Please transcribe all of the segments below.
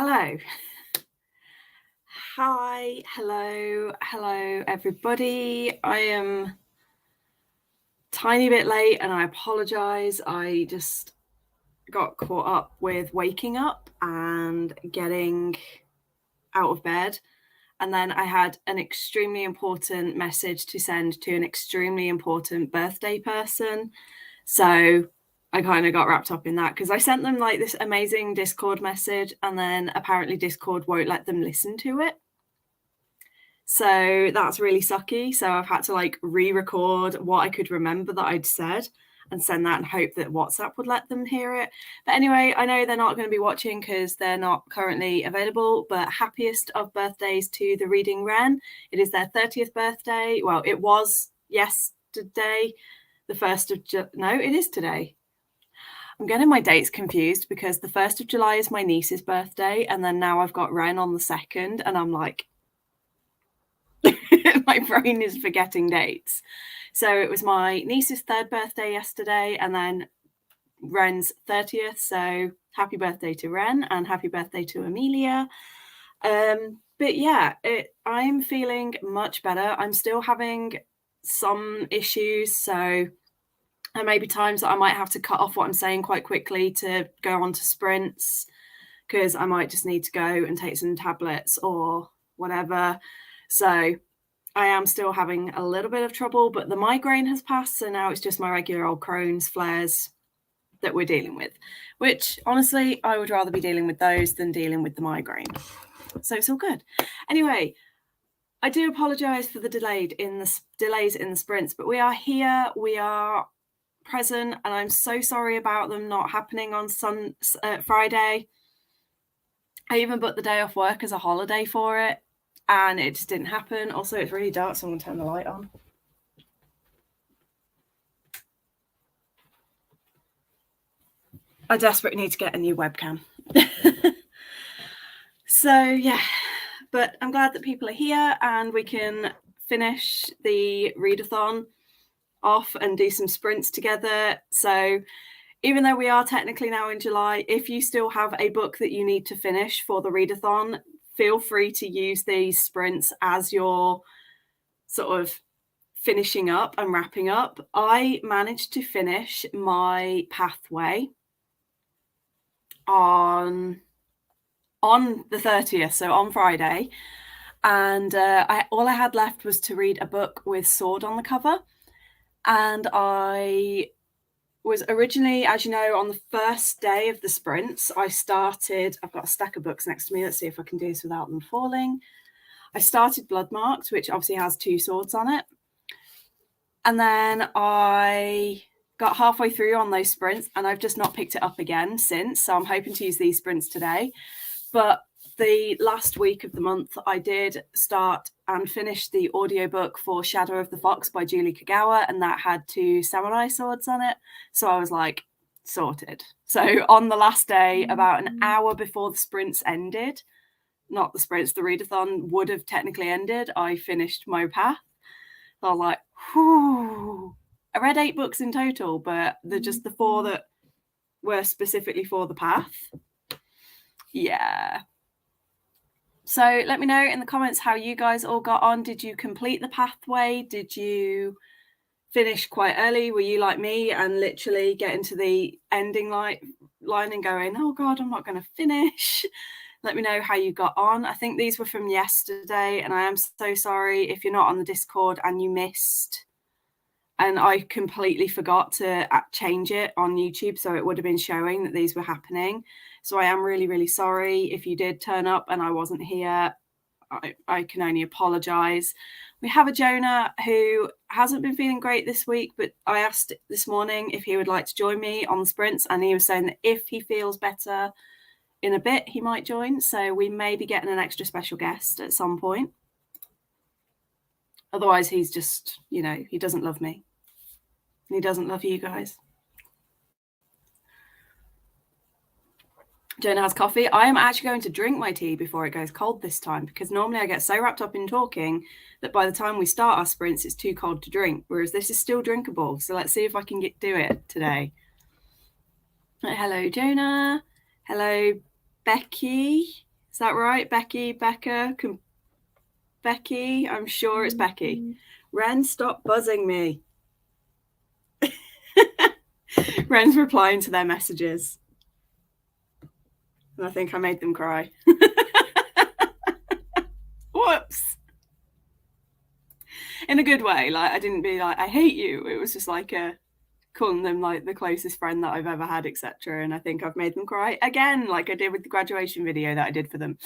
Hello. Hi, hello everybody. I am tiny bit late and I apologize. I just got caught up with waking up and getting out of bed. And then I had an extremely important message to send to an extremely important birthday person. So I kind of got wrapped up in that because I sent them like this amazing Discord message, and then apparently Discord won't let them listen to it. So that's really sucky. So I've had to like re-record what I could remember that I'd said and send that and hope that WhatsApp would let them hear it. But anyway, I know they're not going to be watching because they're not currently available, but happiest of birthdays to the Reading Wren. It is their 30th birthday. Well, it was yesterday, the 1st of no, it is today. I'm getting my dates confused because the 1st of July is my niece's birthday, and then now I've got Wren on the 2nd, and I'm like, my brain is forgetting dates. So it was my niece's 3rd birthday yesterday, and then Wren's 30th. So happy birthday to Wren and happy birthday to Amelia. But yeah, I'm feeling much better. I'm still having some issues, so there may be times that I might have to cut off what I'm saying quite quickly to go on to sprints, because I might just need to go and take some tablets or whatever. So I am still having a little bit of trouble, but the migraine has passed, so now it's just my regular old Crohn's flares that we're dealing with, which honestly, I would rather be dealing with those than dealing with the migraine. So it's all good. Anyway, I do apologize for the delays in the sprints, but we are here, we are present, and I'm so sorry about them not happening on Friday. I even booked the day off work as a holiday for it, and it just didn't happen. Also, it's really dark, so I'm going to turn the light on. I desperately need to get a new webcam. So, yeah, but I'm glad that people are here and we can finish the readathon off and do some sprints together. So even though we are technically now in July, if you still have a book that you need to finish for the readathon, feel free to use these sprints as your sort of finishing up and wrapping up. I managed to finish my pathway on the 30th, so on Friday, and all I had left was to read a book with sword on the cover. And I was originally, as you know, on the first day of the sprints, I've got a stack of books next to me. Let's see if I can do this without them falling. I started Bloodmarked, which obviously has 2 swords on it. And then I got halfway through on those sprints and I've just not picked it up again since. So I'm hoping to use these sprints today. But the last week of the month, I did start and finish the audiobook for Shadow of the Fox by Julie Kagawa, and that had 2 samurai swords on it. So I was like, sorted. So on the last day, about an hour before the sprints ended, not the sprints, the readathon would have technically ended, I finished my path. So I was like, whew. I read 8 books in total, but they're just the 4 that were specifically for the path. Yeah. So let me know in the comments how you guys all got on. Did you complete the pathway? Did you finish quite early? Were you like me and literally getting to the ending line and going, oh God, I'm not going to finish? Let me know how you got on. I think these were from yesterday, and I am so sorry if you're not on the Discord and you missed. And I completely forgot to change it on YouTube, so it would have been showing that these were happening. So I am really, really sorry if you did turn up and I wasn't here. I can only apologise. We have a Jonah who hasn't been feeling great this week, but I asked this morning if he would like to join me on the sprints, and he was saying that if he feels better in a bit, he might join. So we may be getting an extra special guest at some point. Otherwise, he's just, he doesn't love me. And he doesn't love you guys. Jonah has coffee. I am actually going to drink my tea before it goes cold this time, because normally I get so wrapped up in talking that by the time we start our sprints, it's too cold to drink, whereas this is still drinkable. So let's see if I can do it today. Hello, Jonah. Hello, Becky. Is that right? Becky, Becca, Becky? I'm sure it's Becky. Ren, stop buzzing me. Ren's replying to their messages. And I think I made them cry. Whoops. In a good way. Like, I didn't be like, I hate you. It was just like calling them like the closest friend that I've ever had, etc. And I think I've made them cry again, like I did with the graduation video that I did for them.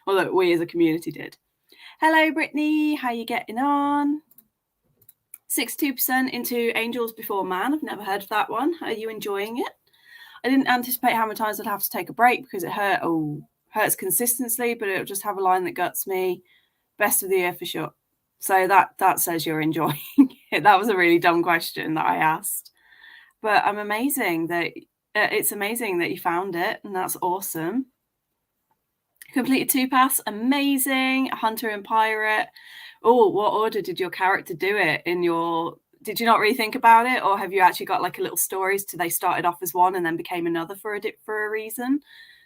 Or that we as a community did. Hello, Brittany. How you getting on? 62% into Angels Before Man. I've never heard of that one. Are you enjoying it? I didn't anticipate how many times I'd have to take a break because it hurts consistently, but it'll just have a line that guts me. Best of the year for sure. So that says you're enjoying it. That was a really dumb question that I asked. But I'm amazing that it's amazing that you found it, and that's awesome. Completed 2 paths, amazing. Hunter and Pirate. Oh, what order did your character do it in your... Did you not really think about it, or have you actually got like a little stories to they started off as one and then became another for a reason?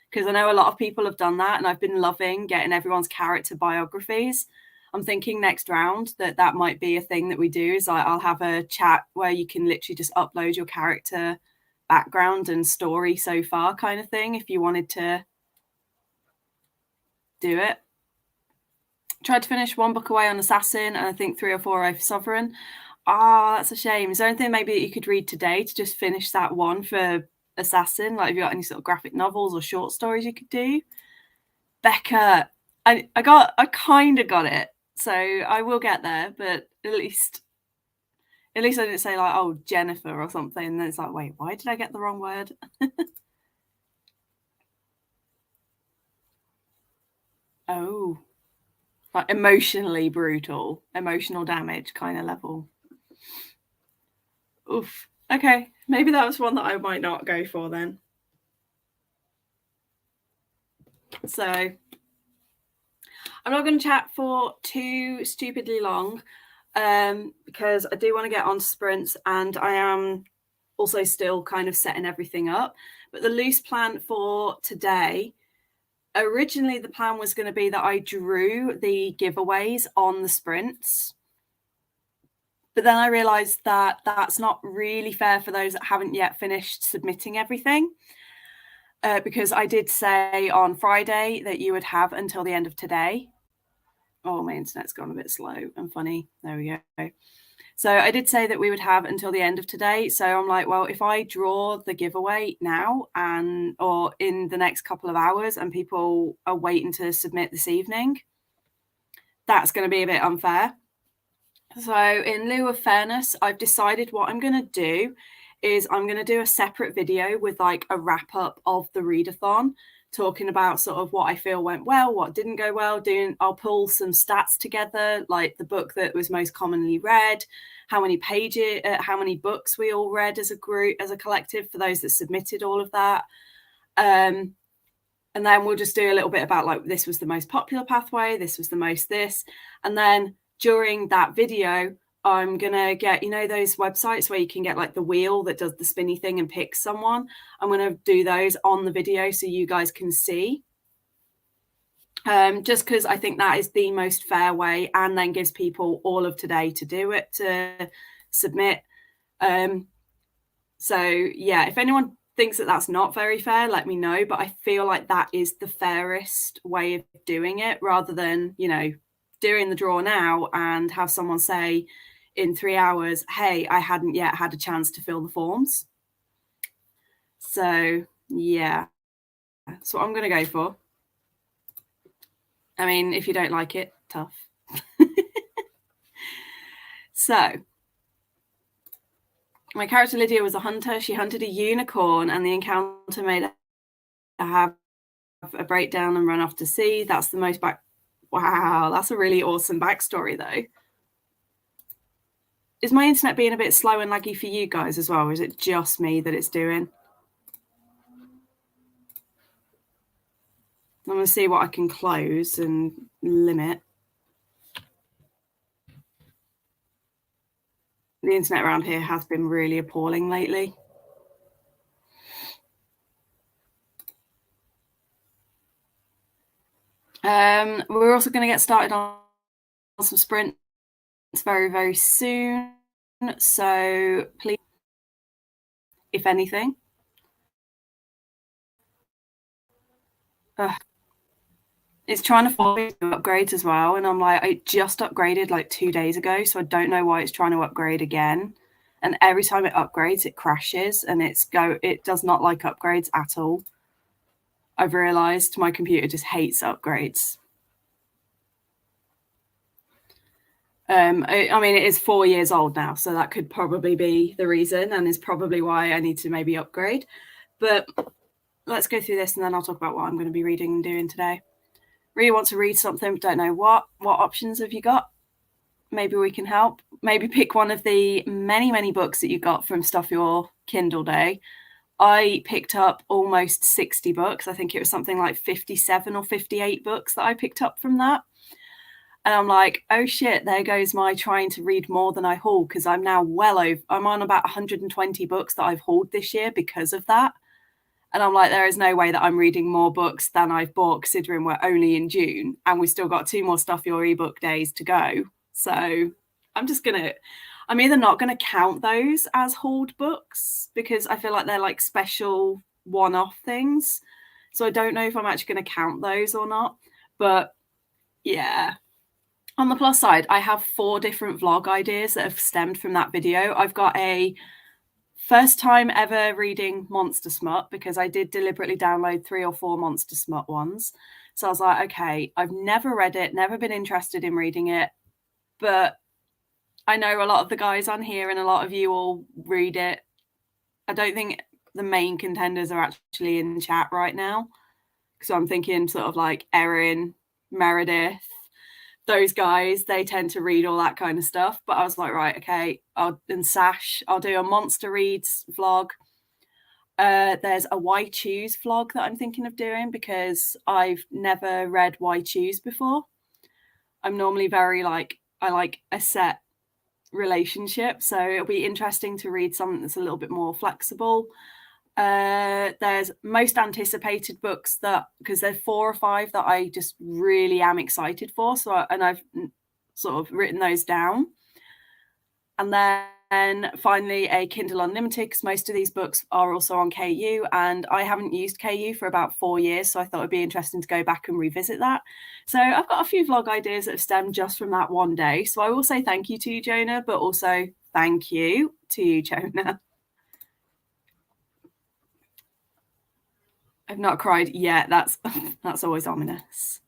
Because I know a lot of people have done that, and I've been loving getting everyone's character biographies. I'm thinking next round that might be a thing that we do, is like I'll have a chat where you can literally just upload your character background and story so far kind of thing if you wanted to do it. Tried to finish 1 book away on Assassin and I think 3 or 4 away for Sovereign. That's a shame. Is there anything maybe that you could read today to just finish that one for Assassin? Like, have you got any sort of graphic novels or short stories you could do? Becca, I kind of got it, so I will get there. But at least I didn't say like, oh, Jennifer or something. And then it's like, wait, why did I get the wrong word? Oh, like emotionally brutal, emotional damage kind of level. Oof. Okay, maybe that was one that I might not go for then. So I'm not going to chat for too stupidly long because I do want to get on sprints, and I am also still kind of setting everything up. But the loose plan for today, originally the plan was going to be that I drew the giveaways on the sprints. But then I realized that that's not really fair for those that haven't yet finished submitting everything. Because I did say on Friday that you would have until the end of today. Oh, my internet's gone a bit slow and funny. There we go. So I did say that we would have until the end of today. So I'm like, well, if I draw the giveaway now or in the next couple of hours and people are waiting to submit this evening, that's going to be a bit unfair. So in lieu of fairness, I've decided what I'm going to do is I'm going to do a separate video with like a wrap up of the readathon, talking about sort of what I feel went well, what didn't go well. I'll pull some stats together, like the book that was most commonly read, how many pages, how many books we all read as a group, as a collective, for those that submitted all of that. And then we'll just do a little bit about like, this was the most popular pathway, this was the most this. And then during that video, I'm going to get, those websites where you can get like the wheel that does the spinny thing and picks someone. I'm going to do those on the video so you guys can see. Just because I think that is the most fair way, and then gives people all of today to do it, to submit. So yeah, if anyone thinks that that's not very fair, let me know. But I feel like that is the fairest way of doing it, rather than, doing the draw now and have someone say in 3 hours, hey, I hadn't yet had a chance to fill the forms. So yeah, that's what I'm going to go for. I mean, if you don't like it, tough. So my character Lydia was a hunter. She hunted a unicorn, and the encounter made her have a breakdown and run off to sea. That's the most Wow, that's a really awesome backstory, though. Is my internet being a bit slow and laggy for you guys as well, or is it just me that it's doing? I'm going to see what I can close and limit. The internet around here has been really appalling lately. We're also going to get started on some sprints very, very soon. So please, if anything. It's trying to follow upgrades as well, and I'm like, I just upgraded like 2 days ago, so I don't know why it's trying to upgrade again. And every time it upgrades, it crashes, and it does not like upgrades at all. I've realized my computer just hates upgrades. I mean, it is 4 years old now, so that could probably be the reason, and is probably why I need to maybe upgrade. But let's go through this, and then I'll talk about what I'm going to be reading and doing today. Really want to read something, but don't know what. What options have you got? Maybe we can help. Maybe pick one of the many, many books that you got from Stuff Your Kindle Day. I picked up almost 60 books. I think it was something like 57 or 58 books that I picked up from that. And I'm like, oh shit, there goes my trying to read more than I haul, because I'm now I'm on about 120 books that I've hauled this year because of that. And I'm like, there is no way that I'm reading more books than I've bought, considering we're only in June and we've still got 2 more Stuff Your ebook days to go. So I'm either not going to count those as hauled books, because I feel like they're like special one-off things. So I don't know if I'm actually going to count those or not. But yeah. On the plus side, I have 4 different vlog ideas that have stemmed from that video. I've got a first time ever reading Monster Smut, because I did deliberately download 3 or 4 Monster Smut ones. So I was like, okay, I've never read it, never been interested in reading it, but I know a lot of the guys on here and a lot of you all read it. I don't think the main contenders are actually in chat right now. So I'm thinking sort of like Erin, Meredith, those guys, they tend to read all that kind of stuff. But I was like, right, okay, and Sash, I'll do a Monster Reads vlog. There's a Why Choose vlog that I'm thinking of doing, because I've never read Why Choose before. I'm normally very like, I like a set relationship, so it'll be interesting to read something that's a little bit more flexible. There's most anticipated books, that because there's 4 or 5 that I just really am excited for, and I've sort of written those down. And then finally a Kindle Unlimited, because most of these books are also on KU, and I haven't used KU for about 4 years, so I thought it'd be interesting to go back and revisit that. So I've got a few vlog ideas that have stemmed just from that one day. So I will say thank you to you, Jonah, but also thank you to you, Jonah. I've not cried yet. That's always ominous.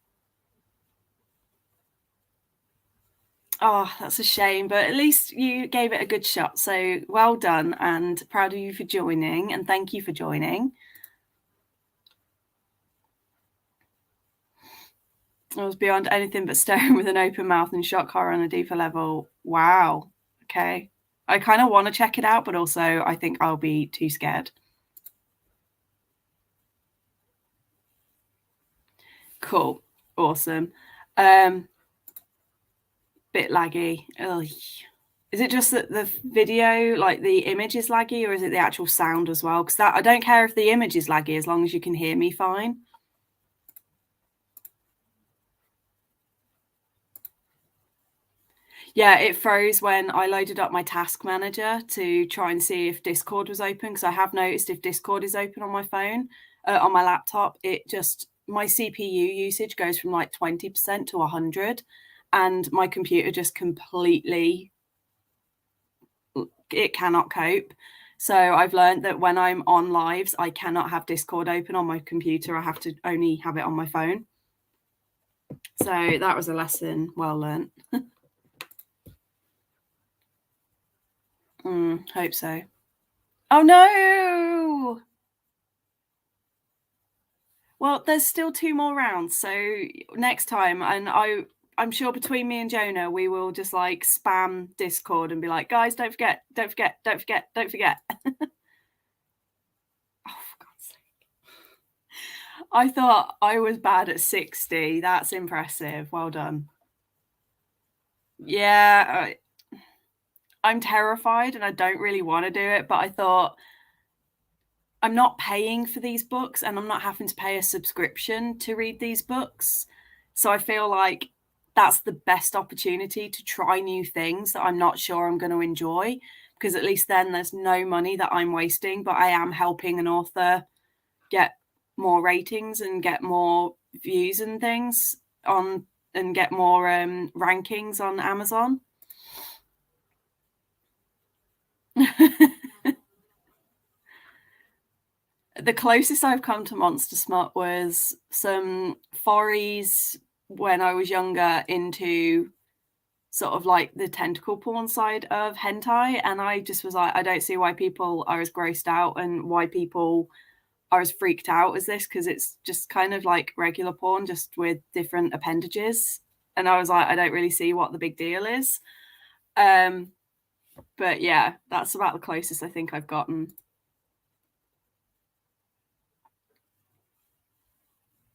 Oh, that's a shame, but at least you gave it a good shot. So well done, and proud of you for joining, and thank you for joining. I was beyond anything but staring with an open mouth and shock horror on a deeper level. Wow. Okay. I kind of want to check it out, but also I think I'll be too scared. Cool. Awesome. Bit laggy. Ugh. Is it just that the video, like the image is laggy, or is it the actual sound as well? Because I don't care if the image is laggy as long as you can hear me fine. Yeah, it froze when I loaded up my task manager to try and see if Discord was open, because I have noticed if Discord is open on my phone, on my laptop, my CPU usage goes from like 20% to 100, and my computer just completely, it cannot cope. So I've learned that when I'm on lives, I cannot have Discord open on my computer. I have to only have it on my phone. So that was a lesson well learned. Hope so. Oh no! Well, there's still 2 more rounds, so next time, and I'm sure between me and Jonah, we will just like spam Discord and be like, guys, don't forget, don't forget, don't forget, don't forget. Oh, for God's sake. I thought I was bad at 60. That's impressive. Well done. Yeah, I'm terrified and I don't really want to do it, but I thought, I'm not paying for these books and I'm not having to pay a subscription to read these books. So I feel like that's the best opportunity to try new things that I'm not sure I'm going to enjoy, because at least then there's no money that I'm wasting, but I am helping an author get more ratings and get more views and things on, and get more rankings on Amazon. The closest I've come to Monster Smut was some forays when I was younger into sort of like the tentacle porn side of hentai, and I just was like, I don't see why people are as grossed out and why people are as freaked out as this, because it's just kind of like regular porn just with different appendages, and I was like, I don't really see what the big deal is. But yeah, that's about the closest I think I've gotten.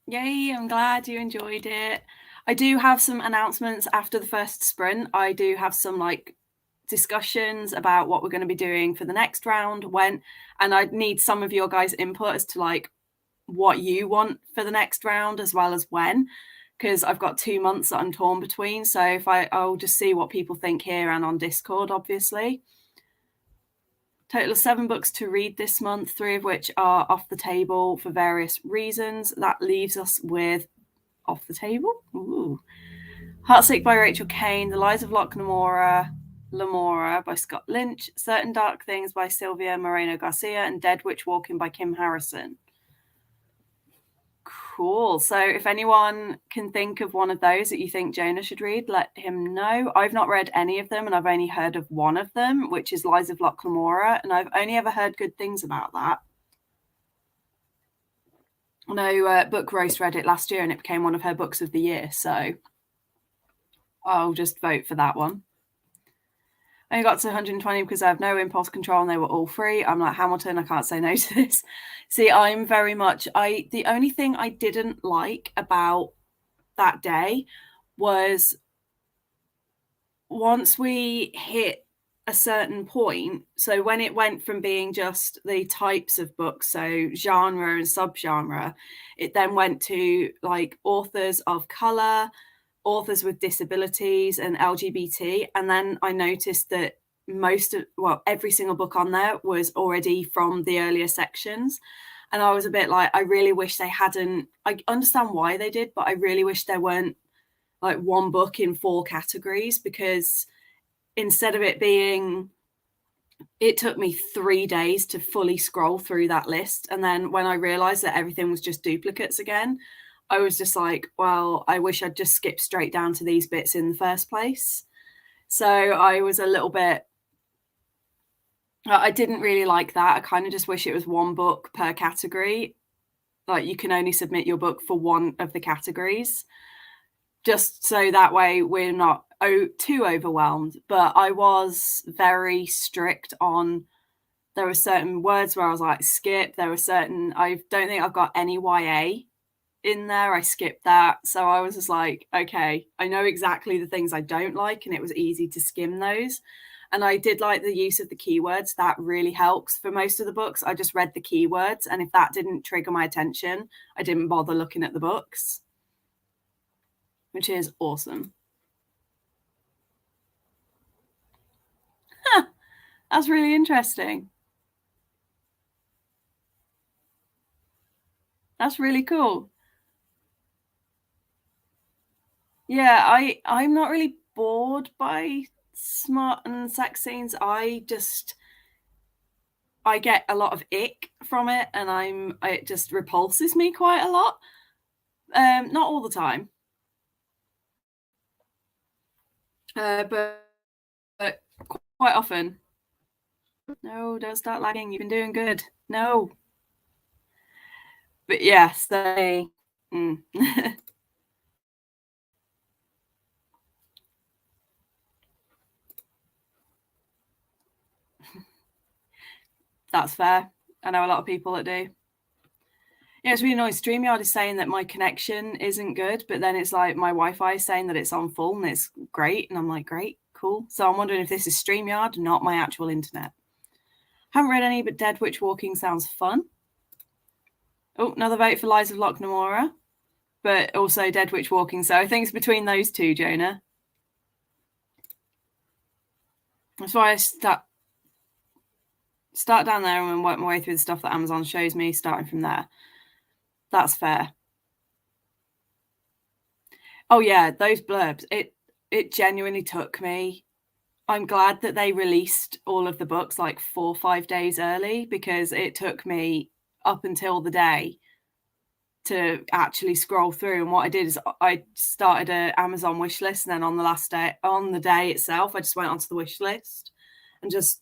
Yay, I'm glad you enjoyed it. I do have some announcements after the first sprint. I do have some like discussions about what we're going to be doing for the next round, when, and I need some of your guys' input as to like what you want for the next round as well as when, because I've got 2 months that I'm torn between. So if I'll just see what people think here and on Discord, obviously. Total of 7 books to read this month, 3 of which are off the table for various reasons. That leaves us with off the table. Ooh. Heartsick by Rachel Kane, The Lies of Locke Lamora by Scott Lynch, Certain Dark Things by Sylvia Moreno Garcia, and Dead Witch Walking by Kim Harrison. Cool. So if anyone can think of one of those that you think Jonah should read, let him know. I've not read any of them, and I've only heard of one of them, which is Lies of Locke Lamora, and I've only ever heard good things about that. I know Book Roast read it last year and it became one of her books of the year, so I'll just vote for that one. I only got to 120 because I have no impulse control and they were all free. I'm like, Hamilton, I can't say no to this. See, I'm very much, the only thing I didn't like about that day was once we hit a certain point, so when it went from being just the types of books, so genre and subgenre, it then went to like authors of color, authors with disabilities, and LGBT. And then I noticed that every single book on there was already from the earlier sections. And I was a bit like, I really wish they hadn't, I understand why they did, but I really wish there weren't like one book in 4 categories, because instead of it being, it took me 3 days to fully scroll through that list. And then when I realized that everything was just duplicates again, I was just like, well, I wish I'd just skipped straight down to these bits in the first place. So I was a little bit, I didn't really like that. I kind of just wish it was one book per category. Like you can only submit your book for one of the categories, just so that way we're not too overwhelmed. But I was very strict on, there were certain words where I was like, skip. There were certain, I don't think I've got any YA in there. I skipped that. So I was just like, okay, I know exactly the things I don't like, and it was easy to skim those. And I did like the use of the keywords. That really helps for most of the books. I just read the keywords, and if that didn't trigger my attention, I didn't bother looking at the books, which is awesome. Huh, that's really interesting. That's really cool. Yeah, I'm not really bored by smart and sex scenes. I get a lot of ick from it, and it just repulses me quite a lot. Not all the time, but quite often. No, don't start lagging. You've been doing good. No, but yes, they. Mm. That's fair. I know a lot of people that do. Yeah, it's really annoying. StreamYard is saying that my connection isn't good, but then it's like my Wi-Fi is saying that it's on full and it's great. And I'm like, great, cool. So I'm wondering if this is StreamYard, not my actual internet. Haven't read any, but Dead Witch Walking sounds fun. Oh, another vote for Lies of Locke Namora. but also Dead Witch Walking. So I think it's between those two, Jonah. That's why I start down there and work my way through the stuff that Amazon shows me, starting from there. That's fair. Oh yeah, those blurbs. It genuinely took me. I'm glad that they released all of the books like 4 or 5 days early, because it took me up until the day to actually scroll through. And what I did is I started an Amazon wish list, and then on the day itself, I just went onto the wish list and just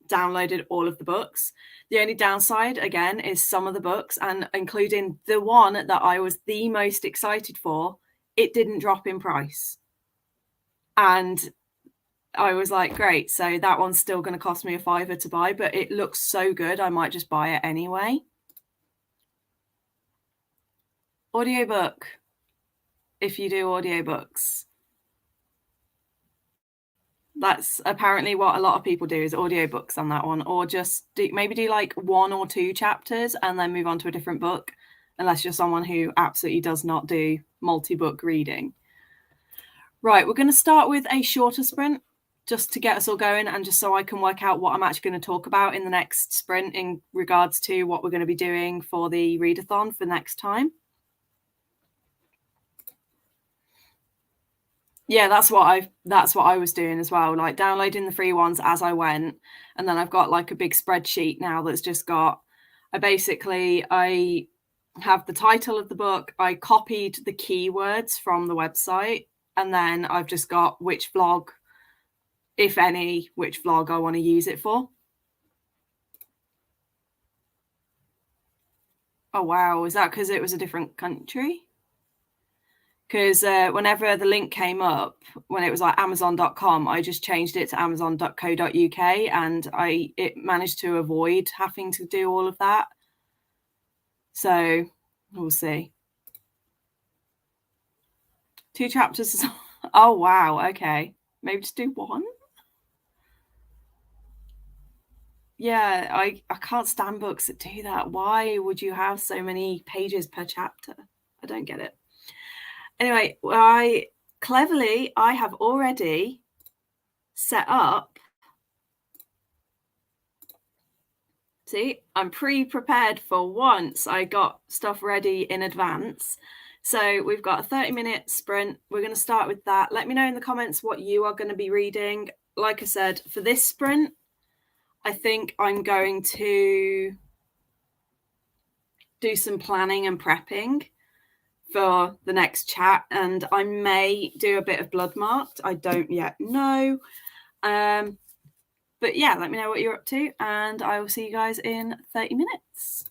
downloaded all of the books. The only downside, again, is some of the books, and including the one that I was the most excited for, it didn't drop in price. And I was like, great, so that one's still going to cost me $5 to buy, but it looks so good, I might just buy it anyway. Audiobook, if you do audiobooks. That's apparently what a lot of people do, is audiobooks on that one, or just maybe do like 1 or 2 chapters and then move on to a different book, unless you're someone who absolutely does not do multi-book reading. Right, we're going to start with a shorter sprint just to get us all going, and just so I can work out what I'm actually going to talk about in the next sprint in regards to what we're going to be doing for the readathon for next time. Yeah, that's what I was doing as well, like downloading the free ones as I went, and then I've got like a big spreadsheet now that's just got, I have the title of the book, I copied the keywords from the website, and then I've just got which vlog, if any, which vlog I want to use it for. Oh wow, is that because it was a different country? Because whenever the link came up, when it was like amazon.com, I just changed it to amazon.co.uk, and it managed to avoid having to do all of that. So we'll see. 2 chapters. Oh wow, okay, maybe just do 1. Yeah, I can't stand books that do that. Why would you have so many pages per chapter? I don't get it. Anyway, I have already set up. See, I'm pre-prepared for once. I got stuff ready in advance. So we've got a 30-minute sprint. We're going to start with that. Let me know in the comments what you are going to be reading. Like I said, for this sprint, I think I'm going to do some planning and prepping for the next chat, and I may do a bit of Bloodmarked. I don't yet know. But yeah, let me know what you're up to, and I will see you guys in 30 minutes.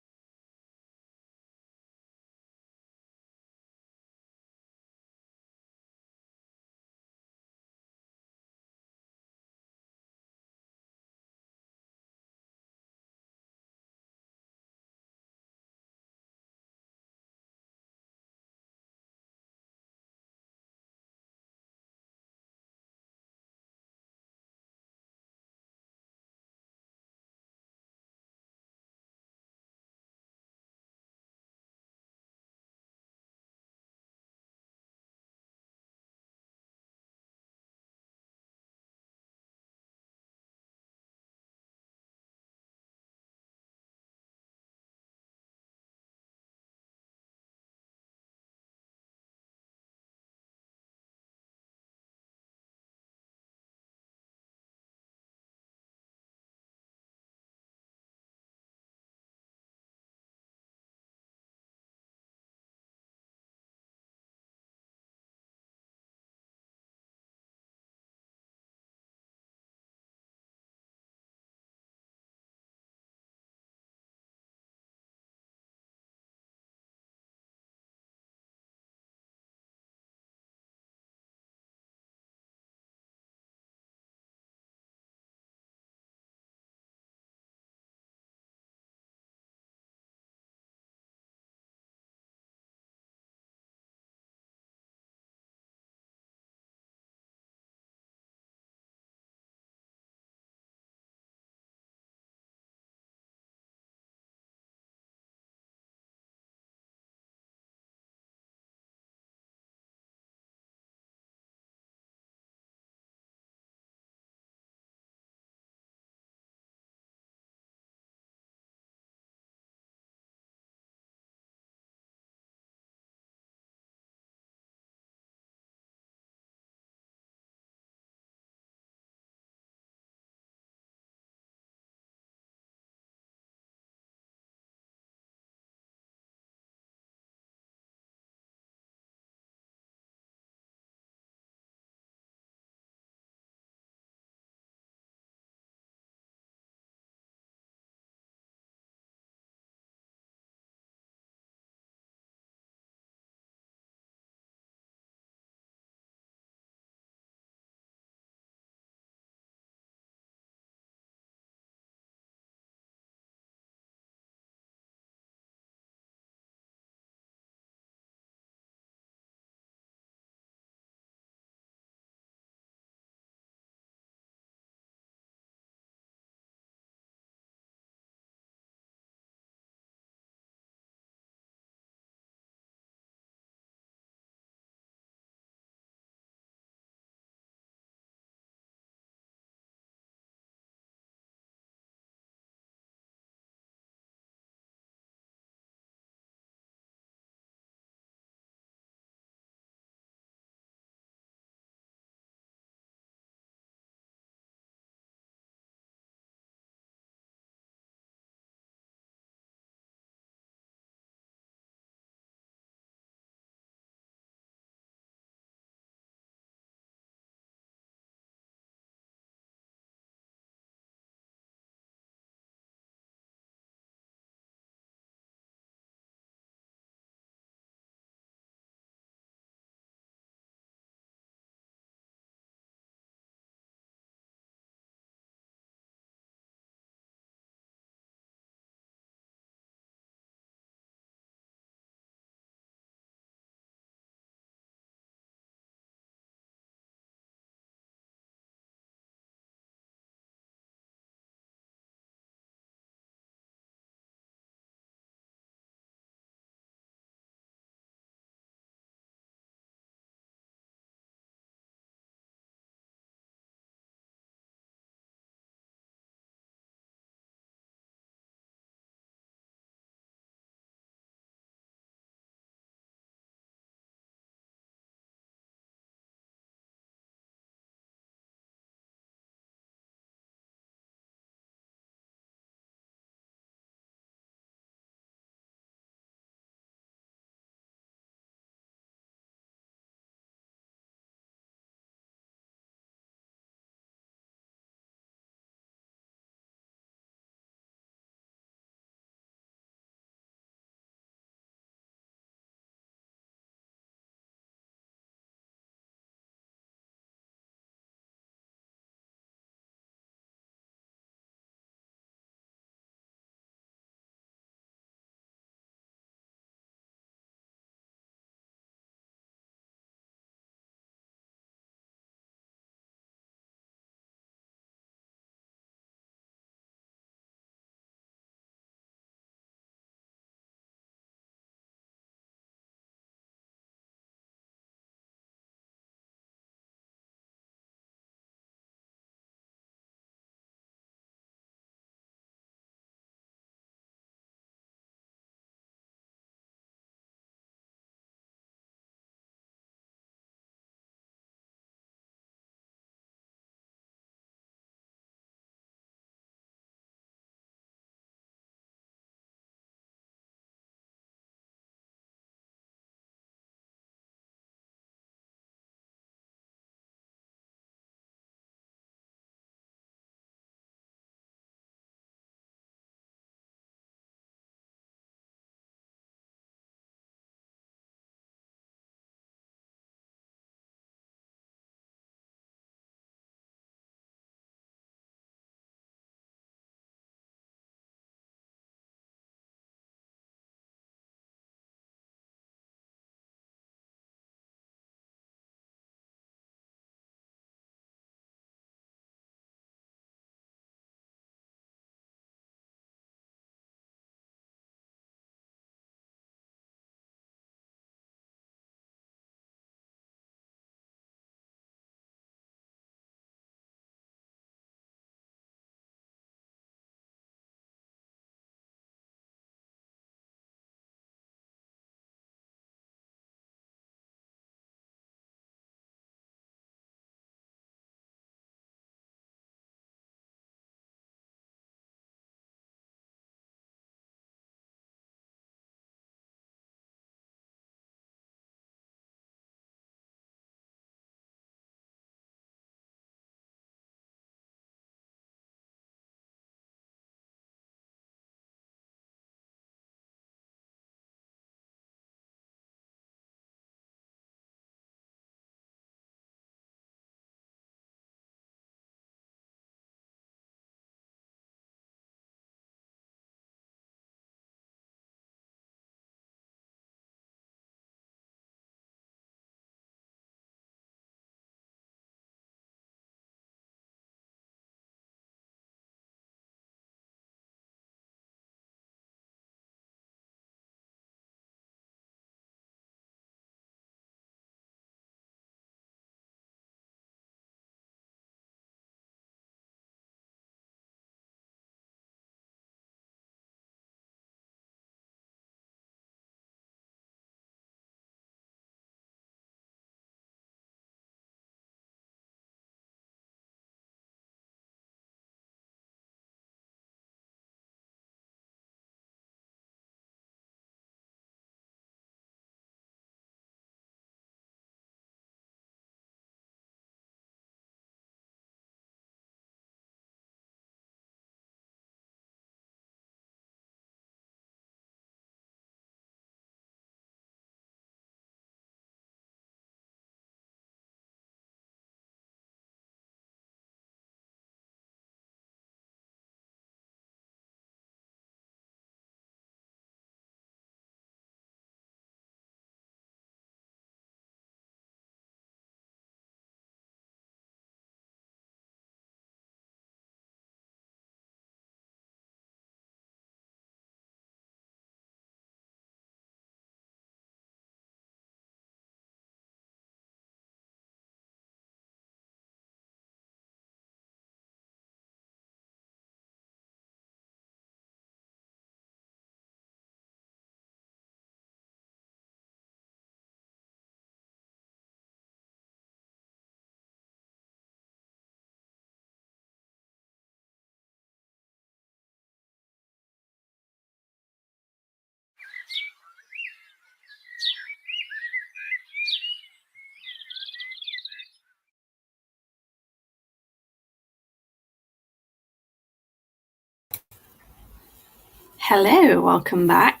Hello, welcome back.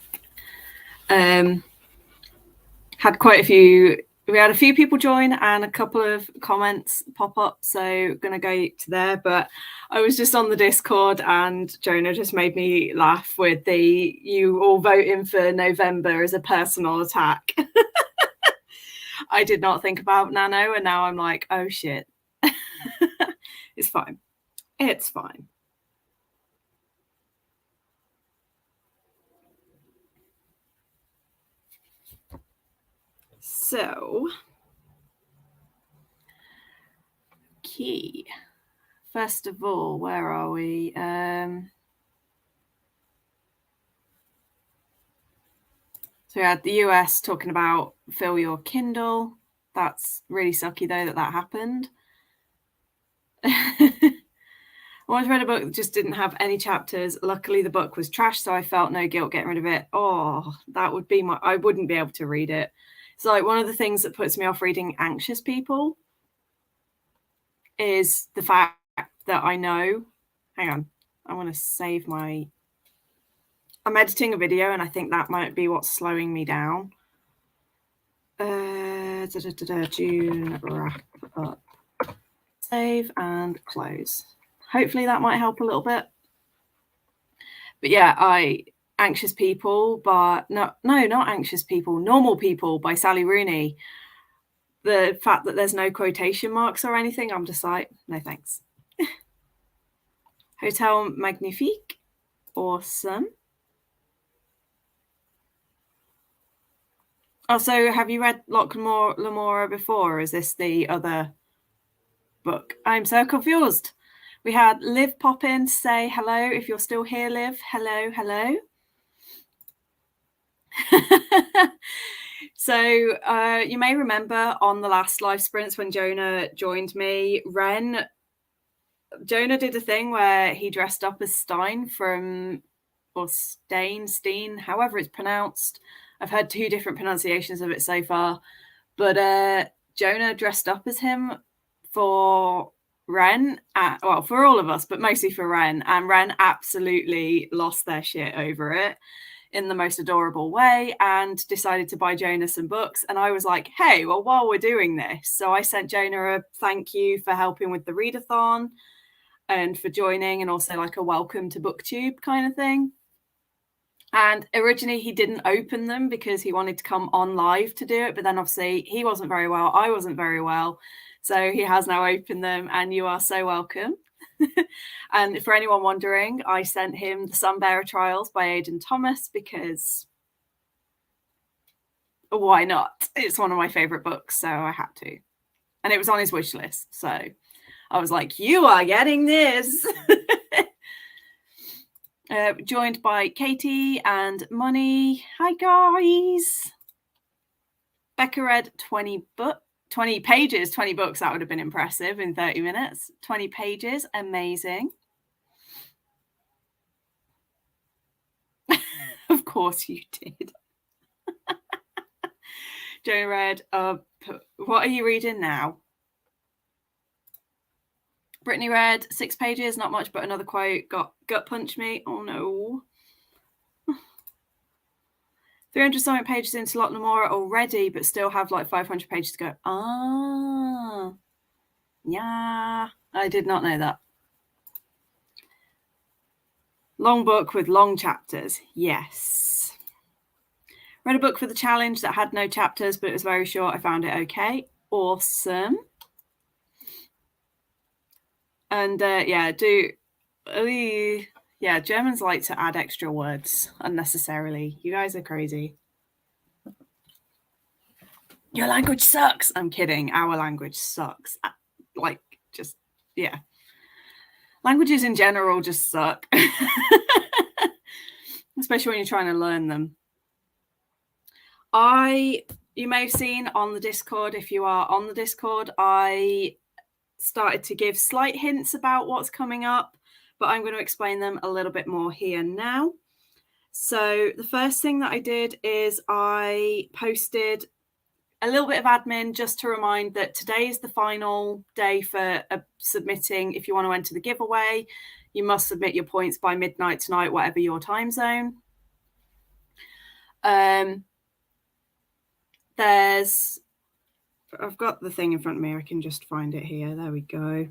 Had quite a few, we had a few people join and a couple of comments pop up, so gonna go to there, but I was just on the Discord and Jonah just made me laugh with the you all voting for November as a personal attack. I did not think about Nano and now I'm like, oh shit. It's fine. It's fine. So, okay. First of all, where are we? So we had the US talking about fill your Kindle. That's really sucky though that happened. I once read a book that just didn't have any chapters. Luckily, the book was trash, so I felt no guilt getting rid of it. Oh, that would be I wouldn't be able to read it. It's like one of the things that puts me off reading anxious people is the fact that I know. Hang on, I want to save my. I'm editing a video, and I think that might be what's slowing me down. June wrap up. Save and close. Hopefully that might help a little bit. But yeah, Anxious People, but not Anxious People, Normal People by Sally Rooney. The fact that there's no quotation marks or anything, I'm just like, no thanks. Hotel Magnifique, awesome. Also, have you read Locke Lamora before, or is this the other book? I'm so confused. We had Liv pop in to say hello. If you're still here, Liv, hello. So you may remember on the last live sprints when Jonah joined me, Jonah did a thing where he dressed up as Stein from, or Steen, however it's pronounced. I've heard two different pronunciations of it so far, but Jonah dressed up as him for Ren, well, for all of us, but mostly for Ren, and Ren absolutely lost their shit over it in the most adorable way and decided to buy Jonah some books. And I was like, hey, well, while we're doing this, so I sent Jonah a thank you for helping with the readathon and for joining, and also like a welcome to BookTube kind of thing. And originally he didn't open them because he wanted to come on live to do it, but then obviously he wasn't very well, I wasn't very well, so he has now opened them, and you are so welcome. And for anyone wondering, I sent him The Sunbearer Trials by Aidan Thomas because why not? It's one of my favorite books, so I had to. And it was on his wish list, so I was like, you are getting this. Joined by Katie and Money. Hi, guys. Becca read 20 pages, 20 books. That would have been impressive in 30 minutes. 20 pages. Amazing. Of course you did. Jonah read, what are you reading now? Brittany read 6 pages, not much, but another quote got gut punched me. Oh no. 300 something pages into Locke Lamora already, but still have like 500 pages to go. Ah, yeah, I did not know that. Long book with long chapters. Yes. Read a book for the challenge that had no chapters, but it was very short. I found it okay. Awesome. And yeah, Germans like to add extra words unnecessarily. You guys are crazy. Your language sucks. I'm kidding. Our language sucks. Like, just, yeah. Languages in general just suck. Especially when you're trying to learn them. You may have seen on the Discord, if you are on the Discord, I started to give slight hints about what's coming up, but I'm going to explain them a little bit more here now. So the first thing that I did is I posted a little bit of admin just to remind that today is the final day for submitting if you want to enter the giveaway. You must submit your points by midnight tonight, whatever your time zone. I've got the thing in front of me. I can just find it here. There we go.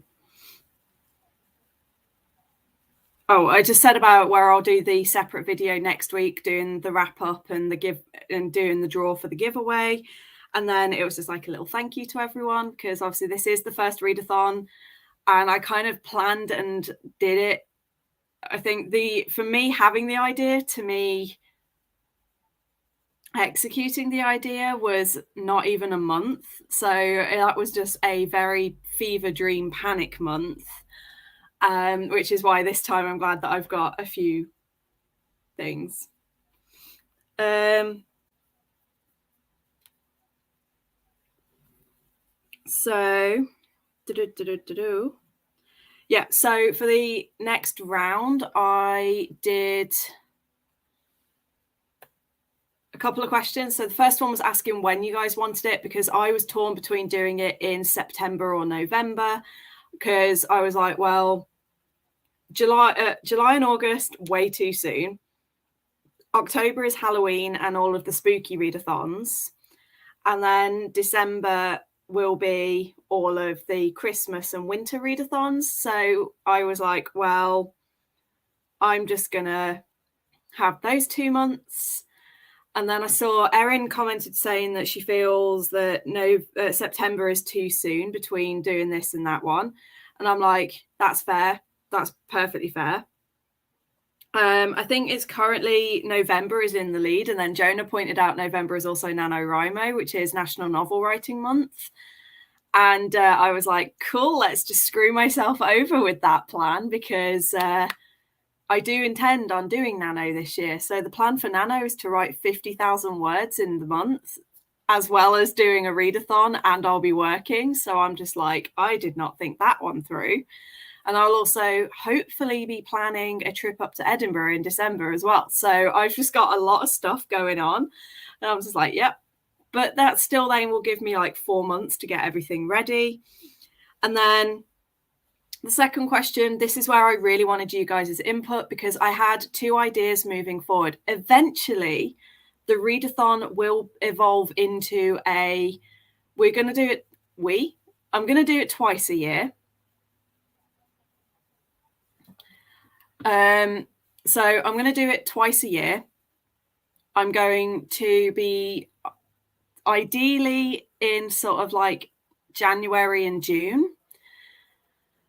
Oh, I just said about where I'll do the separate video next week, doing the wrap up and doing the draw for the giveaway. And then it was just like a little thank you to everyone, because obviously this is the first readathon, and I kind of planned and did it. I think for me, having the idea, to me, executing the idea was not even a month. So that was just a very fever dream panic month, which is why this time I'm glad that I've got a few things. Yeah, so for the next round, I did a couple of questions. So the first one was asking when you guys wanted it, because I was torn between doing it in September or November, because I was like, well, July and August, way too soon. October is Halloween and all of the spooky readathons. And then December will be all of the Christmas and winter readathons. So I was like, well, I'm just going to have those 2 months. And then I saw Erin commented saying that she feels that September is too soon between doing this and that one. And I'm like, that's fair. That's perfectly fair. I think it's currently November is in the lead. And then Jonah pointed out November is also NaNoWriMo, which is National Novel Writing Month. And I was like, cool, let's just screw myself over with that plan, because I do intend on doing Nano this year. So the plan for Nano is to write 50,000 words in the month, as well as doing a readathon, and I'll be working. So I'm just like, I did not think that one through. And I'll also hopefully be planning a trip up to Edinburgh in December as well. So I've just got a lot of stuff going on. And I was just like, yep. But that still then will give me like 4 months to get everything ready. And then the second question, this is where I really wanted you guys' input, because I had 2 ideas moving forward. Eventually, the readathon will evolve into I'm going to do it twice a year. So I'm going to do it twice a year. I'm going to be ideally in sort of like January and June,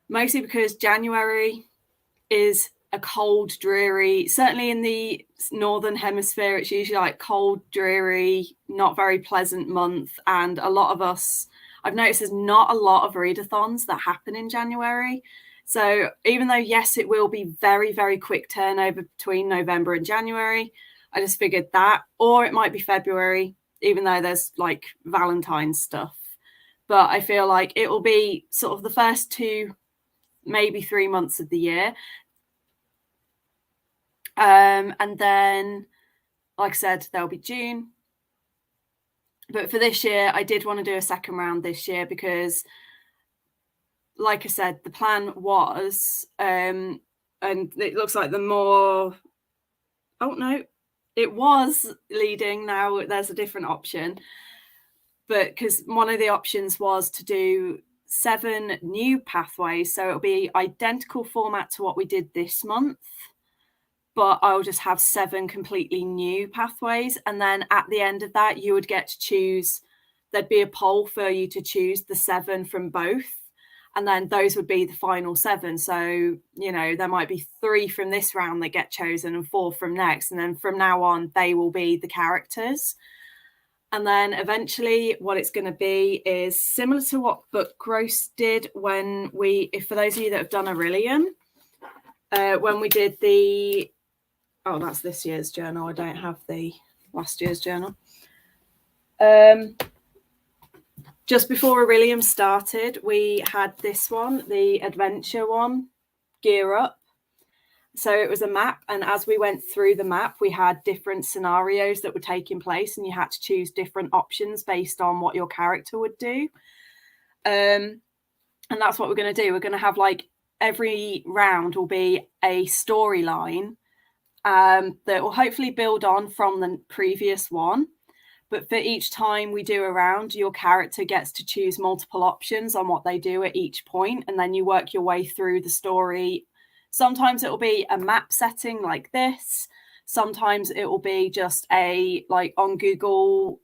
mostly because January is a cold, dreary, certainly in the Northern Hemisphere, it's usually like cold, dreary, not very pleasant month. And a lot of us, I've noticed there's not a lot of readathons that happen in January. So even though, yes, it will be very, very quick turnover between November and January, I just figured that, or it might be February, even though there's like Valentine's stuff. But I feel like it will be sort of the first 2, maybe 3 months of the year. And then, like I said, there'll be June. But for this year, I did want to do a second round this year because, like I said, the plan was, and it looks like it was leading. Now there's a different option. But because one of the options was to do 7 new pathways. So it'll be identical format to what we did this month, but I'll just have 7 completely new pathways. And then at the end of that, you would get to choose, there'd be a poll for you to choose the 7 from both. And then those would be the final 7. So, there might be 3 from this round that get chosen and 4 from next. And then from now on, they will be the characters. And then eventually what it's going to be is similar to what Book Gross did when for those of you that have done Aurelian, when we did that's this year's journal. I don't have the last year's journal. Just before Aurelian started, we had this one, the adventure one, Gear Up. So it was a map, and as we went through the map, we had different scenarios that were taking place, and you had to choose different options based on what your character would do. And that's what we're going to do. We're going to have like every round will be a storyline that will hopefully build on from the previous one. But for each time we do a round, your character gets to choose multiple options on what they do at each point, and then you work your way through the story. Sometimes it will be a map setting like this. Sometimes it will be just a, like on Google,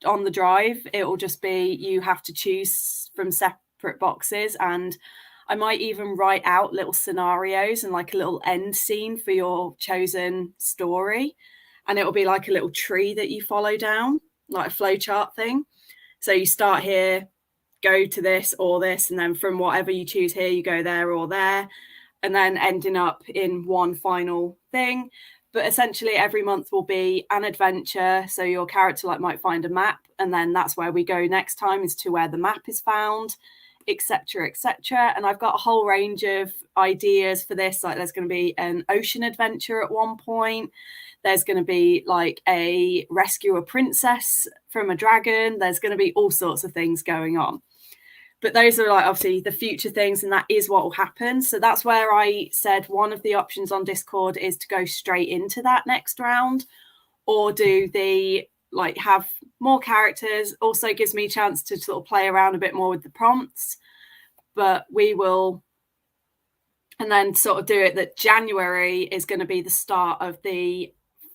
on the drive, it will just be you have to choose from separate boxes, and I might even write out little scenarios and like a little end scene for your chosen story, and it will be like a little tree that you follow down, like a flowchart thing. So you start here, go to this or this, and then from whatever you choose here, you go there or there, and then ending up in one final thing. But essentially every month will be an adventure. So your character like might find a map, and then that's where we go next time, is to where the map is found, etc., etc. And I've got a whole range of ideas for this. Like there's going to be an ocean adventure at one point. There's going to be like a rescue a princess from a dragon. There's going to be all sorts of things going on. But those are like obviously the future things, and that is what will happen. So that's where I said one of the options on Discord is to go straight into that next round, or do the like have more characters. Also gives me a chance to sort of play around a bit more with the prompts. But we will, and then sort of do it that January is going to be the start of the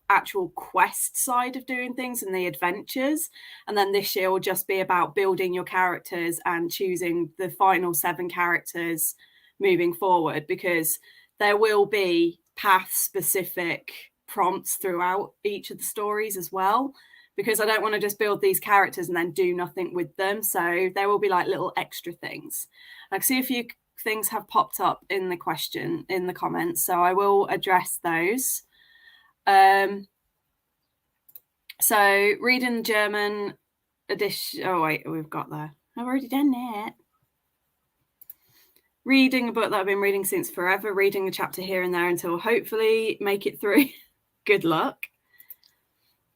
actual quest side of doing things and the adventures, and then this year will just be about building your characters and choosing the final 7 characters moving forward, because there will be path specific prompts throughout each of the stories as well, because I don't want to just build these characters and then do nothing with them. So there will be like little extra things. I can see a few things have popped up in the question in the comments, so I will address those. So reading the German edition. Oh wait, we've got there. I've already done it. Reading a book that I've been reading since forever, reading a chapter here and there until hopefully make it through. Good luck.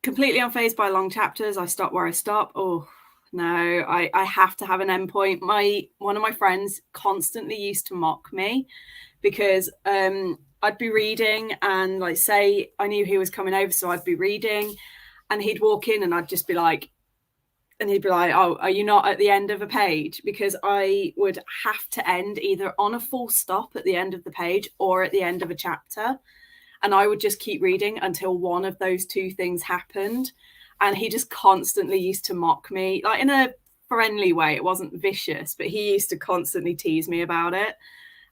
Completely unfazed by long chapters. I stop where I stop. Oh no, I have to have an endpoint. One of my friends constantly used to mock me because I'd be reading, and like say I knew he was coming over, so I'd be reading and he'd walk in and I'd just be like, and he'd be like, oh, are you not at the end of a page? Because I would have to end either on a full stop at the end of the page or at the end of a chapter. And I would just keep reading until one of those two things happened. And he just constantly used to mock me, like in a friendly way. It wasn't vicious, but he used to constantly tease me about it.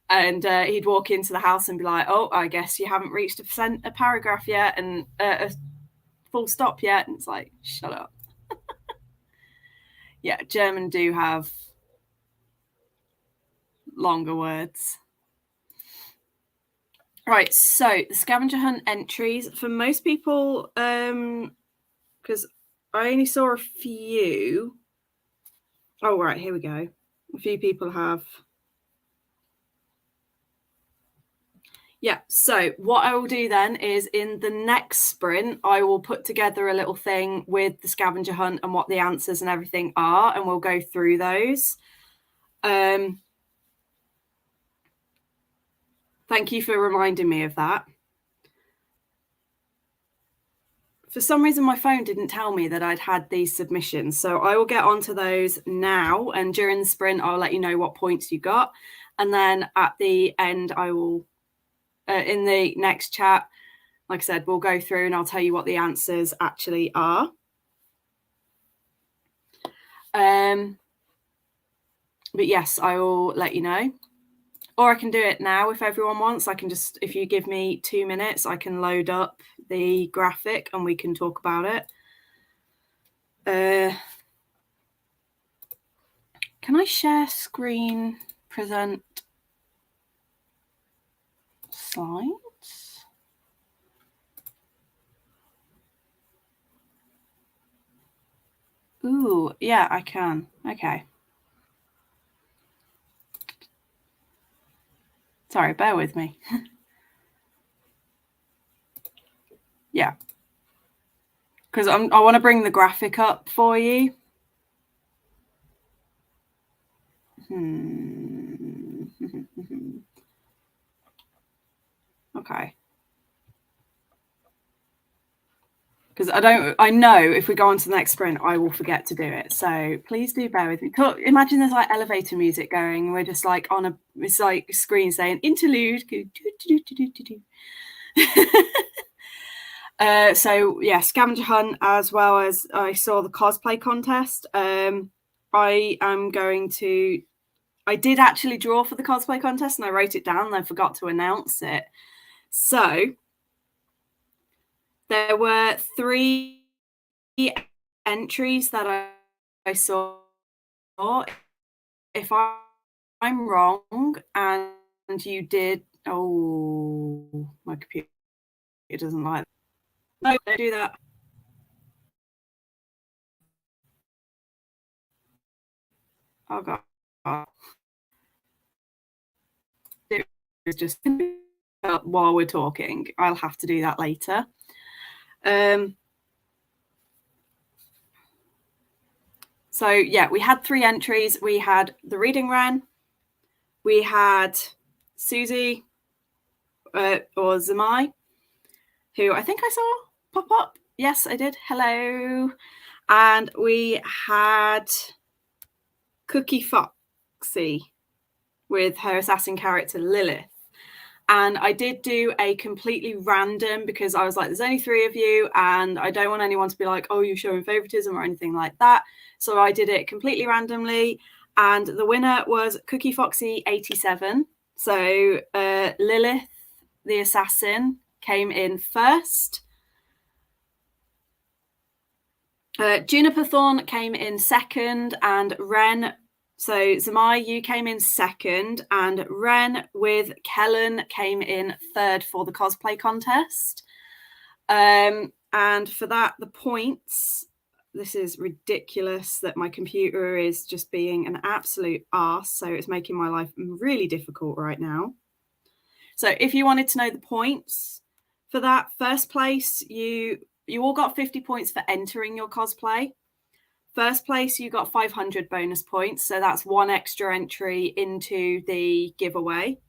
And he'd walk into the house and be like, oh, I guess you haven't reached a paragraph yet, and a full stop yet. And it's like, shut up. Yeah, German do have longer words. Right, so the scavenger hunt entries for most people, because I only saw a few. Oh, right, here we go. A few people have. Yeah, so what I will do then is in the next sprint, I will put together a little thing with the scavenger hunt and what the answers and everything are, and we'll go through those. Thank you for reminding me of that. For some reason, my phone didn't tell me that I'd had these submissions. So I will get onto those now. And during the sprint, I'll let you know what points you got. And then at the end, I will, in the next chat, like I said, we'll go through and I'll tell you what the answers actually are. But yes, I will let you know. Or I can do it now if everyone wants. I can just, if you give me 2 minutes, I can load up the graphic and we can talk about it. Can I share screen, present slides? Ooh, yeah, I can. Okay. Sorry, bear with me. Yeah. Because I want to bring the graphic up for you. Okay. Because I know if we go on to the next sprint, I will forget to do it. So please do bear with me. Imagine there's like elevator music going. We're just like on it's like screen saying interlude. So yeah, scavenger hunt, as well as I saw the cosplay contest. I did actually draw for the cosplay contest, and I wrote it down and I forgot to announce it. So there were 3 entries that I saw. If I'm wrong and you did, oh, my computer doesn't like that. No, don't do that. Oh God. It's just while we're talking. I'll have to do that later. So yeah, we had 3 entries. We had the reading Ren, we had Susie or Zamai, who I think I saw pop up. Yes, I did. Hello. And we had Cookie Foxy with her assassin character Lilith. And I did do a completely random, because I was like, there's only 3 of you and I don't want anyone to be like, oh, you're showing favoritism or anything like that. So I did it completely randomly. And the winner was Cookie Foxy 87. So Lilith, the assassin, came in first. Juniper Thorn came in second, and Ren. So Zamai, you came in second, and Ren with Kellen came in third for the cosplay contest. And for that, the points. This is ridiculous that my computer is just being an absolute arse. So it's making my life really difficult right now. So if you wanted to know the points for that, first place, you all got 50 points for entering your cosplay. First place, you got 500 bonus points. So that's 1 extra entry into the giveaway.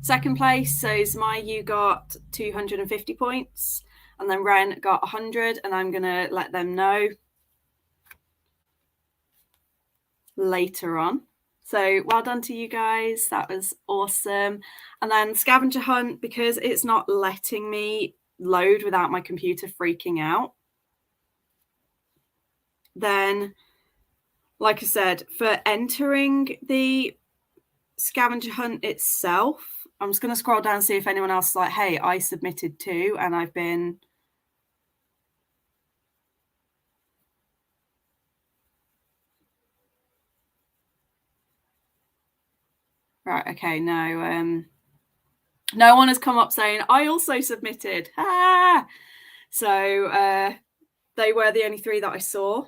Second place, so Zamai, you got 250 points. And then Ren got 100. And I'm going to let them know later on. So well done to you guys. That was awesome. And then scavenger hunt, because it's not letting me load without my computer freaking out. Then, like I said, for entering the scavenger hunt itself, I'm just going to scroll down and see if anyone else is like, hey, I submitted too, and I've been... Right, okay, no one has come up saying, I also submitted. Ah! So they were the only 3 that I saw.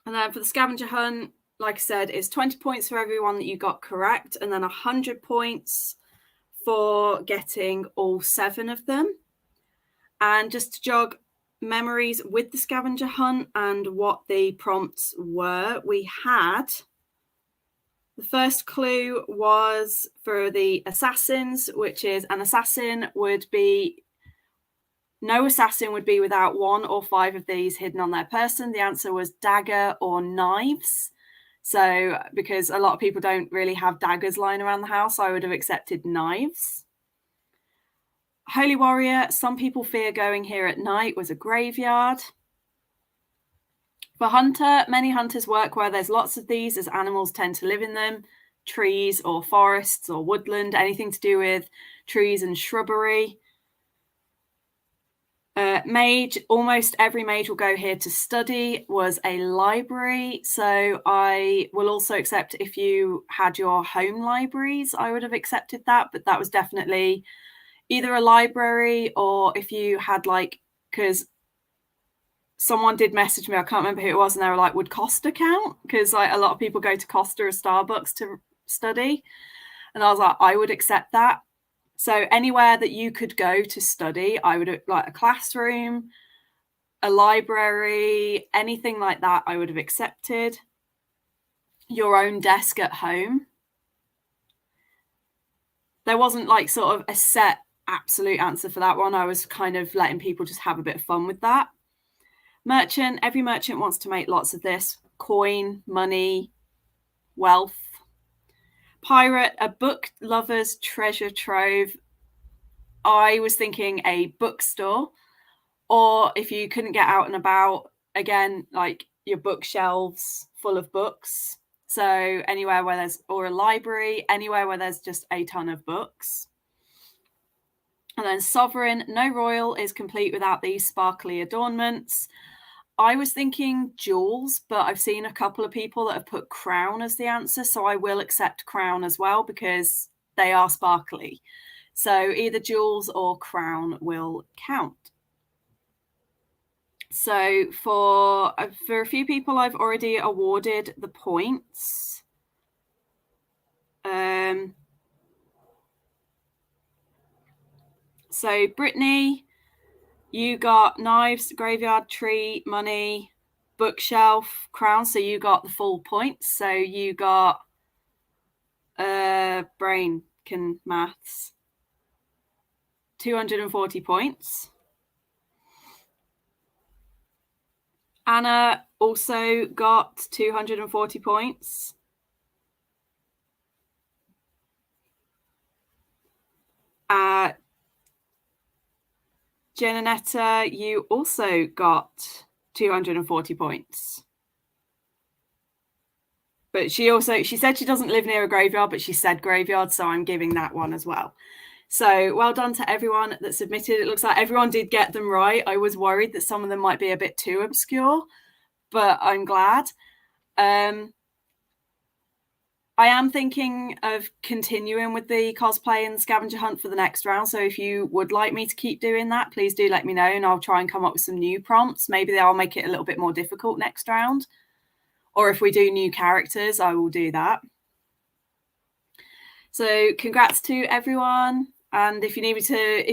And then for the scavenger hunt, like I said, it's 20 points for everyone that you got correct, and then 100 points for getting all 7 of them. And just to jog memories with the scavenger hunt and what the prompts were, we had... The first clue was for the assassins, which is no assassin would be without 1 or 5 of these hidden on their person. The answer was dagger or knives. So because a lot of people don't really have daggers lying around the house, I would have accepted knives. Holy warrior, some people fear going here at night, was a graveyard. For hunter, many hunters work where there's lots of these, as animals tend to live in them. Trees or forests or woodland, anything to do with trees and shrubbery. Mage, almost every mage will go here to study, was a library. So I will also accept if you had your home libraries, I would have accepted that. But that was definitely either a library, or if you had because someone did message me, I can't remember who it was, and they were like, would Costa count? Because a lot of people go to Costa or Starbucks to study. And I was like, I would accept that. So anywhere that you could go to study, I would, like a classroom, a library, anything like that, I would have accepted. Your own desk at home. there wasn't like sort of a set absolute answer for that one. I was kind of letting people just have a bit of fun with that. Merchant, every merchant wants to make lots of this. Coin, money, wealth. Pirate, a book lover's treasure trove. I was thinking a bookstore, or if you couldn't get out and about, again, like your bookshelves full of books. So anywhere where there's, or a library, anywhere where there's just a ton of books. And then sovereign, no royal is complete without these sparkly adornments. I was thinking jewels, but I've seen a couple of people that have put crown as the answer, so I will accept crown as well because they are sparkly. So either jewels or crown will count. So for a few people, I've already awarded the points. So Brittany, you got knives, graveyard, tree, money, bookshelf, crown. So you got the full points. So you got brain can maths, 240 points. Anna also got 240 points. Janetta, you also got 240 points. But she said she doesn't live near a graveyard, but she said graveyard, so I'm giving that one as well. So well done to everyone that submitted. It looks like everyone did get them right. I was worried that some of them might be a bit too obscure, but I'm glad. I am thinking of continuing with the cosplay and scavenger hunt for the next round. So if you would like me to keep doing that, please do let me know and I'll try and come up with some new prompts. Maybe I'll make it a little bit more difficult next round. Or if we do new characters, I will do that. So congrats to everyone. And if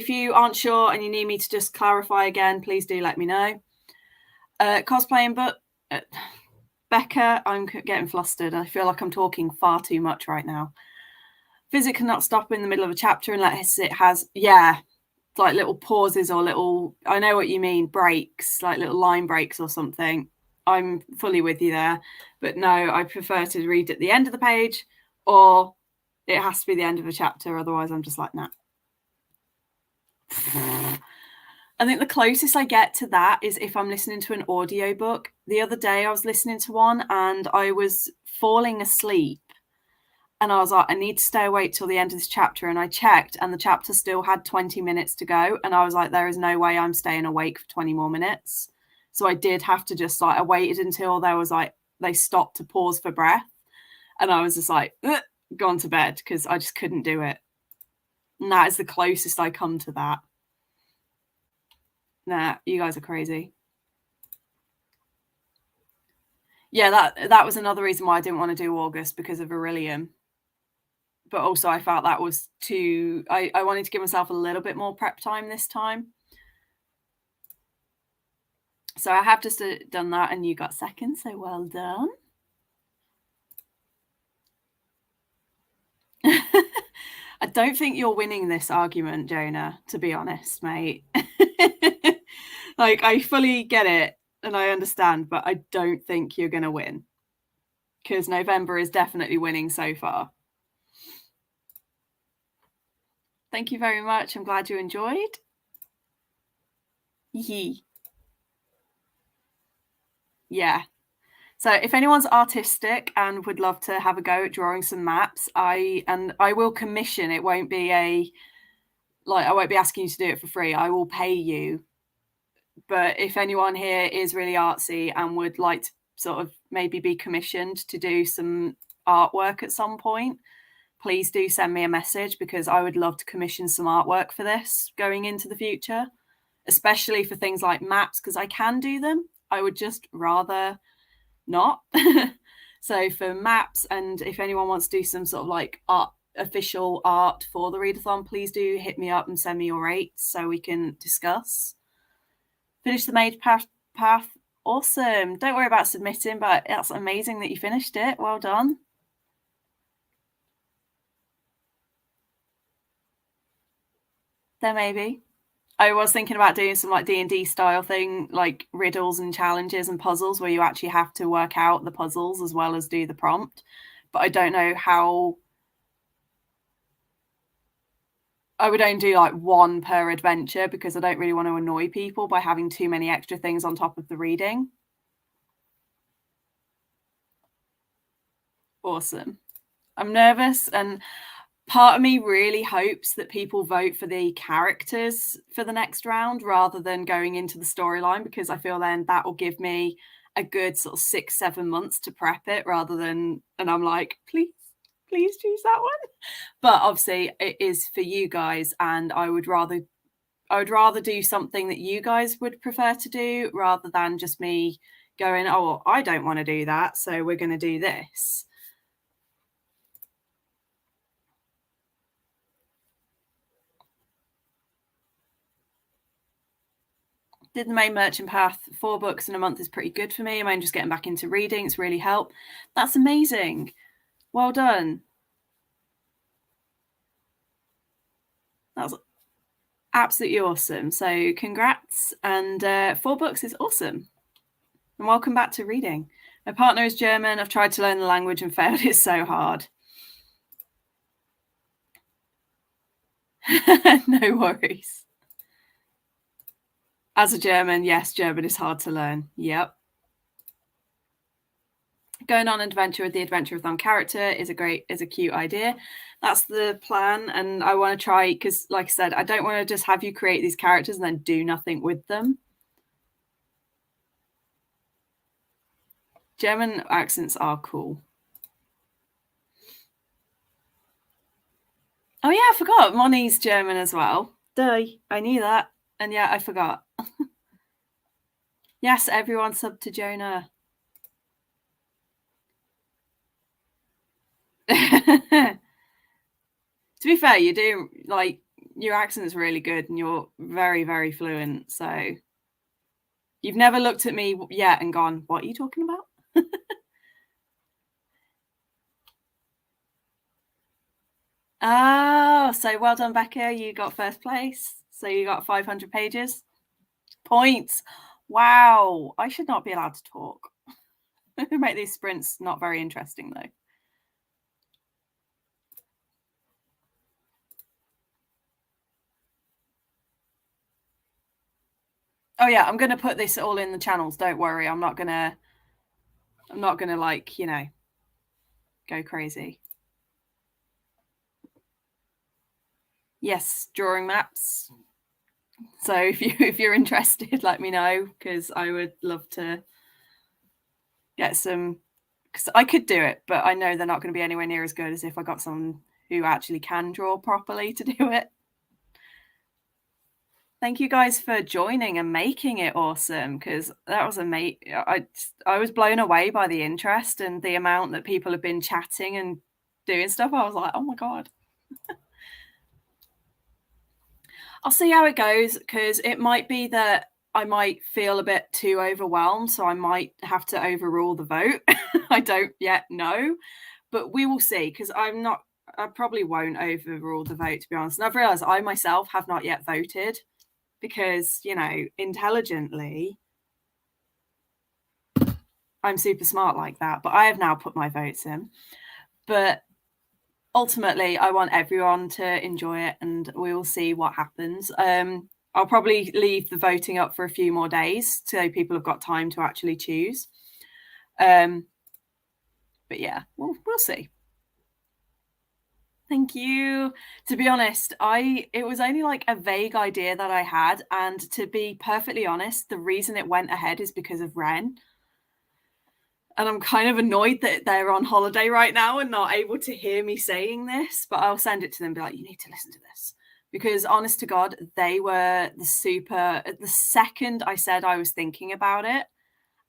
you aren't sure and you need me to just clarify again, please do let me know. Cosplaying, but Becca, I'm getting flustered. I feel like I'm talking far too much right now. Visit cannot stop in the middle of a chapter unless it has, like little pauses or little, I know what you mean, breaks, like little line breaks or something. I'm fully with you there. But no, I prefer to read at the end of the page, or it has to be the end of a chapter. Otherwise, I'm just like, nah. I think the closest I get to that is if I'm listening to an audiobook. The other day I was listening to one and I was falling asleep and I was like, I need to stay awake till the end of this chapter. And I checked and the chapter still had 20 minutes to go. And I was like, there is no way I'm staying awake for 20 more minutes. So I did have to just I waited until there was they stopped to pause for breath. And I was just gone to bed because I just couldn't do it. And that is the closest I come to that. Nah, you guys are crazy. Yeah, that was another reason why I didn't want to do August, because of Aurelium. But also I felt that was too... I wanted to give myself a little bit more prep time this time. So I have just done that, and you got second, so well done. I don't think you're winning this argument, Jonah, to be honest, mate. I fully get it and I understand, but I don't think you're going to win, because November is definitely winning so far. Thank you very much. I'm glad you enjoyed. Yeah. So if anyone's artistic and would love to have a go at drawing some maps, I will commission. It won't be I won't be asking you to do it for free. I will pay you. But if anyone here is really artsy and would like to sort of maybe be commissioned to do some artwork at some point, please do send me a message, because I would love to commission some artwork for this going into the future, especially for things like maps, because I can do them. I would just rather not. So for maps, and if anyone wants to do some sort of official art for the readathon, please do hit me up and send me your rates so we can discuss. Finish the mage path. Awesome. Don't worry about submitting, but that's amazing that you finished it. Well done. There may be. I was thinking about doing some like D&D style thing, like riddles and challenges and puzzles where you actually have to work out the puzzles as well as do the prompt. But I don't know how. I would only do like one per adventure because I don't really want to annoy people by having too many extra things on top of the reading. Awesome. I'm nervous, and part of me really hopes that people vote for the characters for the next round rather than going into the storyline, because I feel then that will give me a good sort of 6-7 months to prep it rather than, and I'm like, please choose that one. But obviously it is for you guys, and I would rather do something that you guys would prefer to do rather than just me going, oh, well, I don't want to do that, so we're going to do this. Did the main merchant path. 4 books in a month is pretty good for me. I'm just getting back into reading. It's really helped. That's amazing. Well done. That's absolutely awesome. So congrats. And 4 books is awesome. And welcome back to reading. My partner is German. I've tried to learn the language and failed. It's so hard. No worries. As a German, yes, German is hard to learn. Yep. Going on an adventure with the Adventurerathon character is a cute idea. That's the plan, and I want to try, because like I said, I don't want to just have you create these characters and then do nothing with them. German accents are cool. Oh yeah, I forgot. Moni's German as well. Duh, I knew that. And yeah, I forgot. Yes, everyone sub to Jonah. To be fair, you do, like, your accent is really good and you're very, very fluent. So you've never looked at me yet and gone, what are you talking about? Oh, so well done, Becca. You got first place. So you got 500 pages. Points. Wow. I should not be allowed to talk. Make these sprints not very interesting, though. Oh yeah, I'm gonna put this all in the channels. Don't worry. I'm not gonna like, go crazy. Yes, drawing maps. So if you're interested, let me know, because I would love to get some, because I could do it, but I know they're not going to be anywhere near as good as if I got someone who actually can draw properly to do it. Thank you guys for joining and making it awesome, because that was amazing. I was blown away by the interest and the amount that people have been chatting and doing stuff. I was like, oh my God. I'll see how it goes, because it might be that I might feel a bit too overwhelmed, so I might have to overrule the vote. I don't yet know, but we will see, because I probably won't overrule the vote, to be honest. And I've realized I myself have not yet voted because, intelligently, I'm super smart like that, but I have now put my votes in. But ultimately, I want everyone to enjoy it, and we will see what happens. I'll probably leave the voting up for a few more days so people have got time to actually choose. But yeah, we'll see. Thank you. To be honest, it was only like a vague idea that I had, and to be perfectly honest, the reason it went ahead is because of Ren. And I'm kind of annoyed that they're on holiday right now and not able to hear me saying this, but I'll send it to them and be like, you need to listen to this. Because honest to God, they were the second I said I was thinking about it,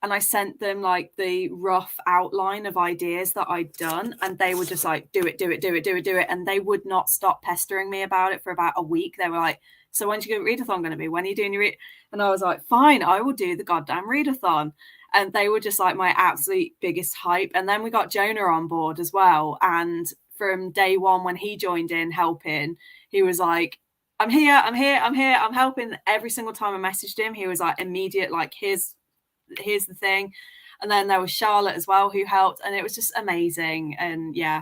and I sent them like the rough outline of ideas that I'd done, and they were just like, do it, do it, do it, do it, do it. And they would not stop pestering me about it for about a week. They were like, so when's your readathon going to be? When are you doing your read? And I was like, fine, I will do the goddamn readathon. And they were just like my absolute biggest hype. And then we got Jonah on board as well. And from day one, when he joined in helping, he was like, I'm here, I'm helping. Every single time I messaged him, he was like immediate, like, here's the thing. And then there was Charlotte as well who helped, and it was just amazing. And yeah,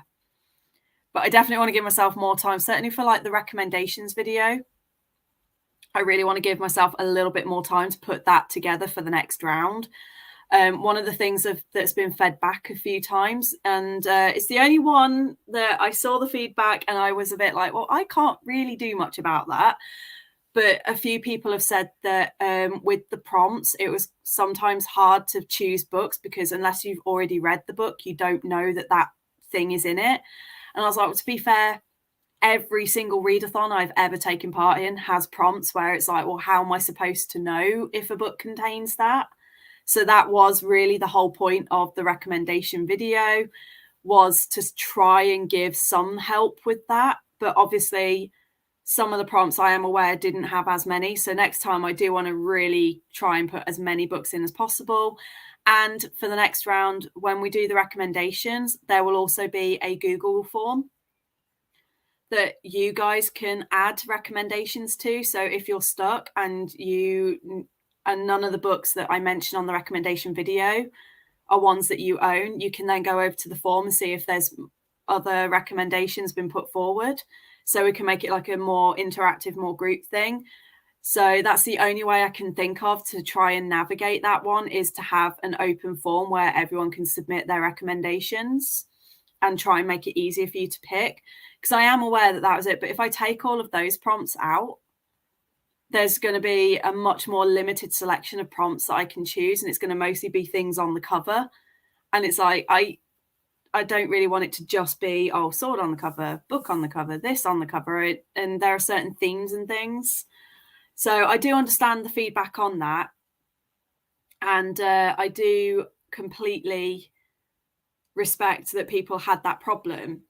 but I definitely want to give myself more time, certainly for like the recommendations video. I really want to give myself a little bit more time to put that together for the next round. One of the things that's been fed back a few times, and it's the only one that I saw the feedback and I was a bit like, well, I can't really do much about that. But a few people have said that with the prompts, it was sometimes hard to choose books because unless you've already read the book, you don't know that thing is in it. And I was like, well, to be fair, every single readathon I've ever taken part in has prompts where it's like, well, how am I supposed to know if a book contains that? So that was really the whole point of the recommendation video, was to try and give some help with that. But obviously, some of the prompts I am aware didn't have as many. So next time I do want to really try and put as many books in as possible. And for the next round, when we do the recommendations, there will also be a Google form that you guys can add recommendations to. So if you're stuck and none of the books that I mentioned on the recommendation video are ones that you own, you can then go over to the form and see if there's other recommendations been put forward. So we can make it like a more interactive, more group thing. So that's the only way I can think of to try and navigate that one, is to have an open form where everyone can submit their recommendations and try and make it easier for you to pick. Because I am aware that was it. But if I take all of those prompts out, there's going to be a much more limited selection of prompts that I can choose. And it's going to mostly be things on the cover. And it's like, I don't really want it to just be, oh, sword on the cover, book on the cover, this on the cover. And there are certain themes and things. So I do understand the feedback on that. And I do completely respect that people had that problem.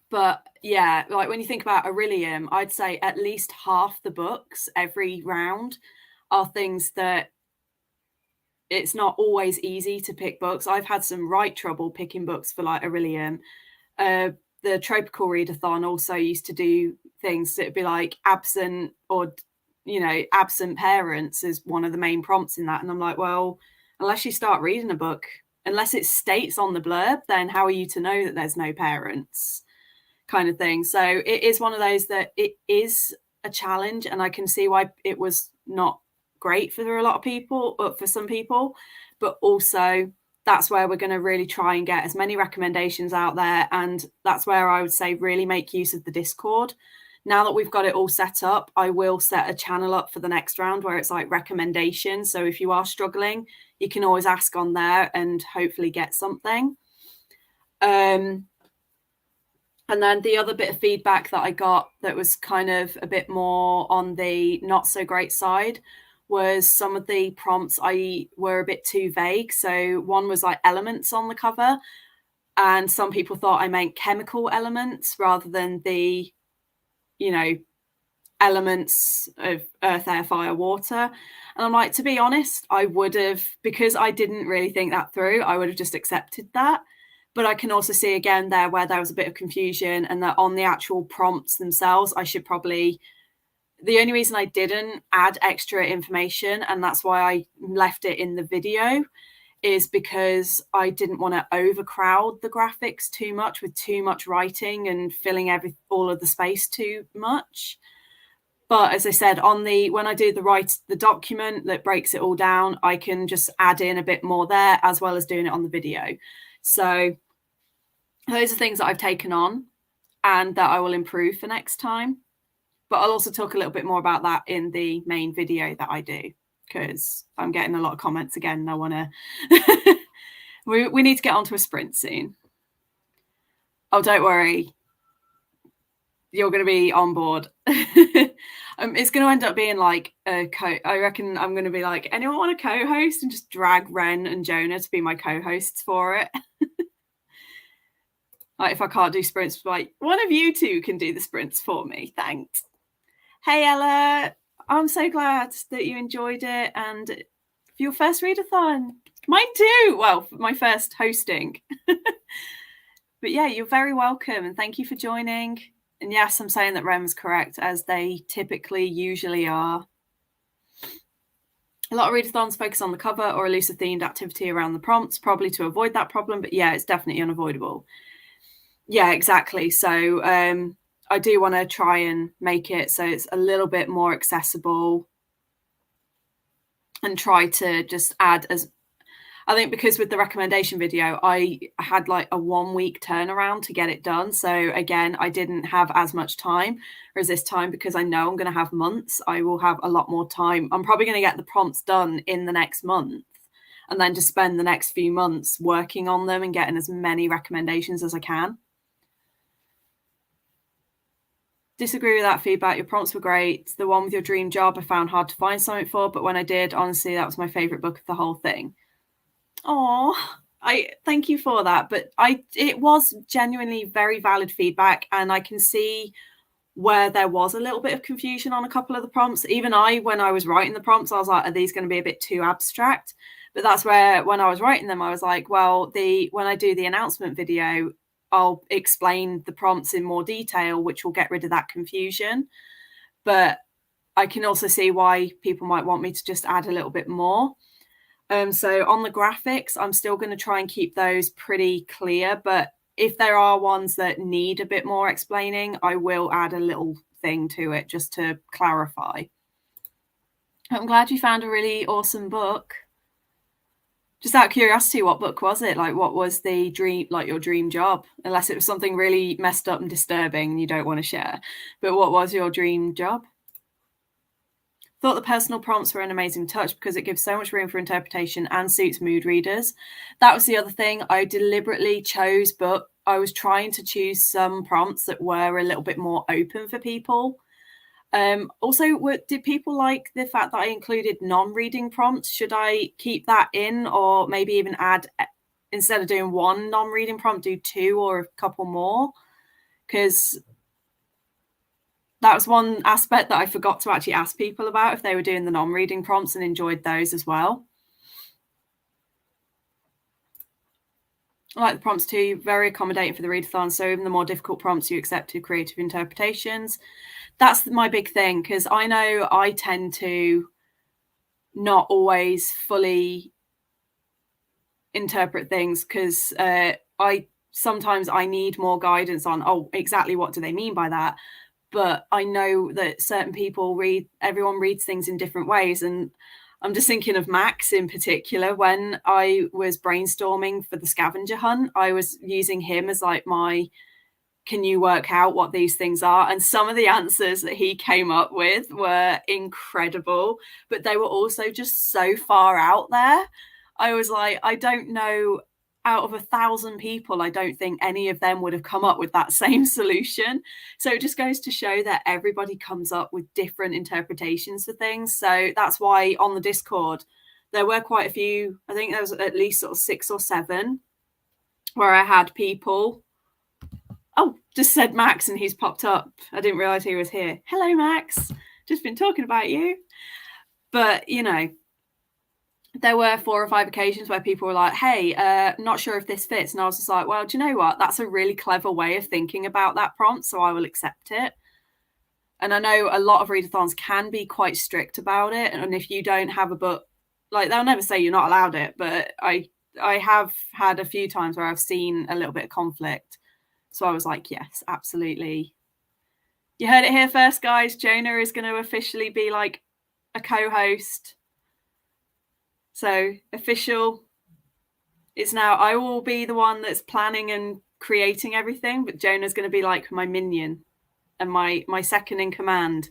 But yeah, like when you think about Aurelium, I'd say at least half the books every round are things that it's not always easy to pick books. I've had some right trouble picking books for like Aurelium. The Tropical Readathon also used to do things that would be like absent, or, you know, absent parents is one of the main prompts in that. And I'm like, well, unless you start reading a book, unless it states on the blurb, then how are you to know that there's no parents, kind of thing. So it is one of those that it is a challenge, and I can see why it was not great for a lot of people, or for some people. But also that's where we're going to really try and get as many recommendations out there. And that's where I would say really make use of the Discord. Now that we've got it all set up, I will set a channel up for the next round where it's like recommendations. So if you are struggling, you can always ask on there and hopefully get something. And then the other bit of feedback that I got that was kind of a bit more on the not so great side was some of the prompts were a bit too vague. So one was like elements on the cover, and some people thought I meant chemical elements rather than the, you know, elements of earth, air, fire, water. And I'm like, to be honest, I would have, because I didn't really think that through, I would have just accepted that. But I can also see again there where there was a bit of confusion, and that on the actual prompts themselves, I should probably, the only reason I didn't add extra information, and that's why I left it in the video, is because I didn't want to overcrowd the graphics too much with too much writing and filling all of the space too much. But as I said, when I do the document that breaks it all down, I can just add in a bit more there, as well as doing it on the video. So those are things that I've taken on and that I will improve for next time. But I'll also talk a little bit more about that in the main video that I do, because I'm getting a lot of comments again, and I want to we need to get onto a sprint soon. Oh, don't worry, you're going to be on board. It's going to end up being like I reckon I'm going to be like, anyone want a co-host, and just drag Ren and Jonah to be my co-hosts for it. Like, if I can't do sprints, like, one of you two can do the sprints for me, thanks. Hey Ella, I'm so glad that you enjoyed it, and for your first readathon. Mine too. Well, my first hosting. But yeah, you're very welcome, and thank you for joining. And yes, I'm saying that Ren was correct, as they typically usually are. A lot of readathons focus on the cover or elusive themed activity around the prompts, probably to avoid that problem, but yeah, it's definitely unavoidable. Yeah, exactly. So I do want to try and make it so it's a little bit more accessible and try to just add as, I think because with the recommendation video, I had like a 1 week turnaround to get it done. So again, I didn't have as much time. Whereas this time, because I know I'm going to have months, I will have a lot more time. I'm probably going to get the prompts done in the next month and then just spend the next few months working on them and getting as many recommendations as I can. Disagree with that feedback. Your prompts were great. The one with your dream job, I found hard to find something for, but when I did, honestly, that was my favorite book of the whole thing. Oh, I thank you for that. But it was genuinely very valid feedback, and I can see where there was a little bit of confusion on a couple of the prompts. Even when I was writing the prompts, I was like, are these going to be a bit too abstract? But that's where, when I was writing them, I was like, well, when I do the announcement video, I'll explain the prompts in more detail, which will get rid of that confusion. But I can also see why people might want me to just add a little bit more. So on the graphics, I'm still going to try and keep those pretty clear. But if there are ones that need a bit more explaining, I will add a little thing to it just to clarify. I'm glad you found a really awesome book. Just out of curiosity, what book was it? Like, what was the dream, like your dream job? Unless it was something really messed up and disturbing and you don't want to share. But what was your dream job? Thought the personal prompts were an amazing touch because it gives so much room for interpretation and suits mood readers. That was the other thing. I deliberately chose, but I was trying to choose some prompts that were a little bit more open for people. Also, did people like the fact that I included non-reading prompts? Should I keep that in, or maybe even add, instead of doing one non-reading prompt, do two or a couple more? Because that was one aspect that I forgot to actually ask people about, if they were doing the non-reading prompts and enjoyed those as well. I like the prompts too, very accommodating for the readathon. So even the more difficult prompts, you accepted creative interpretations. That's my big thing, because I know I tend to not always fully interpret things, because sometimes I need more guidance on, exactly what do they mean by that? But I know that certain people everyone reads things in different ways. And I'm just thinking of Max in particular. When I was brainstorming for the scavenger hunt, I was using him as like can you work out what these things are? And some of the answers that he came up with were incredible, but they were also just so far out there. I was like, I don't know, out of 1,000 people, I don't think any of them would have come up with that same solution. So it just goes to show that everybody comes up with different interpretations for things. So that's why on the Discord, there were quite a few, I think there was at least sort of 6 or 7, where I had people. Oh, just said Max and he's popped up. I didn't realize he was here. Hello, Max. Just been talking about you. But, there were 4 or 5 occasions where people were like, hey, not sure if this fits. And I was just like, well, do you know what? That's a really clever way of thinking about that prompt, so I will accept it. And I know a lot of readathons can be quite strict about it. And if you don't have a book, like, they'll never say you're not allowed it. But I have had a few times where I've seen a little bit of conflict. So I was like, yes, absolutely. You heard it here first, guys. Jonah is going to officially be like a co-host. So official. It's now, I will be the one that's planning and creating everything, but Jonah's going to be like my minion. And my second in command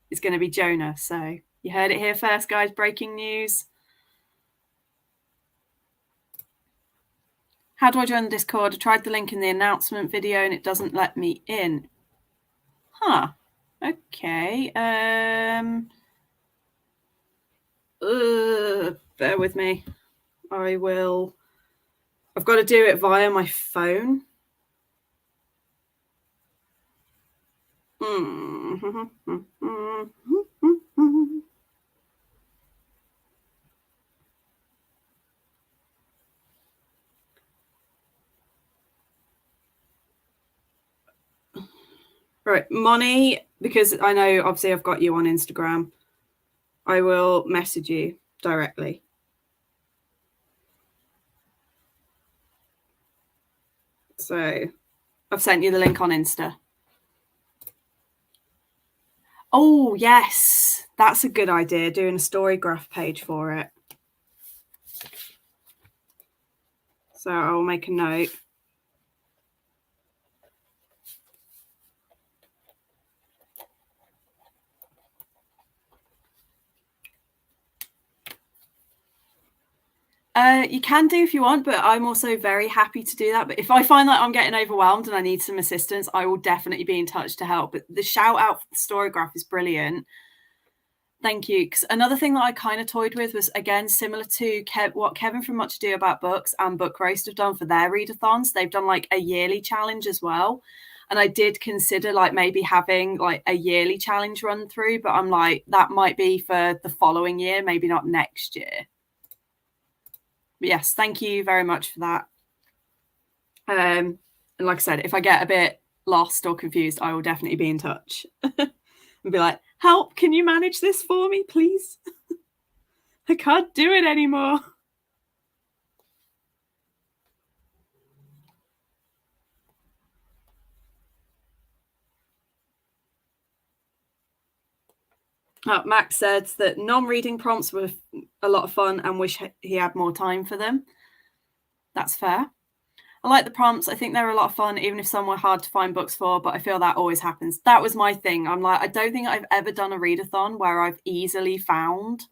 is going to be Jonah. So you heard it here first, guys. Breaking news. How do I join the Discord? I tried the link in the announcement video and it doesn't let me in. Huh. Okay. Bear with me. I've got to do it via my phone. Right, Moni, because I know obviously I've got you on Instagram, I will message you directly. So I've sent you the link on Insta. Oh, yes. That's a good idea, doing a story graph page for it. So I'll make a note. You can do if you want, but I'm also very happy to do that. But if I find that I'm getting overwhelmed and I need some assistance, I will definitely be in touch to help. But the shout out for the story graph is brilliant. Thank you. Because another thing that I kind of toyed with was, again, similar to what Kevin from Much Ado About Books and Book Roast have done for their readathons. They've done like a yearly challenge as well. And I did consider like maybe having like a yearly challenge run through, but I'm like, that might be for the following year, maybe not next year. But yes, thank you very much for that. And like I said, if I get a bit lost or confused, I will definitely be in touch and be like, help, can you manage this for me, please? I can't do it anymore. Max said that non-reading prompts were a lot of fun and wish he had more time for them. That's fair. I like the prompts. I think they're a lot of fun, even if some were hard to find books for, but I feel that always happens. That was my thing. I'm like, I don't think I've ever done a readathon where I've easily found.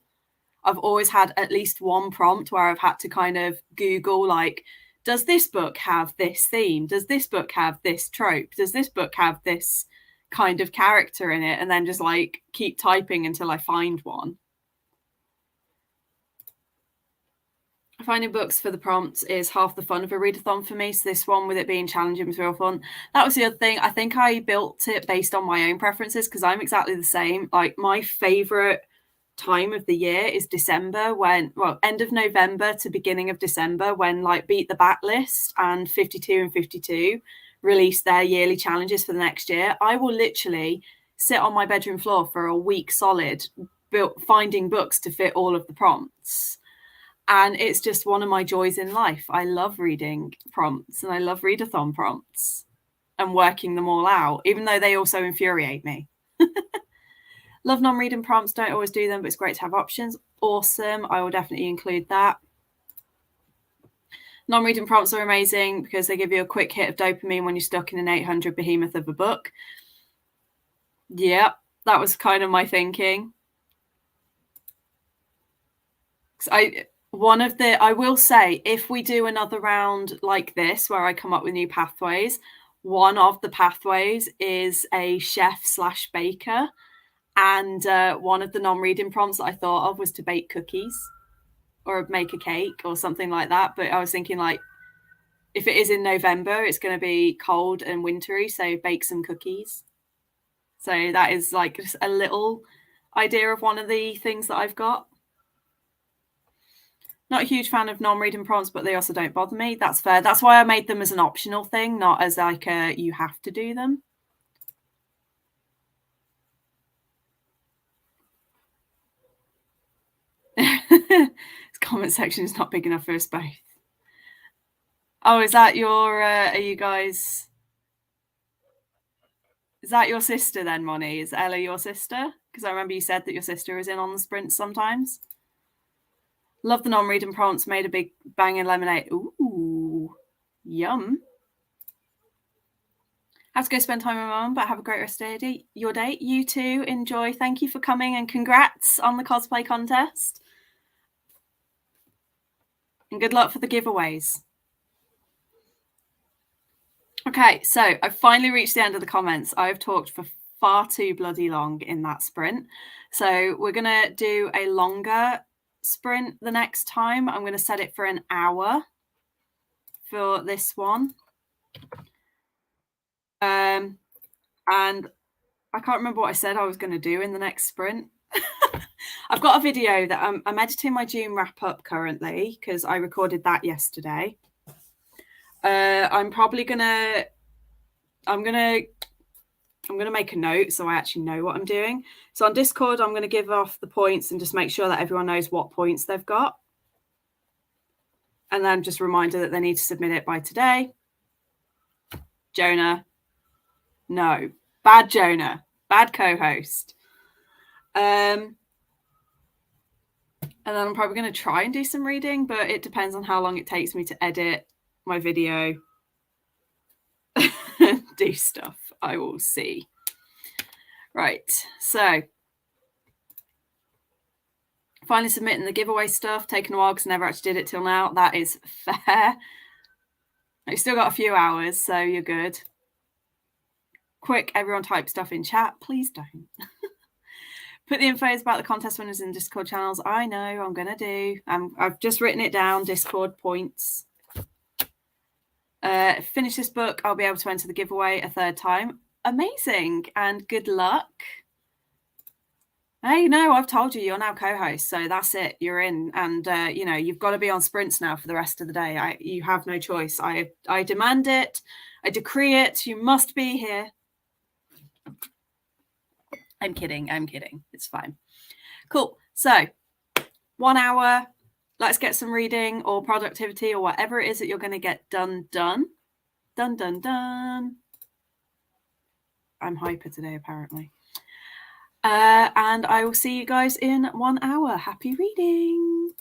I've always had at least one prompt where I've had to kind of Google, like, does this book have this theme? Does this book have this trope? Does this book have this kind of character in it? And then just like keep typing until I find one. Finding books for the prompts is half the fun of a readathon for me. So this one, with it being challenging, was real fun. That was the other thing. I think I built it based on my own preferences because I'm exactly the same. Like my favorite time of the year is December, when, well, end of November to beginning of December, when like Beat the Backlist and 52 and 52 release their yearly challenges for the next year. I will literally sit on my bedroom floor for a week solid, finding books to fit all of the prompts. And it's just one of my joys in life. I love reading prompts and I love readathon prompts and working them all out, even though they also infuriate me. Love non-reading prompts, don't always do them, but it's great to have options. Awesome. I will definitely include that. Non-reading prompts are amazing because they give you a quick hit of dopamine when you're stuck in an 800 behemoth of a book. Yeah, that was kind of my thinking. I will say, if we do another round like this where I come up with new pathways, one of the pathways is a chef/baker, and one of the non-reading prompts that I thought of was to bake cookies or make a cake or something like that. But I was thinking, like, if it is in November, it's going to be cold and wintry, so bake some cookies. So that is like just a little idea of one of the things that I've got. Not a huge fan of non-reading prompts, but they also don't bother me. That's fair. That's why I made them as an optional thing, not as like you have to do them. This comment section is not big enough for us both. Oh, is that your, are you guys, is that your sister then, Moni? Is Ella your sister? Because I remember you said that your sister is in on the sprint sometimes. Love the non-reading prompts, made a big banging lemonade. Ooh, yum. Have to go spend time with my mum, but have a great rest of your day. You too. Enjoy. Thank you for coming and congrats on the cosplay contest. And good luck for the giveaways. Okay, so I've finally reached the end of the comments. I've talked for far too bloody long in that sprint. So we're going to do a longer sprint the next time. I'm going to set it for an hour for this one. And I can't remember what I said I was going to do in the next sprint. I've got a video that I'm editing my June wrap up currently because I recorded that yesterday. I'm gonna I'm going to make a note so I actually know what I'm doing. So on Discord, I'm going to give off the points and just make sure that everyone knows what points they've got. And then just a reminder that they need to submit it by today. Jonah. No. Bad Jonah. Bad co-host. And then I'm probably going to try and do some reading, but it depends on how long it takes me to edit my video. Do stuff. I will see. Right. So finally submitting the giveaway stuff. Taken a while because I never actually did it till now. That is fair. I've still got a few hours, so you're good. Quick, everyone type stuff in chat. Please don't. Put the infos about the contest winners in Discord channels. I know, I'm going to do. I've just written it down, Discord points. Finish this book, I'll be able to enter the giveaway a third time. Amazing, and good luck. Hey, no, I've told you, you're now co-host, so that's it, you're in. And, you know, you've got to be on sprints now for the rest of the day. You have no choice. I demand it. I decree it. You must be here. I'm kidding. It's fine. Cool. So 1 hour. Let's get some reading or productivity or whatever it is that you're going to get done. Done. I'm hyper today, apparently. And I will see you guys in 1 hour. Happy reading.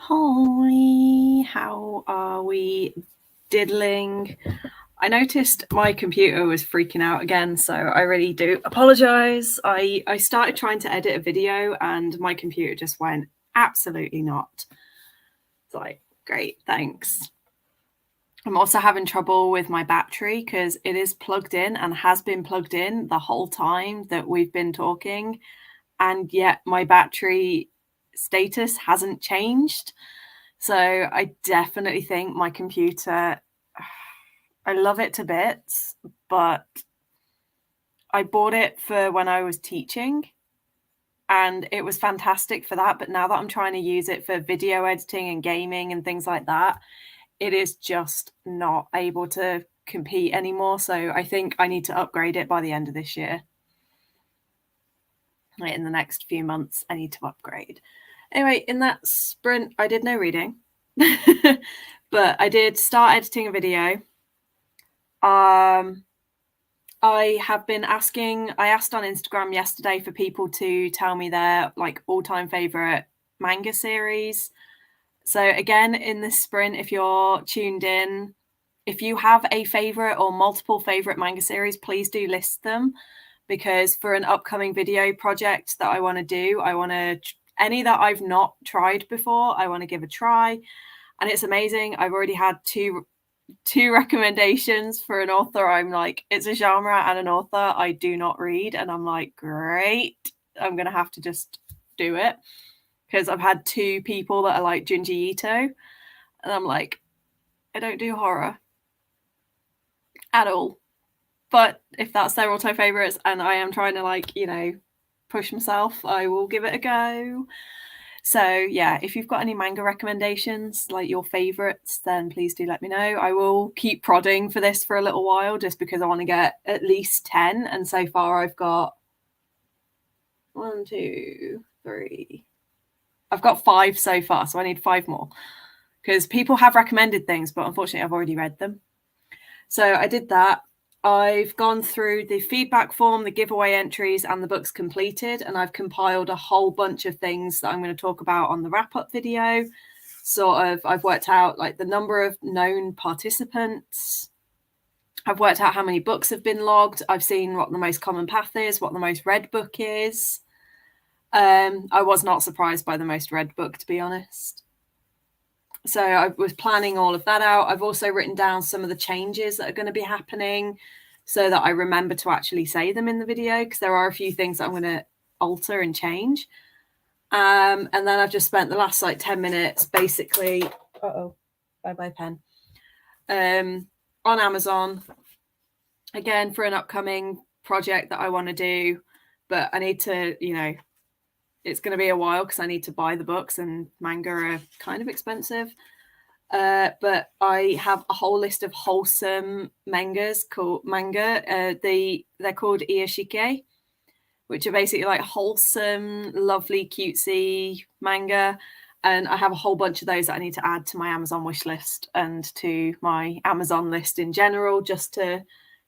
Hi, how are we diddling? I noticed my computer was freaking out again, so I really do apologise. I started trying to edit a video and my computer just went absolutely not. It's like, great, thanks. I'm also having trouble with my battery because it is plugged in and has been plugged in the whole time that we've been talking, and yet my battery status hasn't changed. So I definitely think my computer, I love it to bits, but I bought it for when I was teaching and it was fantastic for that. But now that I'm trying to use it for video editing and gaming and things like that, it is just not able to compete anymore. So I think I need to upgrade it by the end of this year. Like in the next few months, I need to upgrade. Anyway, in that sprint, I did no reading, but I did start editing a video. I have been asking, I asked on Instagram yesterday for people to tell me their like all-time favorite manga series. So again, in this sprint, if you're tuned in, if you have a favorite or multiple favorite manga series, please do list them, because for an upcoming video project that I want to do, I want to any that I've not tried before, I want to give a try. And it's amazing. I've already had two recommendations for an author. I'm like, it's a genre and an author I do not read, and I'm like, great, I'm gonna have to just do it, because I've had two people that are like Junji Ito, and I'm like, I don't do horror at all. But if that's their all-time favorites and I am trying to, like, you know, push myself, I will give it a go. So yeah, if you've got any manga recommendations, like your favorites, then please do let me know. I will keep prodding for this for a little while just because I want to get at least 10. And so far I've got 1, 2, 3. I've got 5 so far, so I need 5 more. Because people have recommended things, but unfortunately I've already read them. So I did that. I've gone through the feedback form, the giveaway entries, and the books completed, and I've compiled a whole bunch of things that I'm going to talk about on the wrap-up video. Sort of, I've worked out like the number of known participants. I've worked out how many books have been logged. I've seen what the most common path is, what the most read book is. I was not surprised by the most read book, to be honest. So I was planning all of that out. I've also written down some of the changes that are going to be happening so that I remember to actually say them in the video, because there are a few things that I'm going to alter and change. And then I've just spent the last like 10 minutes basically, bye-bye pen, on Amazon, again, for an upcoming project that I want to do. But I need to, you know, it's going to be a while because I need to buy the books, and manga are kind of expensive. But I have a whole list of wholesome mangas called they're called Iyashike, which are basically like wholesome, lovely, cutesy manga. And I have a whole bunch of those that I need to add to my Amazon wish list and to my Amazon list in general, just to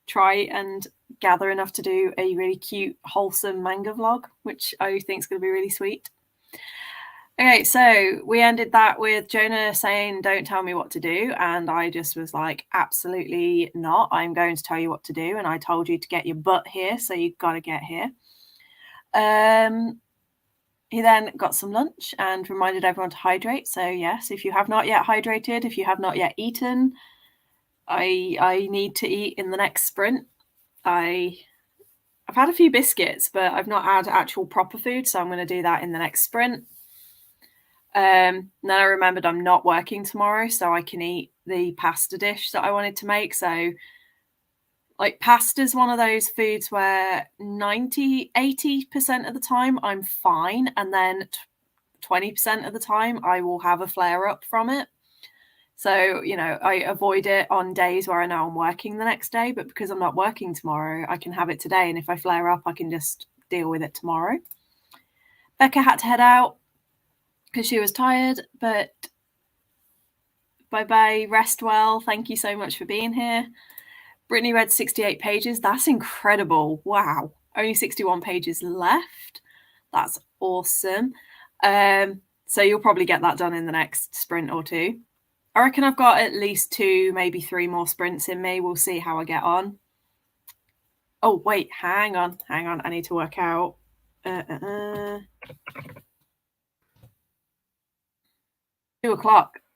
try and gather enough to do a really cute, wholesome manga vlog, which I think is going to be really sweet. Okay, so we ended that with Jonah saying, don't tell me what to do. And I just was like, absolutely not. I'm going to tell you what to do. And I told you to get your butt here, so you've got to get here. He then got some lunch and reminded everyone to hydrate. So yes, if you have not yet hydrated, if you have not yet eaten, I need to eat in the next sprint. I've had a few biscuits, but I've not had actual proper food, so I'm going to do that in the next sprint. Then I remembered I'm not working tomorrow, so I can eat the pasta dish that I wanted to make. So like, pasta is one of those foods where 80% of the time I'm fine, and then 20% of the time I will have a flare up from it. So, you know, I avoid it on days where I know I'm working the next day, but because I'm not working tomorrow, I can have it today. And if I flare up, I can just deal with it tomorrow. Becca had to head out because she was tired, but bye-bye, rest well. Thank you so much for being here. Brittany read 68 pages. That's incredible. Wow. Only 61 pages left. That's awesome. So you'll probably get that done in the next sprint or two. I reckon I've got at least 2, maybe 3 more sprints in me. We'll see how I get on. Oh, wait, hang on. I need to work out. 2:00.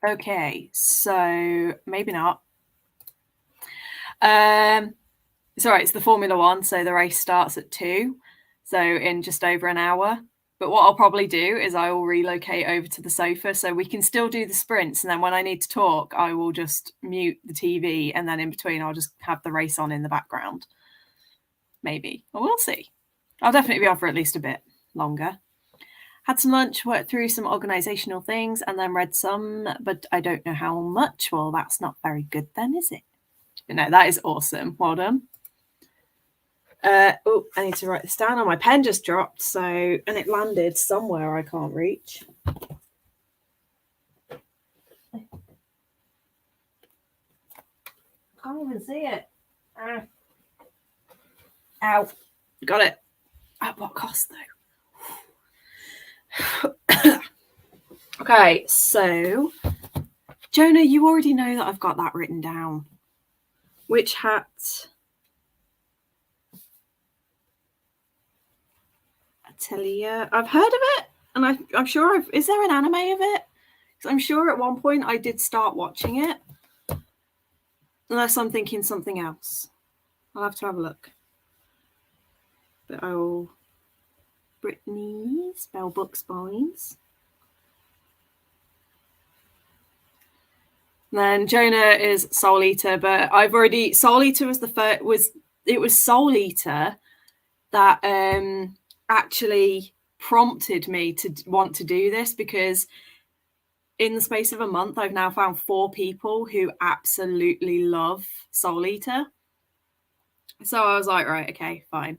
Okay, so maybe not. It's all right. It's the Formula One, so the race starts at 2, so in just over an hour. But what I'll probably do is I will relocate over to the sofa so we can still do the sprints. And then when I need to talk, I will just mute the TV. And then in between, I'll just have the race on in the background. Maybe. Well, we'll see. I'll definitely be on for at least a bit longer. Had some lunch, worked through some organisational things, and then read some, but I don't know how much. Well, that's not very good then, is it? But no, that is awesome. Well done. Oh, I need to write this down. Oh, my pen just dropped, and it landed somewhere I can't reach. I can't even see it. Ow. Got it. At what cost, though? Okay, so Jonah, you already know that I've got that written down. Which hat? Atelier. I've heard of it, and I'm sure is there an anime of it? Because I'm sure at one point I did start watching it. Unless I'm thinking something else. I'll have to have a look. But Brittany, spell book spines. Then Jonah is Soul Eater, but I've already Soul Eater was the first. It was Soul Eater that actually prompted me to want to do this, because in the space of a month, I've now found 4 people who absolutely love Soul Eater. So I was like, right, okay, fine.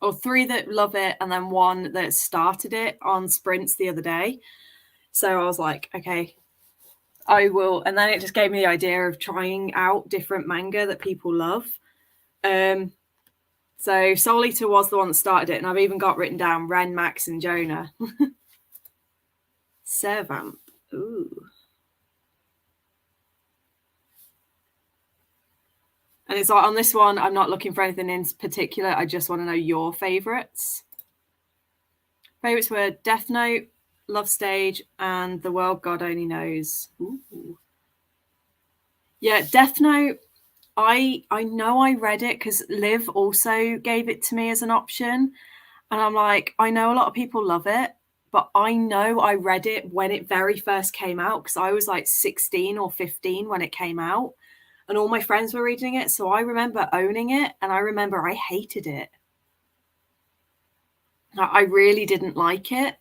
Or 3 that love it, and then 1 that started it on sprints the other day. So I was like, okay, I will. And then it just gave me the idea of trying out different manga that people love. So Soul Eater was the one that started it, and I've even got written down Ren, Max, and Jonah. Servamp. Ooh. And it's like on this one, I'm not looking for anything in particular. I just want to know your favourites. Favourites were Death Note, Love Stage, and The World God Only Knows. Ooh. Yeah, Death Note. I know I read it because Liv also gave it to me as an option. And I'm like, I know a lot of people love it, but I know I read it when it very first came out, because I was like 16 or 15 when it came out, and all my friends were reading it. So I remember owning it, and I remember I hated it. I really didn't like it.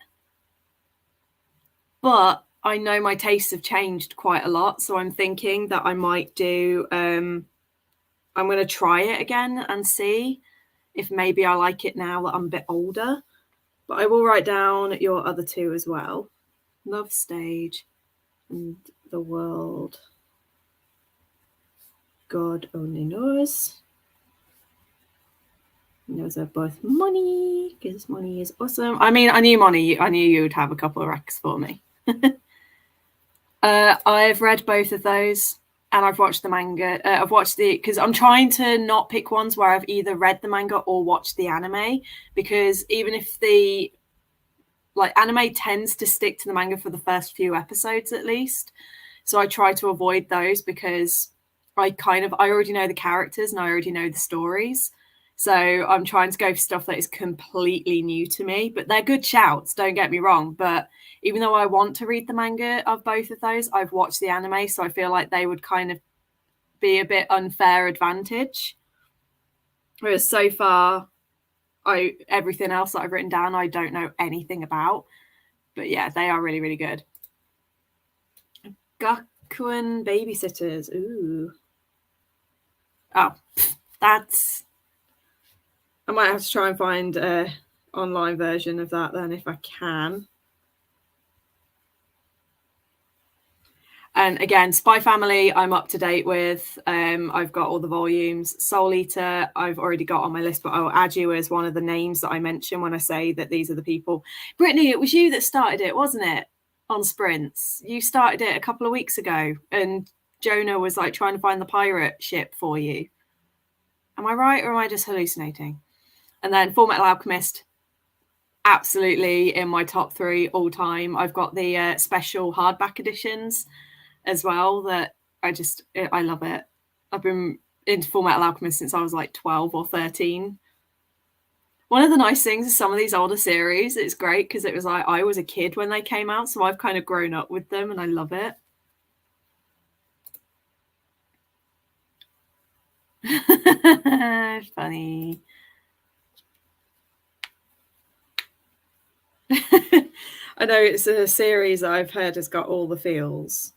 But I know my tastes have changed quite a lot. So I'm thinking that I might do, I'm going to try it again and see if maybe I like it now that I'm a bit older. But I will write down your other 2 as well. Love Stage and The World God Only Knows. And those are both money, because money is awesome. I mean, I knew you would have a couple of recs for me. I've read both of those, and I've watched the manga. I've watched because I'm trying to not pick ones where I've either read the manga or watched the anime, because even if the anime tends to stick to the manga for the first few episodes at least. So I try to avoid those, because I already know the characters and I already know the stories. So I'm trying to go for stuff that is completely new to me, but they're good shouts, don't get me wrong. But even though I want to read the manga of both of those, I've watched the anime. So I feel like they would kind of be a bit unfair advantage. Whereas so far, everything else that I've written down, I don't know anything about. But yeah, they are really, really good. Gakuen Babysitters. Ooh. Oh, that's... I might have to try and find an online version of that then, if I can. And again, Spy Family, I'm up to date with. I've got all the volumes. Soul Eater, I've already got on my list, but I'll add you as one of the names that I mention when I say that these are the people. Brittany, it was you that started it, wasn't it? on sprints. You started it a couple of weeks ago, and Jonah was like trying to find the pirate ship for you. Am I right, or am I just hallucinating? And then Fullmetal Alchemist, absolutely in my top 3 all time. I've got the special hardback editions as well that I love it. I've been into Fullmetal Alchemist since I was like 12 or 13. One of the nice things is some of these older series, it's great because it was like I was a kid when they came out, so I've kind of grown up with them and I love it. Funny. I know it's a series I've heard has got all the feels.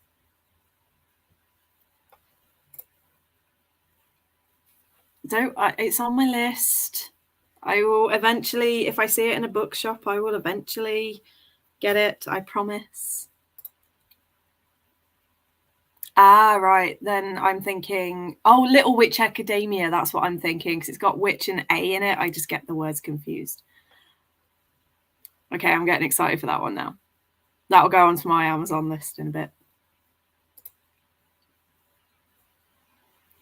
It's on my list. I will eventually, if I see it in a bookshop, I will eventually get it, I promise. Ah, right. Then I'm thinking, oh, Little Witch Academia. That's what I'm thinking because it's got witch and A in it. I just get the words confused. Okay, I'm getting excited for that one now. That'll go onto my Amazon list in a bit.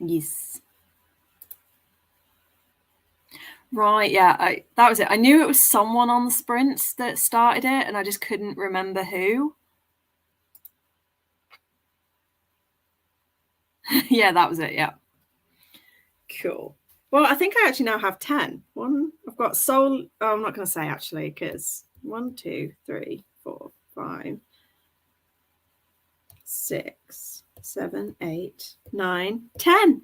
Yes. Right, yeah, that was it. I knew it was someone on the sprints that started it, and I just couldn't remember who. Yeah, that was it, yeah. Cool. Well, I think I actually now have 10. I've got soul. Oh, I'm not going to say actually, because 1, 2, 3, 4, 5, 6, 7, 8, 9, 10.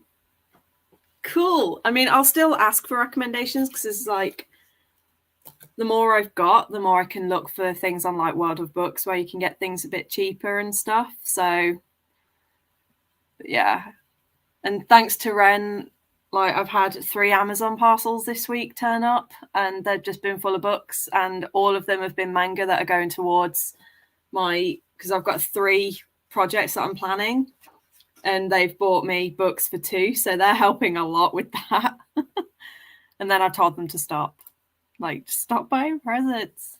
Cool. I mean, I'll still ask for recommendations because it's like the more I've got, the more I can look for things on like World of Books where you can get things a bit cheaper and stuff. So, yeah. And thanks to Ren, like I've had 3 Amazon parcels this week turn up, and they've just been full of books, and all of them have been manga that are going towards because I've got 3 projects that I'm planning, and they've bought me books for 2, so they're helping a lot with that. And then I told them to stop stop buying presents.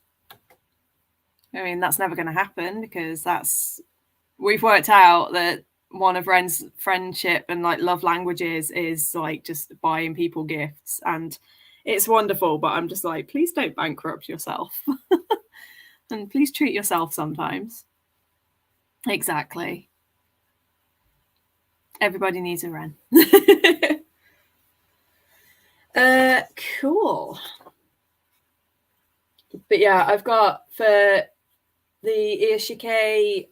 I mean, that's never going to happen because we've worked out that one of Ren's friendship and like love languages is like just buying people gifts, and it's wonderful, but I'm just like, please don't bankrupt yourself. And please treat yourself sometimes. Exactly. Everybody needs a Ren. Cool. But yeah, I've got for the Iyashike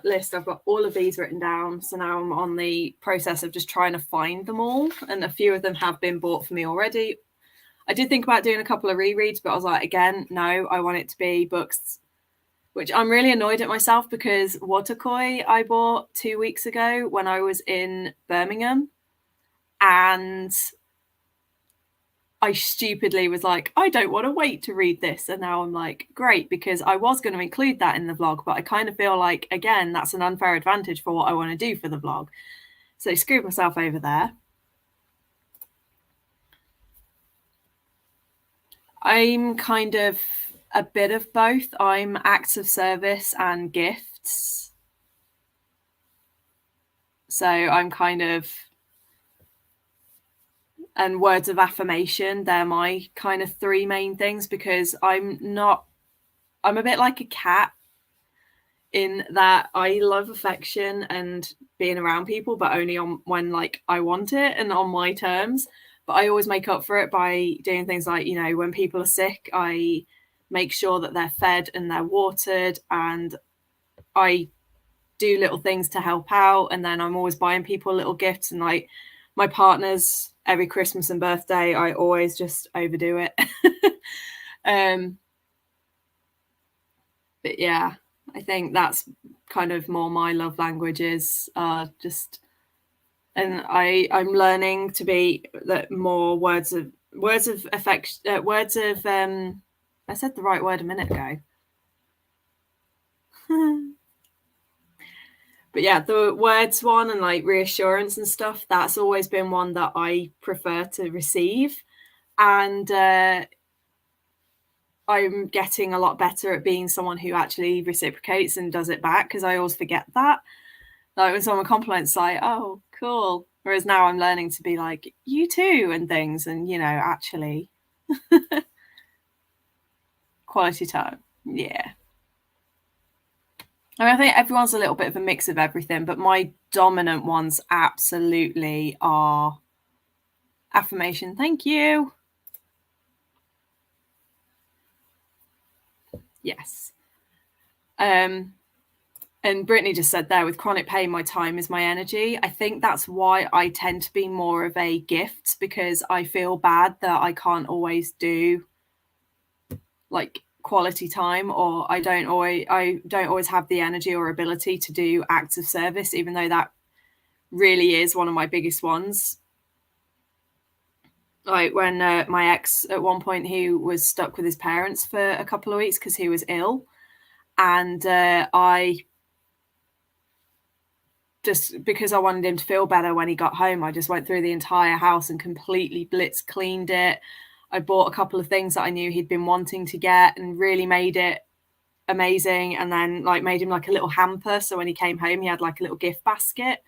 list, I've got all of these written down. So now I'm on the process of just trying to find them all, and a few of them have been bought for me already. I did think about doing a couple of rereads, but I was like, again, no, I want it to be books, which I'm really annoyed at myself because Waterkoi I bought 2 weeks ago when I was in Birmingham, and I stupidly was like, I don't want to wait to read this. And now I'm like, great, because I was going to include that in the vlog, but I kind of feel like, again, that's an unfair advantage for what I want to do for the vlog. So screwed myself over there. I'm kind of a bit of both. I'm acts of service and gifts. So I'm kind of, and words of affirmation, they're my kind of 3 main things, because I'm a bit like a cat in that I love affection and being around people, but only when like I want it and on my terms. But I always make up for it by doing things like, when people are sick, I make sure that they're fed and they're watered, and I do little things to help out. And then I'm always buying people little gifts, and like my partners, every Christmas and birthday, I always just overdo it. But yeah, I think that's kind of more my love languages are just, and I'm learning to be that more words of affection, words of I said the right word a minute ago. But yeah, the words one and like reassurance and stuff, that's always been one that I prefer to receive. And I'm getting a lot better at being someone who actually reciprocates and does it back, because I always forget that. Like when someone compliments, like, oh, cool. Whereas now I'm learning to be like, you too, and things, and actually quality time. Yeah. I mean, I think everyone's a little bit of a mix of everything, but my dominant ones absolutely are affirmation. Thank you. Yes. And Brittany just said there, with chronic pain, my time is my energy. I think that's why I tend to be more of a gift, because I feel bad that I can't always do like quality time, or I don't always have the energy or ability to do acts of service, even though that really is one of my biggest ones. Like when my ex, at one point, he was stuck with his parents for a couple of weeks because he was ill, and I just, because I wanted him to feel better when he got home, I just went through the entire house and completely blitz cleaned it. I bought a couple of things that I knew he'd been wanting to get and really made it amazing, and then like made him like a little hamper, so when he came home he had like a little gift basket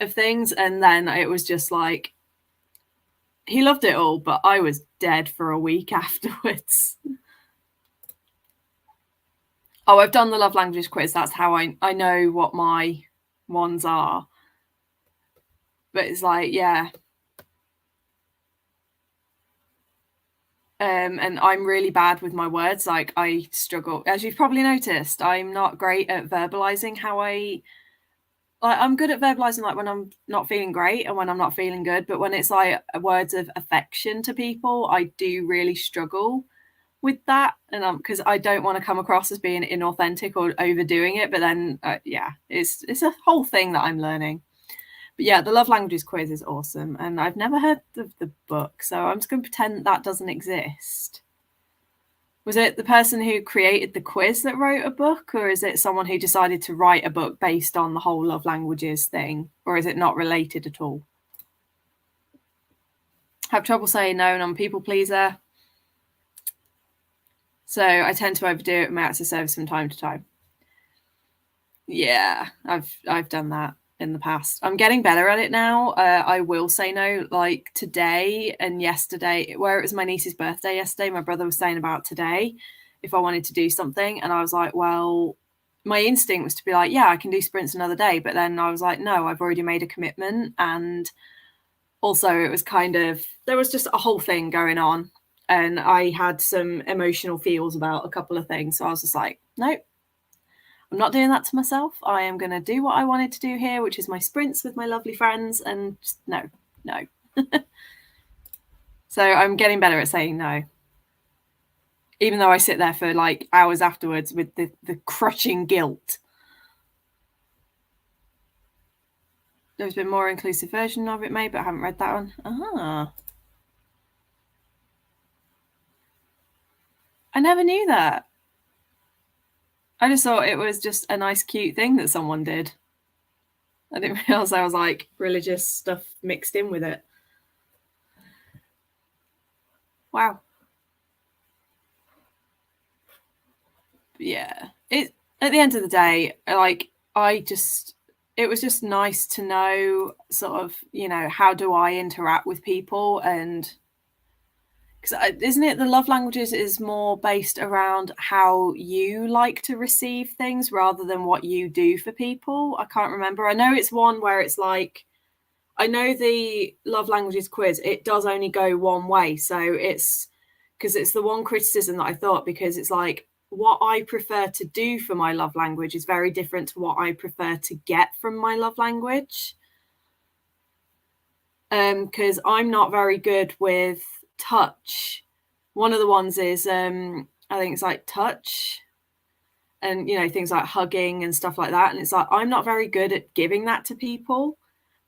of things. And then it was just like, he loved it all, but I was dead for a week afterwards. Oh, I've done the love languages quiz. That's how I know what my ones are. But it's like, yeah. And I'm really bad with my words. Like, I struggle, as you've probably noticed. I'm not great at verbalizing how I'm good at verbalizing like when I'm not feeling great and when I'm not feeling good, but when it's like words of affection to people, I do really struggle with that. And because I don't want to come across as being inauthentic or overdoing it, but then yeah, it's a whole thing that I'm learning. But yeah, the love languages quiz is awesome, and I've never heard of the book, so I'm just going to pretend that doesn't exist. Was it the person who created the quiz that wrote a book, or is it someone who decided to write a book based on the whole love languages thing, or is it not related at all? Have trouble saying no, and I'm a people pleaser, so I tend to overdo it with my acts of service from time to time. Yeah, I've done that in the past. I'm getting better at it now. I will say no. Like today and yesterday, where it was my niece's birthday yesterday, my brother was saying about today if I wanted to do something, and I was like, well, my instinct was to be like, yeah, I can do sprints another day, but then I was like, no, I've already made a commitment. And also it was kind of, there was just a whole thing going on, and I had some emotional feels about a couple of things, so I was just like, nope, I'm not doing that to myself. I am going to do what I wanted to do here, which is my sprints with my lovely friends, and just no. So I'm getting better at saying no, even though I sit there for like hours afterwards with the crushing guilt. There's been more inclusive version of it made, but I haven't read that one. I never knew that. I just thought it was just a nice, cute thing that someone did. I didn't realize there was like religious stuff mixed in with it. Wow. Yeah. It, at the end of the day, like, it was just nice to know sort of, how do I interact with people? And because isn't it, the love languages is more based around how you like to receive things rather than what you do for people? I can't remember. I know it's one where it's like, I know the love languages quiz, it does only go one way. So it's because it's the one criticism that I thought, because it's like, what I prefer to do for my love language is very different to what I prefer to get from my love language. Because I'm not very good with touch. One of the ones is I think it's like touch, and things like hugging and stuff like that, and it's like, I'm not very good at giving that to people,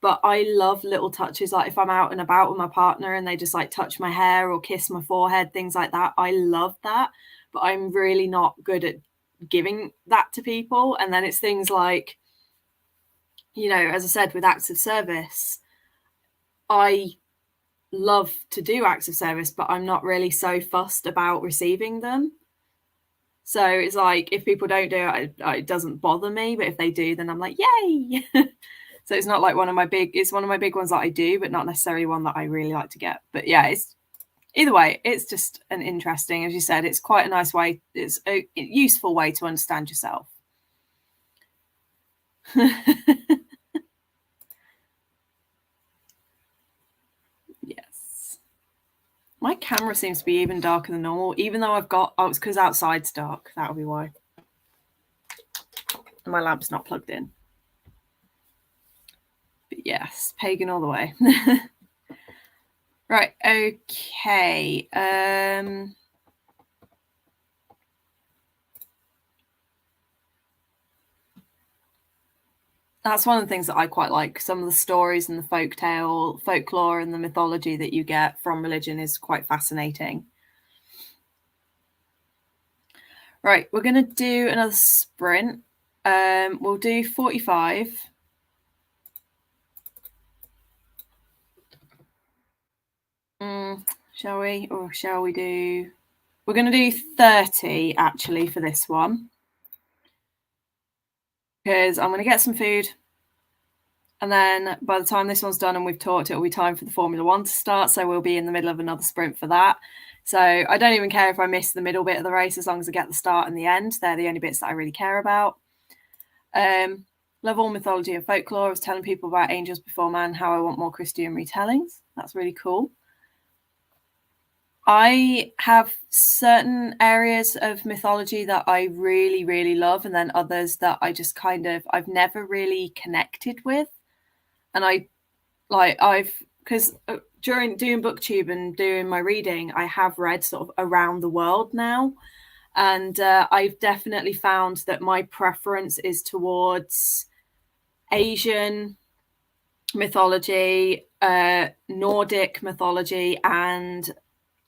but I love little touches. Like if I'm out and about with my partner and they just like touch my hair or kiss my forehead, things like that, I love that, but I'm really not good at giving that to people. And then it's things like, as I said, with acts of service, I love to do acts of service, but I'm not really so fussed about receiving them. So it's like, if people don't do it, it doesn't bother me, but if they do, then I'm like, yay. So it's not like it's one of my big ones that I do, but not necessarily one that I really like to get. But yeah, it's either way, it's just an interesting, as you said, it's quite a nice way. It's a useful way to understand yourself. Yes. My camera seems to be even darker than normal, even though it's because outside's dark. That'll be why. My lamp's not plugged in. But yes, pagan all the way. Right, okay. That's one of the things that I quite like. Some of the stories and the folklore and the mythology that you get from religion is quite fascinating. Right, we're going to do another sprint. We'll do 45. Shall we? Or shall we do... We're going to do 30, actually, for this one. Because I'm going to get some food. And then by the time this one's done and we've talked, it'll be time for the Formula One to start. So we'll be in the middle of another sprint for that. So I don't even care if I miss the middle bit of the race, as long as I get the start and the end. They're the only bits that I really care about. Love all mythology and folklore. I was telling people about angels before man, how I want more Christian retellings. That's really cool. I have certain areas of mythology that I really, really love, and then others that I just I've never really connected with. And because during doing booktube and doing my reading, I have read sort of around the world now. And I've definitely found that my preference is towards Asian mythology, Nordic mythology, and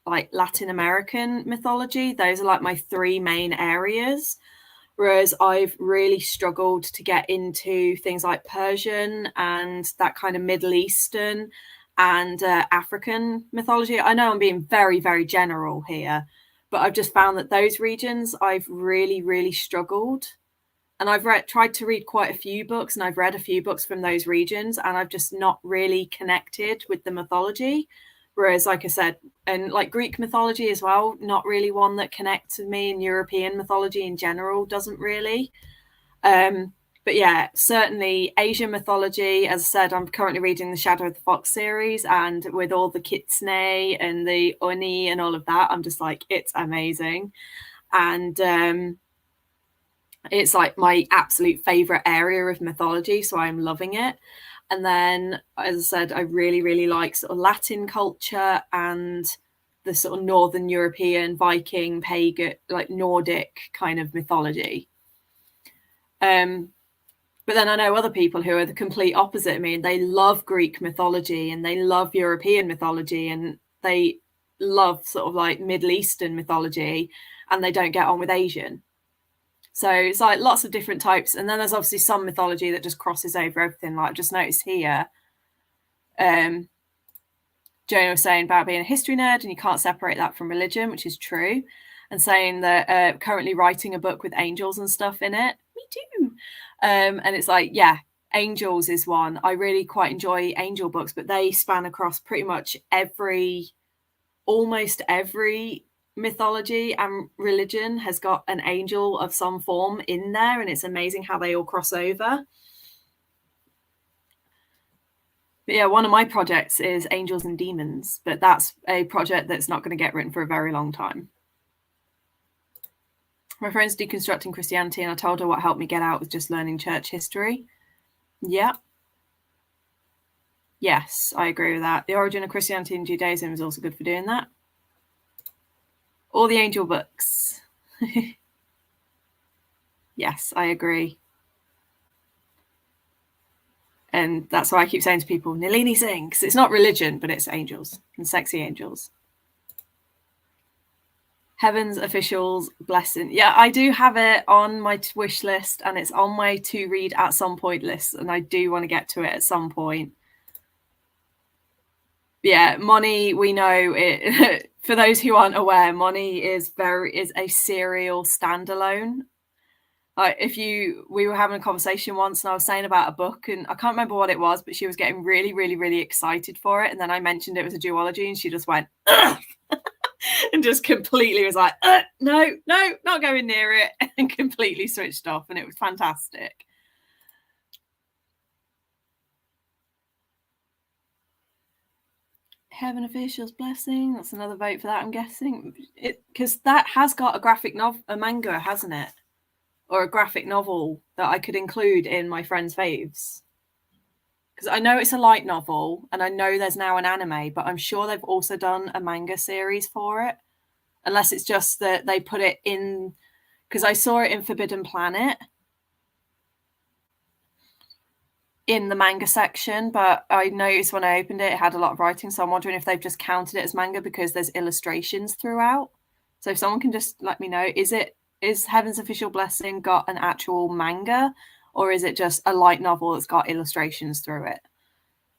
like Latin American mythology. Those are like my three main areas. Whereas I've really struggled to get into things like Persian and that kind of Middle Eastern and African mythology. I know I'm being very, very general here, but I've just found that those regions I've really, really struggled. And I've tried to read quite a few books, and I've read a few books from those regions, and I've just not really connected with the mythology. Whereas, like I said, and like Greek mythology as well, not really one that connects with me, and European mythology in general doesn't really. But yeah, certainly Asian mythology. As I said, I'm currently reading the Shadow of the Fox series, and with all the kitsune and the oni and all of that, I'm just like, it's amazing. And it's like my absolute favorite area of mythology, so I'm loving it. And then, as I said, I really, really like sort of Latin culture and the sort of Northern European, Viking, pagan, like Nordic kind of mythology. But then I know other people who are the complete opposite of me, and they love Greek mythology and they love European mythology and they love sort of like Middle Eastern mythology, and they don't get on with Asian. So it's like lots of different types. And then there's obviously some mythology that just crosses over everything. Like I've just noticed here, Jonah was saying about being a history nerd and you can't separate that from religion, which is true. And saying that currently writing a book with angels and stuff in it. Me too. And it's like, yeah, angels is one. I really quite enjoy angel books, but they span across pretty much almost every mythology and religion has got an angel of some form in there, and it's amazing how they all cross over. But yeah, one of my projects is Angels and Demons, but that's a project that's not going to get written for a very long time. My friend's deconstructing Christianity, and I told her what helped me get out was just learning church history. Yeah. Yes, I agree with that. The Origin of Christianity and Judaism is also good for doing that. All the angel books. Yes, I agree. And that's why I keep saying to people, Nalini Singh, because it's not religion, but it's angels and sexy angels. Heaven's Officials Blessing. Yeah, I do have it on my wish list, and it's on my to read at some point list, and I do want to get to it at some point. Yeah, Moni, we know it. For those who aren't aware, Moni is a serial standalone. Like we were having a conversation once and I was saying about a book and I can't remember what it was, but she was getting really, really, really excited for it. And then I mentioned it was a duology and she just went, ugh! And just completely was like, no, not going near it, and completely switched off. And it was fantastic. Heaven Official's Blessing. That's another vote for that, I'm guessing. Because that has got a manga, hasn't it? Or a graphic novel that I could include in my friend's faves. Because I know it's a light novel and I know there's now an anime, but I'm sure they've also done a manga series for it. Unless it's just that they put it in, because I saw it in Forbidden Planet in the manga section, but I noticed when I opened it, it had a lot of writing. So I'm wondering if they've just counted it as manga because there's illustrations throughout. So if someone can just let me know, is Heaven's Official Blessing got an actual manga, or is it just a light novel that's got illustrations through it?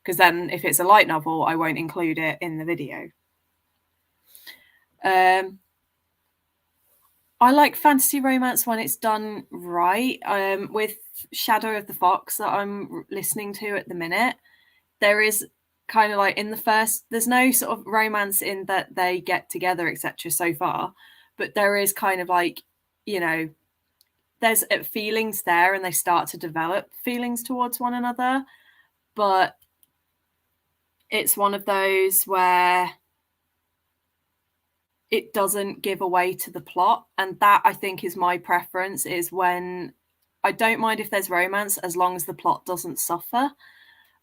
Because then if it's a light novel, I won't include it in the video. I like fantasy romance when it's done right. With Shadow of the Fox that I'm listening to at the minute, there is kind of like in the first, there's no sort of romance in that they get together, etc. so far, but there is kind of like, there's feelings there and they start to develop feelings towards one another. But it's one of those where it doesn't give away to the plot. And that, I think, is my preference, is when I don't mind if there's romance as long as the plot doesn't suffer.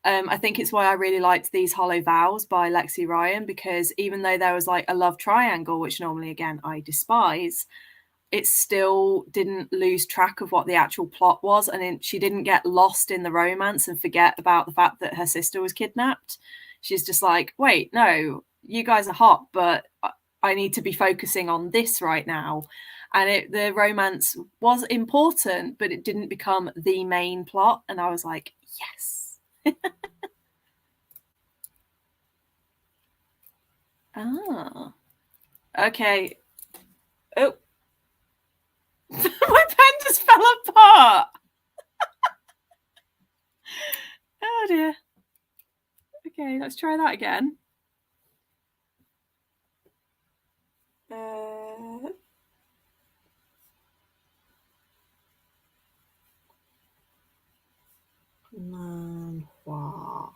I think it's why I really liked These Hollow Vows by Lexi Ryan, because even though there was like a love triangle, which normally, again, I despise, it still didn't lose track of what the actual plot was. And she didn't get lost in the romance and forget about the fact that her sister was kidnapped. She's just like, wait, no, you guys are hot, but I need to be focusing on this right now. And the romance was important, but it didn't become the main plot. And I was like, yes. Ah, okay. Oh, my pen just fell apart. Oh dear. Okay, let's try that again. Manhua.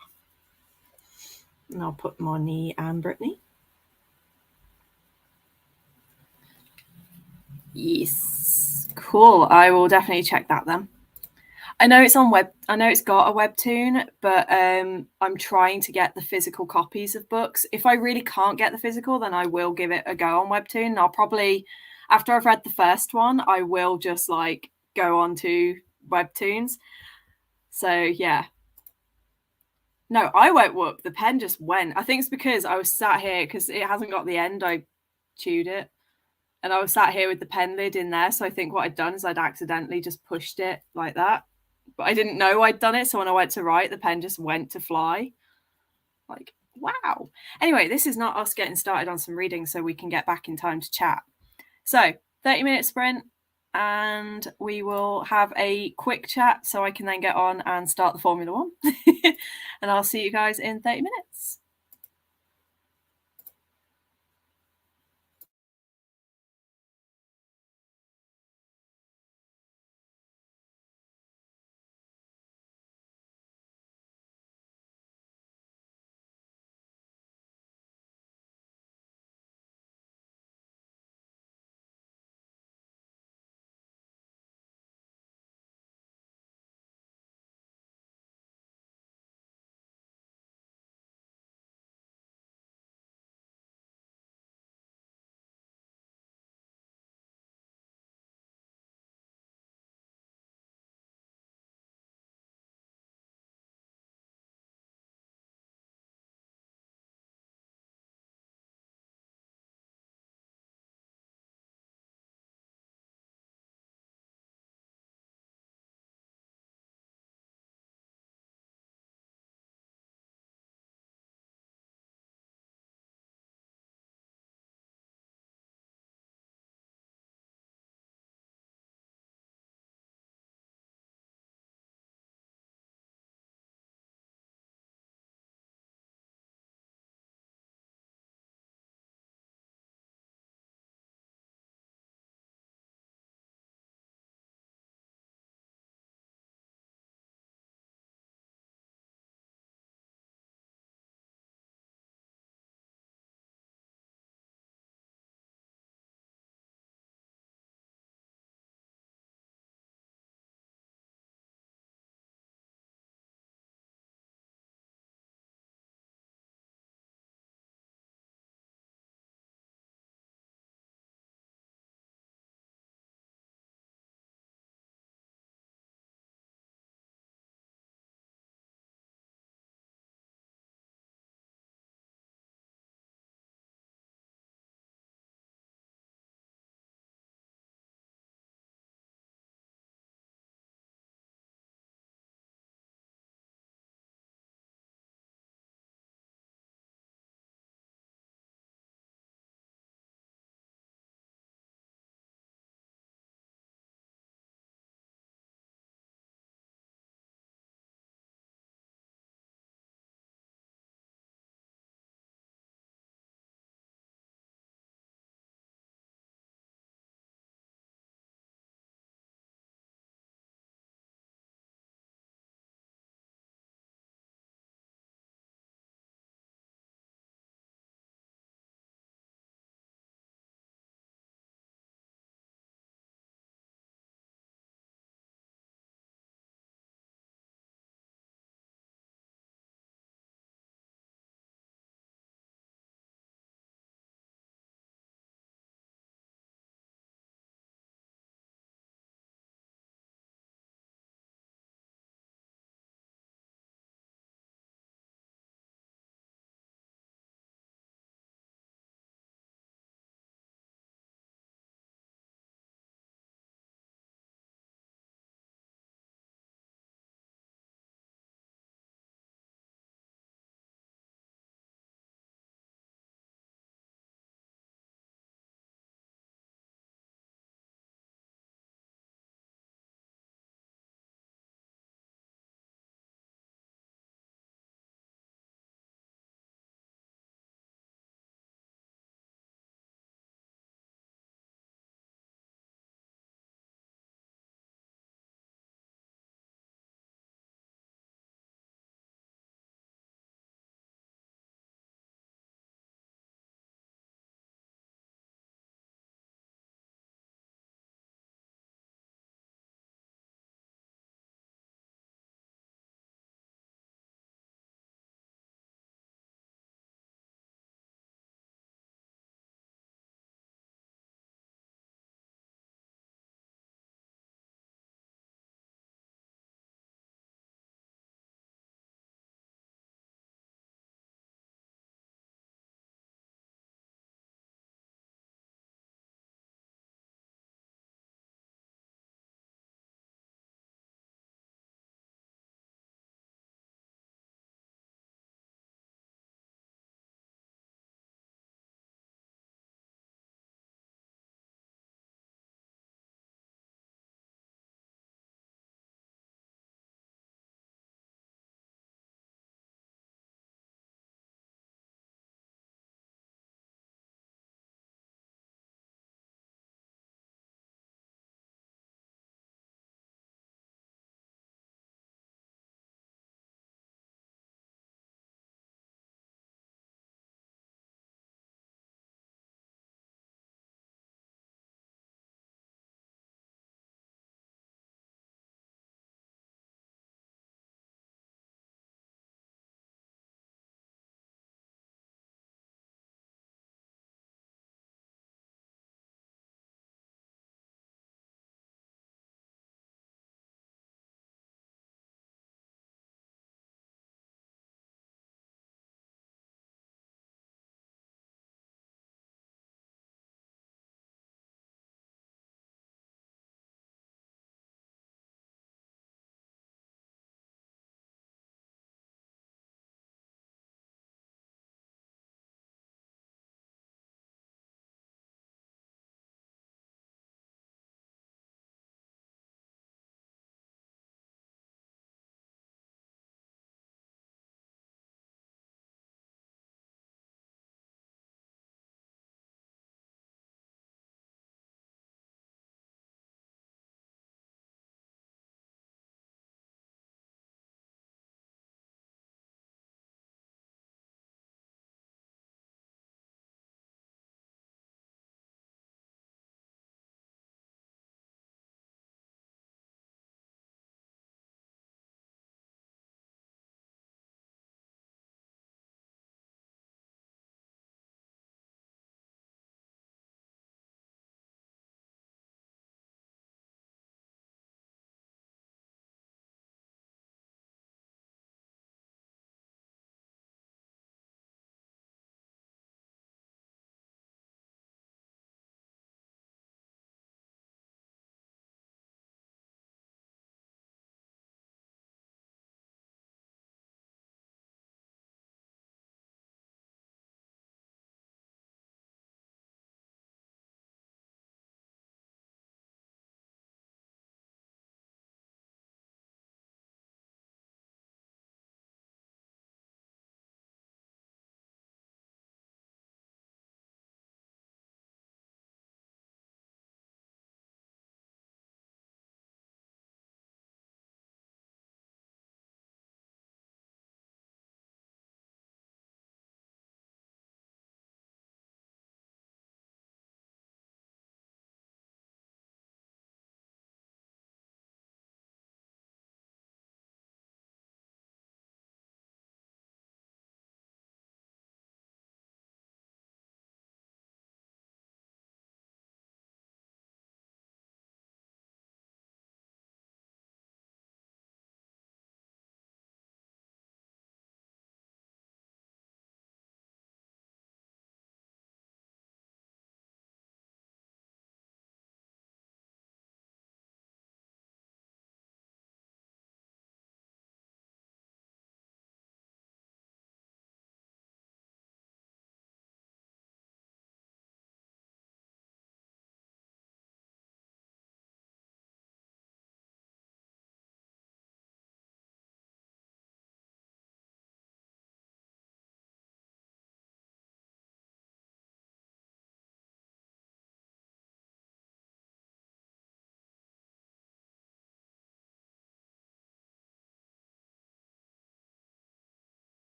And I'll put Moni and Brittany. Yes. Cool. I will definitely check that then. I know it's on web. I know it's got a webtoon, but I'm trying to get the physical copies of books. If I really can't get the physical, then I will give it a go on webtoon. And I'll probably, after I've read the first one, I will just like go on to webtoons. So yeah. No, I won't whoop. The pen just went. I think it's because I was sat here because it hasn't got the end. I chewed it. And I was sat here with the pen lid in there. So I think what I'd done is I'd accidentally just pushed it like that. But I didn't know I'd done it. So when I went to write, the pen just went to fly. Like, wow. Anyway, this is not us getting started on some reading so we can get back in time to chat. So 30-minute sprint, and we will have a quick chat so I can then get on and start the Formula One. And I'll see you guys in 30 minutes.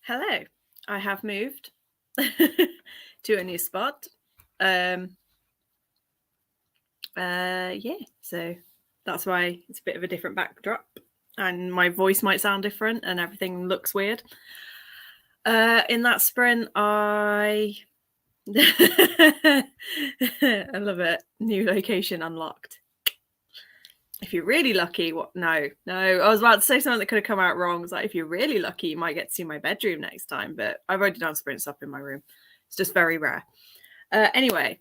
Hello, I have moved to a new spot. Yeah, so that's why it's a bit of a different backdrop, and my voice might sound different, and everything looks weird. In that sprint, I love it. New location unlocked. If you're really lucky, no, I was about to say something that could have come out wrong. It's like, if you're really lucky, you might get to see my bedroom next time, but I've already done sprints up in my room. It's just very rare. Anyway,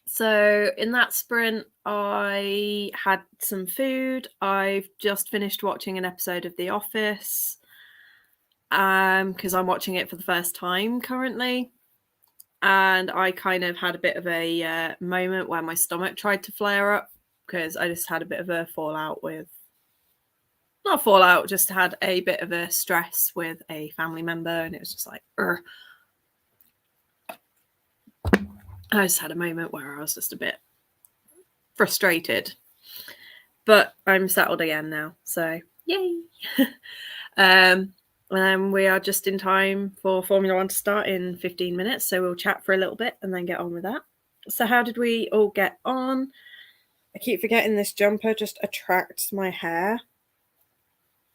so in that sprint, I had some food. I've just finished watching an episode of The Office, because I'm watching it for the first time currently. And I kind of had a bit of a moment where my stomach tried to flare up, because I just had a bit of a fallout with, not fallout, just had a bit of a stress with a family member, and it was just like, I just had a moment where I was just a bit frustrated, but I'm settled again now, so yay. And then we are just in time for Formula One to start in 15 minutes, so we'll chat for a little bit and then get on with that. So how did we all get on? I keep forgetting this jumper just attracts my hair.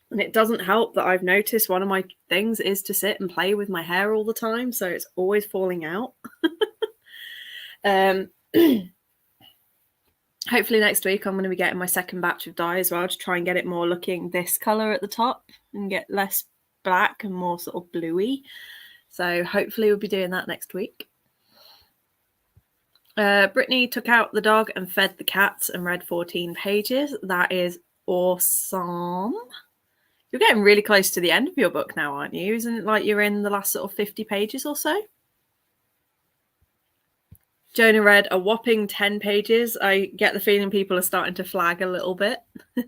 And it doesn't help that I've noticed one of my things is to sit and play with my hair all the time, so it's always falling out. Hopefully next week I'm going to be getting my second batch of dye as well, to try and get it more looking this colour at the top and get less black and more sort of bluey. So hopefully we'll be doing that next week. Brittany took out the dog and fed the cats and read 14 pages. That is awesome. You're getting really close to the end of your book now, aren't you? Isn't it like you're in the last sort of 50 pages or so? Jonah read a whopping 10 pages. I get the feeling people are starting to flag a little bit. I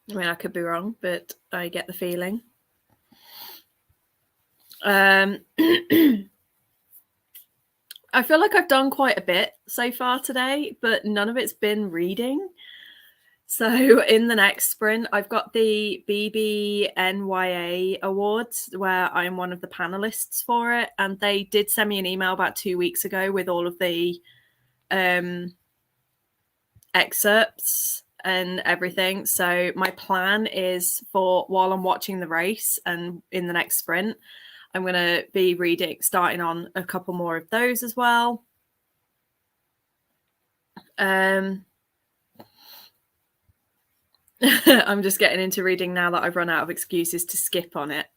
mean, I could be wrong, but I get the feeling. I feel like I've done quite a bit so far today, but none of it's been reading. So in the next sprint, I've got the BBNYA Awards, where I'm one of the panelists for it. And they did send me an email about 2 weeks ago with all of the excerpts and everything. So my plan is, for while I'm watching the race and in the next sprint, I'm going to be starting on a couple more of those as well. I'm just getting into reading now that I've run out of excuses to skip on it.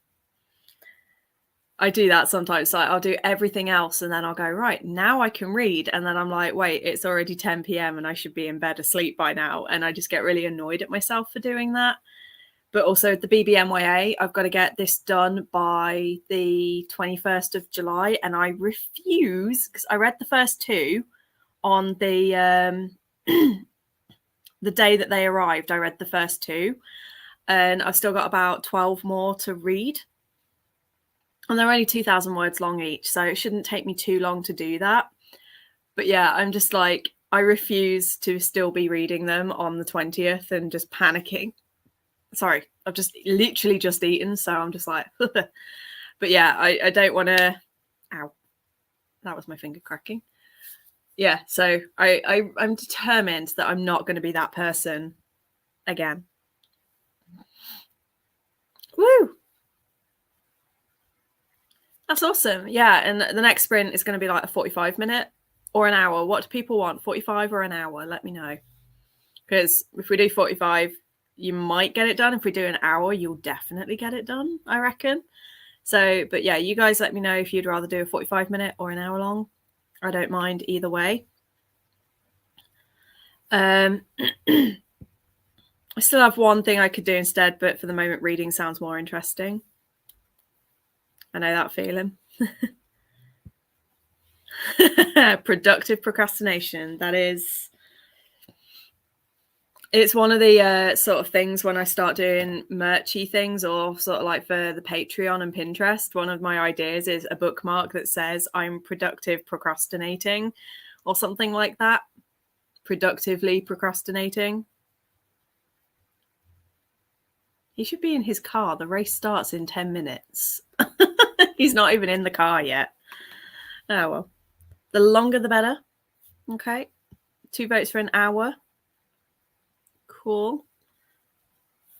I do that sometimes. Like, I'll do everything else and then I'll go, right, now I can read. And then I'm like, wait, it's already 10 p.m. and I should be in bed asleep by now. And I just get really annoyed at myself for doing that. But also the BBMYA, I've got to get this done by the 21st of July. And I refuse, because I read the first two on the the day that they arrived. I read the first two. And I've still got about 12 more to read. And they're only 2,000 words long each, so it shouldn't take me too long to do that. But yeah, I'm just like, I refuse to still be reading them on the 20th and just panicking. Sorry, I've just literally just eaten, so I'm just like, but yeah, I don't want to, ow, that was my finger cracking. Yeah, so I'm determined that I'm not going to be that person again. Woo! That's awesome. Yeah, and the next sprint is going to be like a 45-minute or an hour. What do people want, 45 or an hour? Let me know. Because if we do 45, you might get it done. If we do an hour, you'll definitely get it done, I reckon. So, but yeah, you guys let me know if you'd rather do a 45-minute or an hour long. I don't mind either way. I still have one thing I could do instead, but for the moment, reading sounds more interesting. I know that feeling. Productive procrastination. That is, it's one of the sort of things when I start doing merchy things, or sort of like for the Patreon and Pinterest, one of my ideas is a bookmark that says I'm productive procrastinating or something like that. Productively procrastinating. He should be in his car. The race starts in 10 minutes. He's not even in the car yet. Oh, well. The longer the better. Okay. 2 votes for an hour. Cool.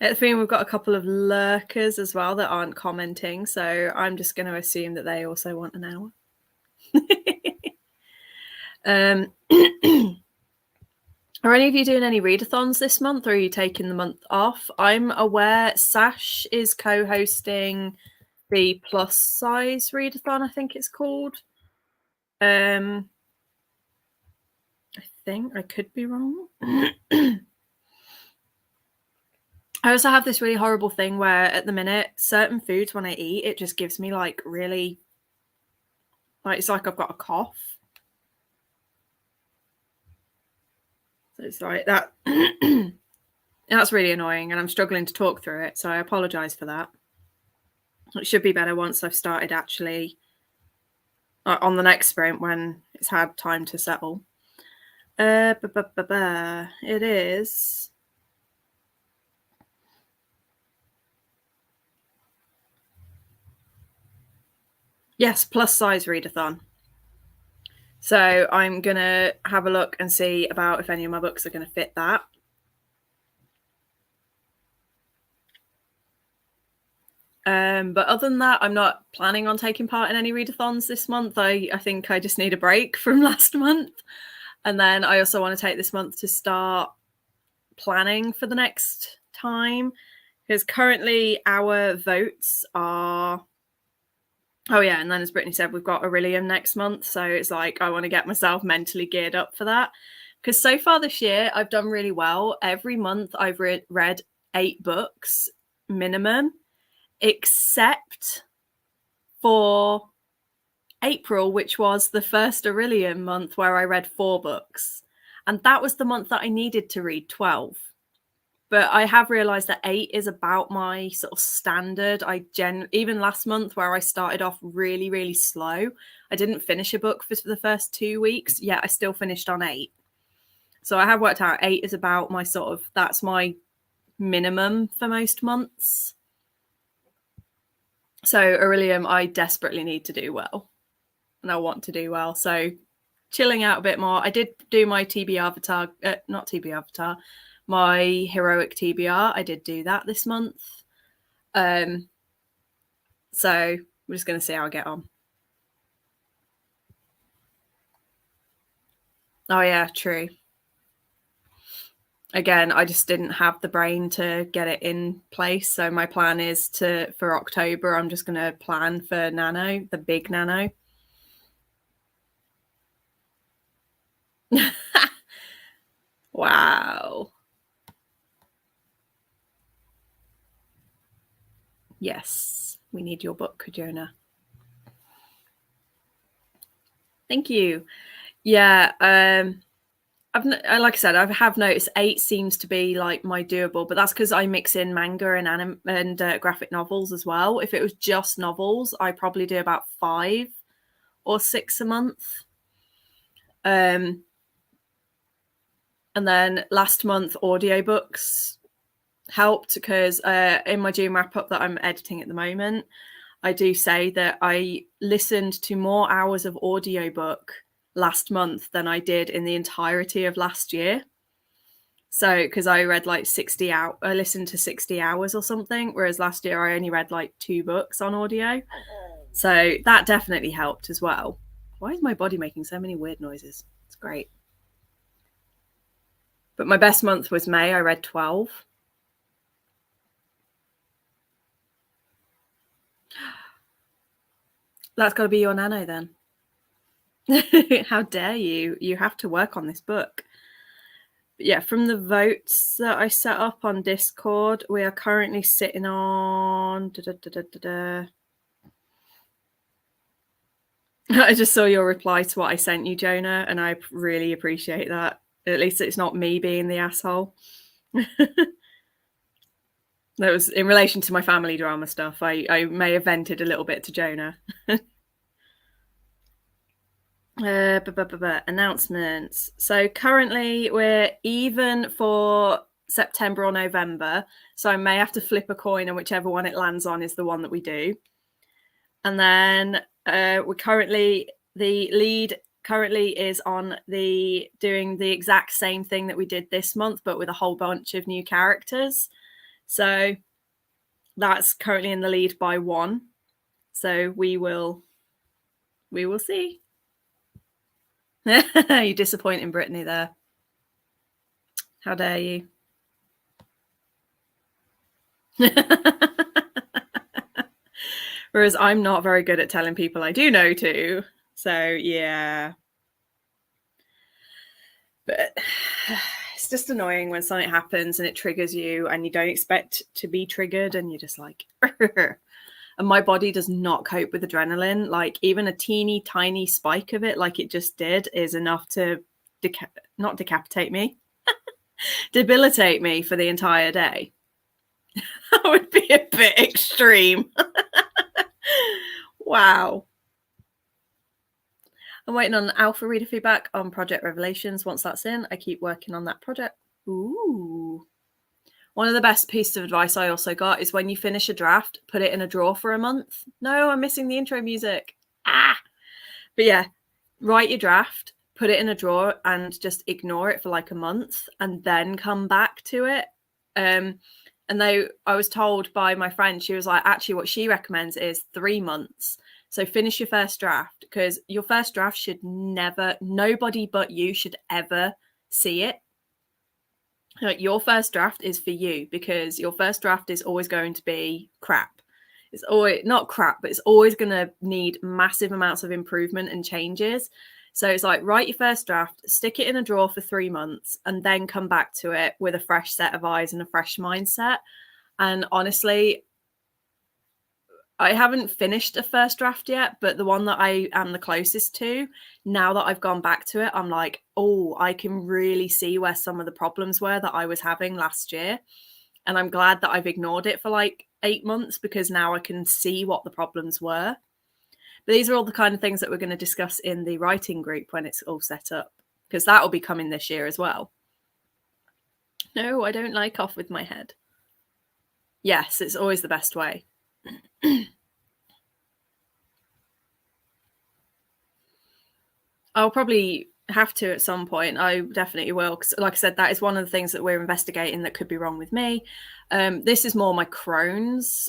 I think we've got a couple of lurkers as well that aren't commenting, so I'm just going to assume that they also want an hour. Are any of you doing any readathons this month, or are you taking the month off? I'm aware Sash is co-hosting the plus size readathon, I think it's called. I think I could be wrong. I also have this really horrible thing where at the minute, certain foods when I eat, it just gives me like really, like it's like I've got a cough. So it's like that. That's really annoying, and I'm struggling to talk through it, so I apologise for that. It should be better once I've started actually on the next sprint when it's had time to settle. It is... Yes, plus size readathon. So I'm going to have a look and see about if any of my books are going to fit that. But other than that, I'm not planning on taking part in any readathons this month. I think I just need a break from last month. And then I also want to take this month to start planning for the next time, because currently our votes are... Oh yeah, and then as Brittany said, we've got Aurelium next month, so it's like I want to get myself mentally geared up for that, because so far this year I've done really well. Every month I've read 8 books minimum, except for April, which was the first Aurelium month where I read 4 books, and that was the month that I needed to read 12. But I have realised that 8 is about my sort of standard. Even last month where I started off really, really slow, I didn't finish a book for the first 2 weeks, yet I still finished on 8. So I have worked out 8 is about my sort of, that's my minimum for most months. So Aurelium, I desperately need to do well, and I want to do well. So chilling out a bit more. I did do my my heroic TBR. I did do that this month. So we're just going to see how I get on. Oh yeah, true. Again, I just didn't have the brain to get it in place. So my plan is for October, I'm just going to plan for Nano, the big Nano. Wow. Yes, we need your book, Jonah. Thank you. Yeah, like I said, I have noticed 8 seems to be like my doable, but that's because I mix in manga and graphic novels as well. If it was just novels, I probably do about 5 or 6 a month. And then last month, audiobooks helped, because in my June wrap up that I'm editing at the moment, I do say that I listened to more hours of audiobook last month than I did in the entirety of last year. So because I read like 60 hours, I listened to 60 hours or something, whereas last year I only read like 2 books on audio. So that definitely helped as well. Why is my body making so many weird noises? It's great. But my best month was May. I read 12. That's got to be your Nano then. How dare you? You have to work on this book. But yeah, from the votes that I set up on Discord, we are currently sitting on... I just saw your reply to what I sent you, Jonah, and I really appreciate that. At least it's not me being the asshole. That was in relation to my family drama stuff. I may have vented a little bit to Jonah. Announcements. So currently we're even for September or November. So I may have to flip a coin, and whichever one it lands on is the one that we do. And then the lead currently is on doing the exact same thing that we did this month, but with a whole bunch of new characters. So that's currently in the lead by 1. So we will see. You're disappointing Brittany there. How dare you? Whereas I'm not very good at telling people I do know to. So yeah. But it's just annoying when something happens and it triggers you and you don't expect to be triggered, and you're just like, and my body does not cope with adrenaline. Like even a teeny tiny spike of it, like it just did, is enough to not decapitate me, debilitate me for the entire day. That would be a bit extreme. Wow. I'm waiting on alpha reader feedback on Project Revelations. Once that's in, I keep working on that project. Ooh. One of the best pieces of advice I also got is when you finish a draft, put it in a drawer for a month. No, I'm missing the intro music. But yeah, write your draft, put it in a drawer, and just ignore it for like a month, and then come back to it. And I was told by my friend, she was like, actually, what she recommends is 3 months. So finish your first draft, because your first draft should never, nobody but you should ever see it. Like your first draft is for you, because your first draft is always going to be crap. It's always not crap, but it's always going to need massive amounts of improvement and changes. So it's like, write your first draft, stick it in a drawer for 3 months, and then come back to it with a fresh set of eyes and a fresh mindset. And honestly, I haven't finished a first draft yet, but the one that I am the closest to, now that I've gone back to it, I'm like, oh, I can really see where some of the problems were that I was having last year. And I'm glad that I've ignored it for like 8 months, because now I can see what the problems were. But these are all the kind of things that we're going to discuss in the writing group when it's all set up, because that will be coming this year as well. No, I don't like off with my head. Yes, it's always the best way. I'll probably have to at some point. I definitely will, because like I said, that is one of the things that we're investigating that could be wrong with me. This is more my Crohn's.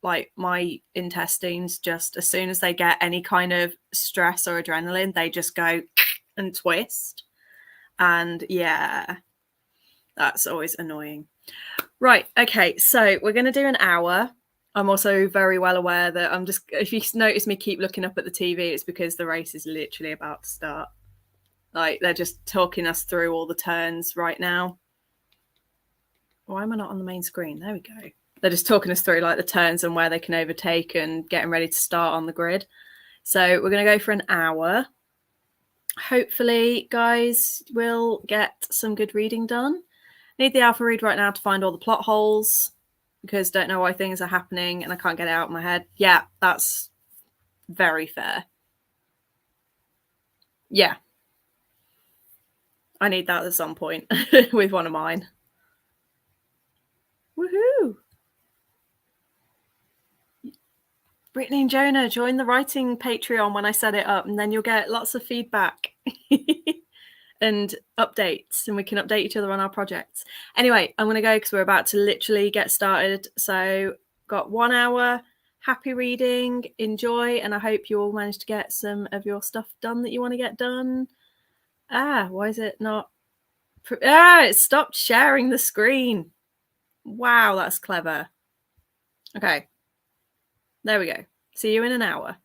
Like my intestines, just as soon as they get any kind of stress or adrenaline, they just go and twist. And yeah, that's always annoying. Right, okay, so we're going to do an hour. I'm also very well aware that if you notice me keep looking up at the TV, it's because the race is literally about to start. Like, they're just talking us through all the turns right now. Why am I not on the main screen? There we go. They're just talking us through like the turns and where they can overtake and getting ready to start on the grid. So we're going to go for an hour. Hopefully, guys, will get some good reading done. Need the alpha read right now to find all the plot holes, because don't know why things are happening and I can't get it out of my head. Yeah, that's very fair. Yeah. I need that at some point with one of mine. Woohoo! Brittany and Jonah, join the writing Patreon when I set it up, and then you'll get lots of feedback and updates, and we can update each other on our projects. Anyway, I'm going to go because we're about to literally get started. So got 1 hour. Happy reading, enjoy, and I hope you all managed to get some of your stuff done that you want to get done. Why is it not? It stopped sharing the screen. Wow, that's clever. Okay. There we go. See you in an hour.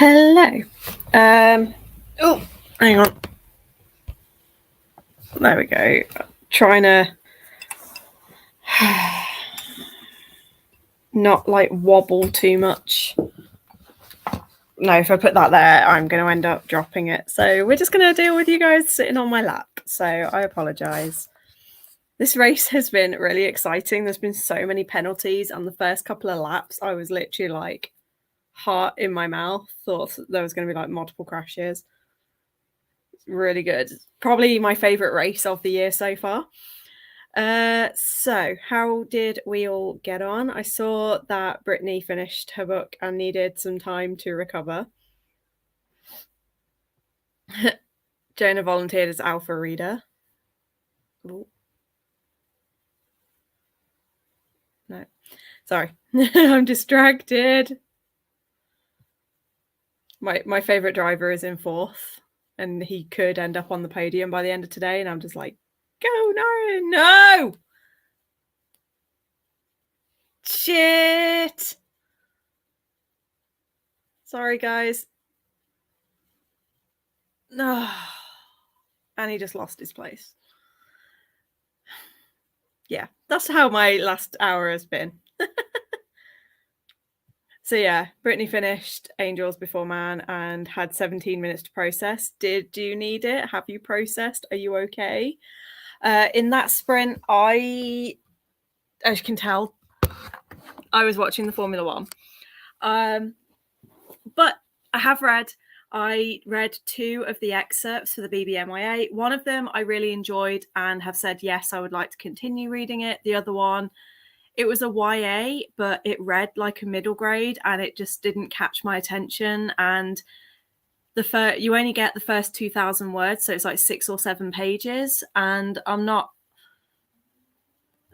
Hello. Oh, hang on. There we go. Trying to not like wobble too much. No, if I put that there, I'm going to end up dropping it. So we're just going to deal with you guys sitting on my lap. So I apologise. This race has been really exciting. There's been so many penalties. On the first couple of laps, I was literally like heart in my mouth. Thought there was going to be like multiple crashes. It's really good. Probably my favourite race of the year so far. So how did we all get on? I saw that Brittany finished her book and needed some time to recover. Jonah volunteered as alpha reader. Ooh. No, sorry. I'm distracted. My favourite driver is in fourth, and he could end up on the podium by the end of today, and I'm just like, go, no! Shit! Sorry, guys. No. And he just lost his place. Yeah, that's how my last hour has been. So yeah, Brittany finished Angels Before Man and had 17 minutes to process. Do you need it? Have you processed? Are you okay? In that sprint, as you can tell, I was watching the Formula One. But I read 2 of the excerpts for the BBMYA. One of them I really enjoyed and have said, yes, I would like to continue reading it. The other one, it was a YA, but it read like a middle grade and it just didn't catch my attention. And you only get the first 2,000 words, so it's like 6 or 7 pages. And the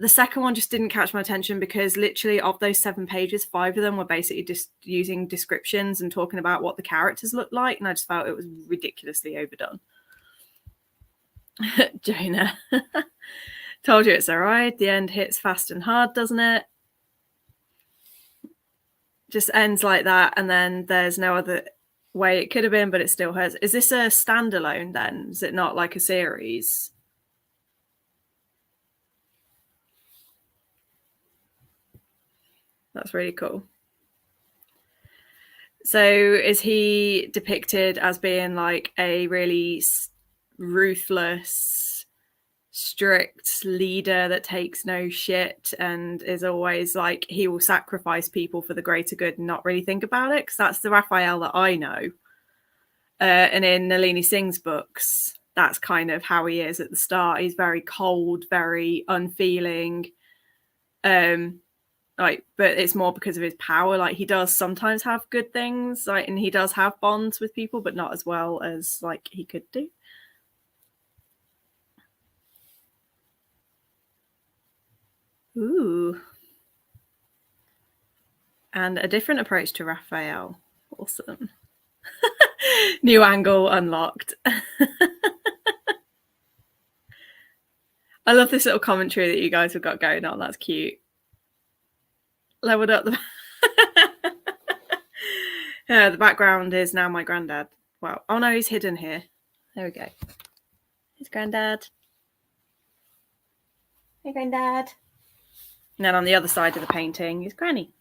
second one just didn't catch my attention because literally of those 7 pages, 5 of them were basically just using descriptions and talking about what the characters looked like. And I just felt it was ridiculously overdone. Jonah. Told you it's all right. The end hits fast and hard, doesn't it? Just ends like that. And then there's no other way it could have been, but it still hurts. Is this a standalone then? Is it not like a series? That's really cool. So is he depicted as being like a really ruthless, strict leader that takes no shit and is always like, he will sacrifice people for the greater good and not really think about it? Because that's the Raphael that I know. And in Nalini Singh's books, that's kind of how he is at the start. He's very cold, very unfeeling. But it's more because of his power. Like, he does sometimes have good things, like, and he does have bonds with people, but not as well as like he could do. Ooh. And a different approach to Raphael. Awesome. New angle unlocked. I love this little commentary that you guys have got going on. That's cute. Leveled up the yeah, the background is now my granddad. Wow. Oh no, he's hidden here. There we go. Here's granddad. Hey, granddad. And then on the other side of the painting is Granny.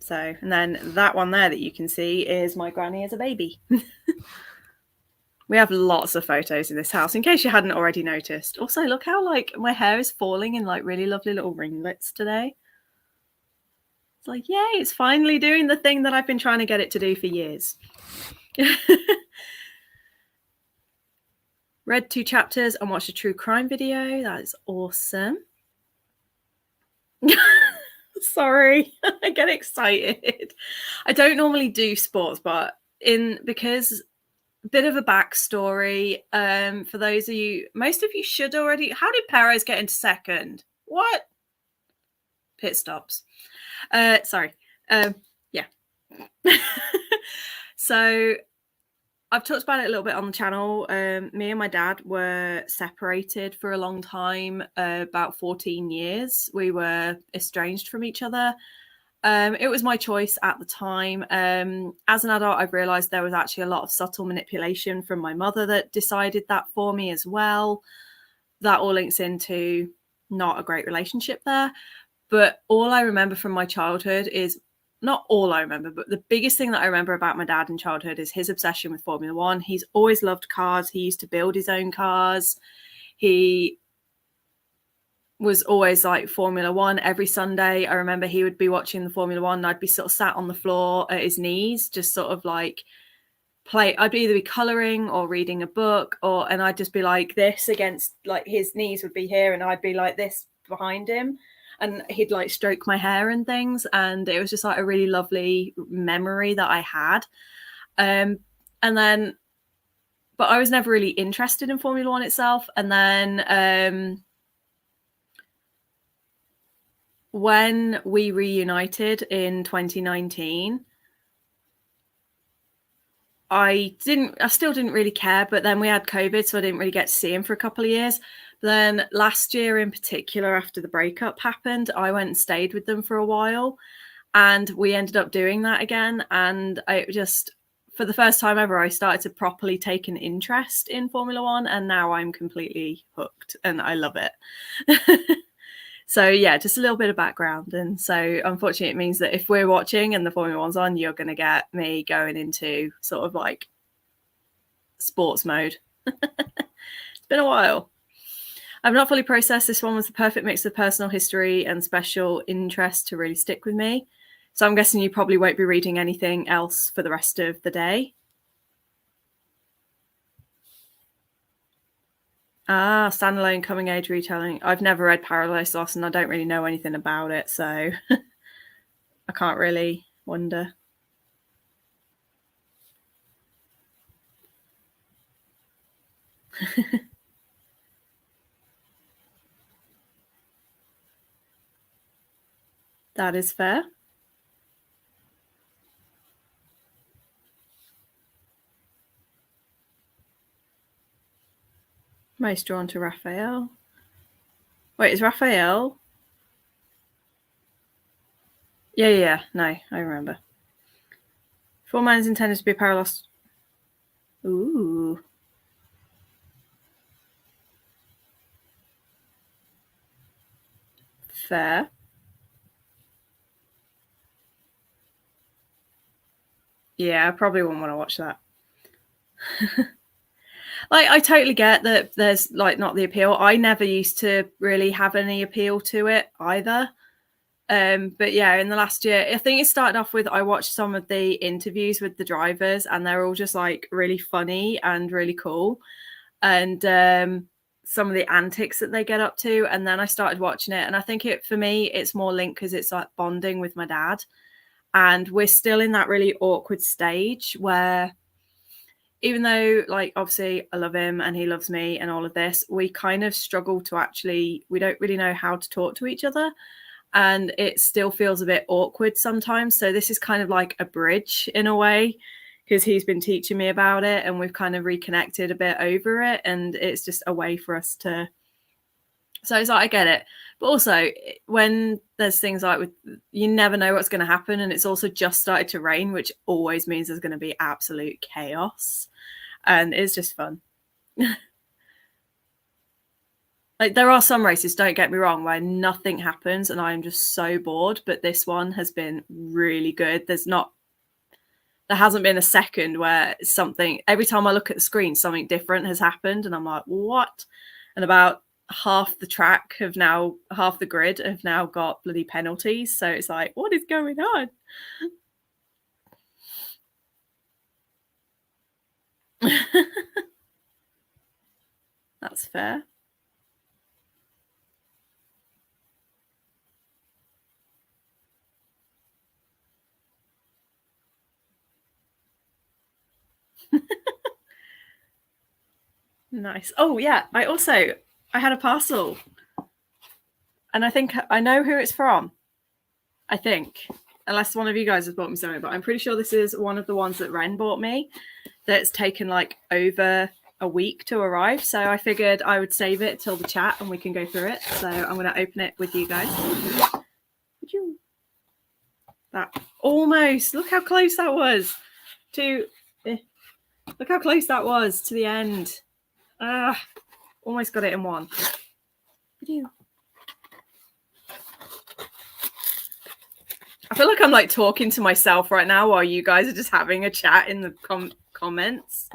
So, and then that one there that you can see is my granny as a baby. We have lots of photos in this house, in case you hadn't already noticed. Also, look how like my hair is falling in like really lovely little ringlets today. It's like, yay, it's finally doing the thing that I've been trying to get it to do for years. Read 2 chapters and watched a true crime video. That is awesome. Sorry, I get excited. I don't normally do sports, but because a bit of a backstory for those of you, most of you should already. How did Perez get into second? What? Pit stops. Sorry. Yeah. So I've talked about it a little bit on the channel. Me and my dad were separated for a long time, about 14 years. We were estranged from each other. It was my choice at the time. As an adult, I've realised there was actually a lot of subtle manipulation from my mother that decided that for me as well. That all links into not a great relationship there. But all I remember from my childhood is, not all I remember, but the biggest thing that I remember about my dad in childhood is his obsession with Formula One. He's always loved cars. He used to build his own cars. He was always like Formula One every Sunday. I remember he would be watching the Formula One and I'd be sort of sat on the floor at his knees, just sort of like play. I'd either be colouring or reading a book, and I'd just be like this against, like, his knees would be here and I'd be like this behind him, and he'd like stroke my hair and things, and it was just like a really lovely memory that I had. And then, but I was never really interested in Formula One itself. And then when we reunited in 2019, I still didn't really care, but then we had COVID, so I didn't really get to see him for a couple of years. Then last year in particular, after the breakup happened, I went and stayed with them for a while, and we ended up doing that again. And I just, for the first time ever, I started to properly take an interest in Formula One, and now I'm completely hooked and I love it. So yeah, just a little bit of background. And so unfortunately it means that if we're watching and the Formula One's on, you're going to get me going into sort of like sports mode. It's been a while. I've not fully processed. This one was the perfect mix of personal history and special interest to really stick with me. So I'm guessing you probably won't be reading anything else for the rest of the day. Standalone coming age retelling. I've never read Paradise Lost and I don't really know anything about it, so I can't really wonder. That is fair. Most drawn to Raphael. Wait, is Raphael? Yeah. No, I remember. Four Man is intended to be a parallel. Ooh. Fair. Yeah, I probably wouldn't want to watch that. Like, I totally get that there's like not the appeal. I never used to really have any appeal to it either. But yeah, in the last year, I think it started off with, I watched some of the interviews with the drivers and they're all just like really funny and really cool. And some of the antics that they get up to. And then I started watching it. And I think for me, it's more linked because it's like bonding with my dad. And we're still in that really awkward stage where, even though, like, obviously I love him and he loves me and all of this, we kind of struggle to we don't really know how to talk to each other. And it still feels a bit awkward sometimes. So this is kind of like a bridge in a way, because he's been teaching me about it and we've kind of reconnected a bit over it. And it's just a way for us to. So it's like, I get it. But also, when there's things like you never know what's going to happen. And it's also just started to rain, which always means there's going to be absolute chaos. And it's just fun. Like, there are some races, don't get me wrong, where nothing happens and I'm just so bored. But this one has been really good. There hasn't been a second where every time I look at the screen, something different has happened. And I'm like, what? And about half the grid have now got bloody penalties. So it's like, what is going on? That's fair. Nice. Oh yeah, I had a parcel, and I think I know who it's from. I think, unless one of you guys has bought me something, but I'm pretty sure this is one of the ones that Ren bought me that's taken like over a week to arrive. So I figured I would save it till the chat and we can go through it. So I'm going to open it with you guys. That almost, look how close that was to, look how close that was to the end. Almost got it in one. I feel like I'm like talking to myself right now while you guys are just having a chat in the comments.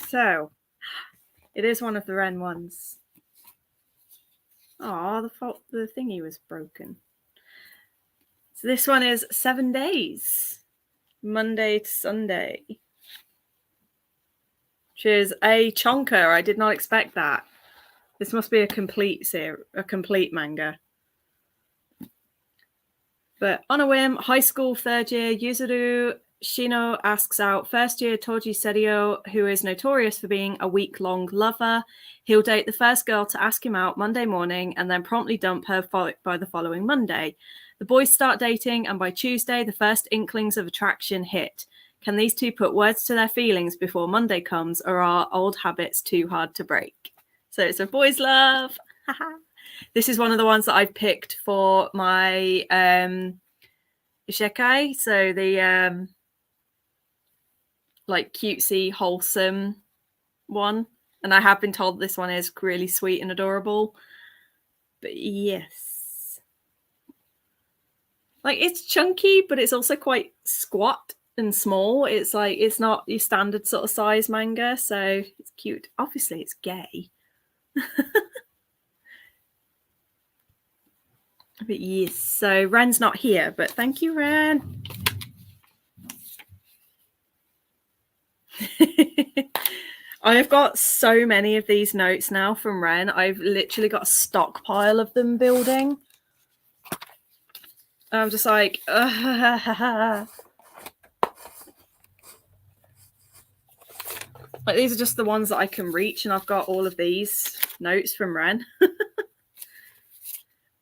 So it is one of the Ren ones. Oh, the thingy was broken. So this one is 7 days, Monday to Sunday, which is a chonker. I did not expect that. This must be a complete manga. But on a whim, high school 3rd year, Yuzuru Shino asks out first year Toji Serio, who is notorious for being a week-long lover. He'll date the first girl to ask him out Monday morning and then promptly dump her by the following Monday. The boys start dating, and by Tuesday, the first inklings of attraction hit. Can these two put words to their feelings before Monday comes, or are old habits too hard to break? So it's a boys' love. This is one of the ones that I picked for my isekai. So the like cutesy, wholesome one. And I have been told this one is really sweet and adorable. But yes. Like, it's chunky, but it's also quite squat and small. It's like, it's not your standard sort of size manga, so it's cute. Obviously, it's gay. But yes, so Ren's not here, but thank you, Ren. I have got so many of these notes now from Ren. I've literally got a stockpile of them building. I'm just like, like, these are just the ones that I can reach, and I've got all of these notes from Ren.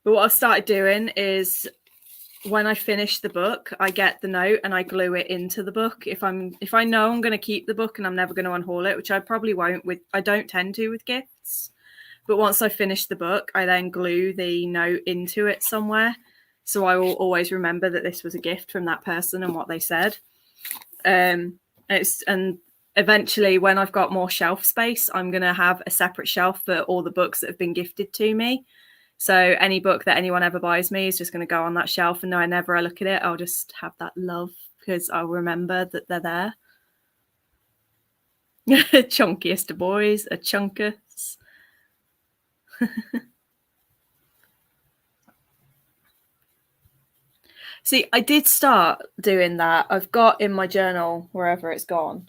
But what I've started doing is when I finish the book, I get the note and I glue it into the book. If I know I'm going to keep the book and I'm never going to unhaul it, which I probably won't I don't tend to with gifts. But once I finish the book, I then glue the note into it somewhere. So I will always remember that this was a gift from that person and what they said. And eventually, when I've got more shelf space, I'm going to have a separate shelf for all the books that have been gifted to me. So any book that anyone ever buys me is just going to go on that shelf, and whenever I look at it, I'll just have that love because I'll remember that they're there. Chunkiest of boys, a chunkus. See, I did start doing that. I've got in my journal, wherever it's gone,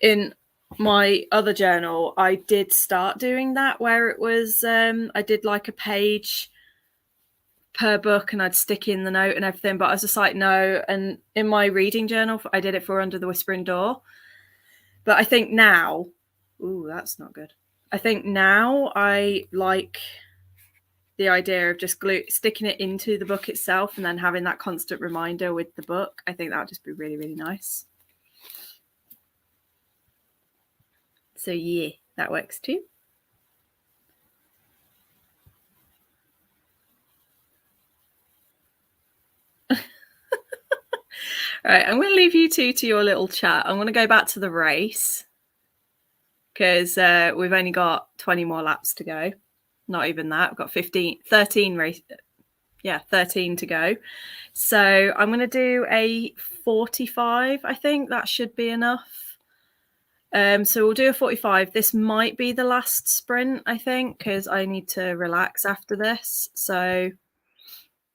in my other journal, I did start doing that where it was, I did like a page per book and I'd stick in the note and everything, but I was just like, no. And in my reading journal, I did it for Under the Whispering Door. But I think now, ooh, that's not good. I think now I like the idea of just sticking it into the book itself and then having that constant reminder with the book. I think that would just be really, really nice. So yeah, that works too. All right, I'm going to leave you two to your little chat. I'm going to go back to the race because we've only got 20 more laps to go. Not even that. We've got 13 race. Yeah, 13 to go. So I'm going to do a 45. I think that should be enough. So we'll do a 45. This might be the last sprint, I think, because I need to relax after this. So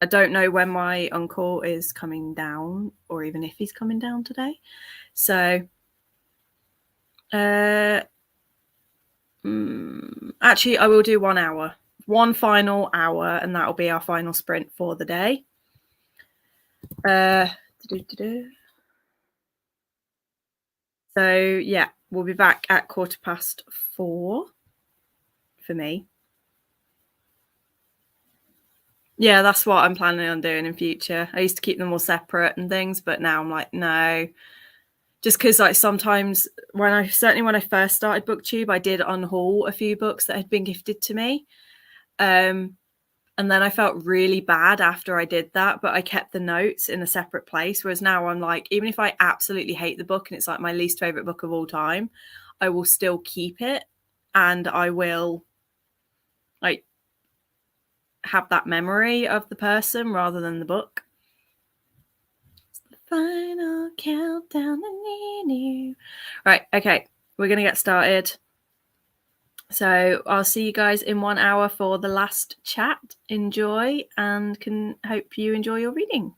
I don't know when my uncle is coming down or even if he's coming down today. So actually, I will do 1 hour. One final hour, and that'll be our final sprint for the day. So yeah, we'll be back at 4:15 for me. Yeah, that's what I'm planning on doing in future. I used to keep them all separate and things, but now I'm like, no. Just because like sometimes when I first started BookTube, I did unhaul a few books that had been gifted to me. And And then I felt really bad after I did that, but I kept the notes in a separate place. Whereas now I'm like, even if I absolutely hate the book and it's like my least favorite book of all time, I will still keep it, and I will like have that memory of the person rather than the book. It's the final countdown. Right, okay, we're gonna get started. So I'll see you guys in 1 hour for the last chat. Enjoy, and can hope you enjoy your reading.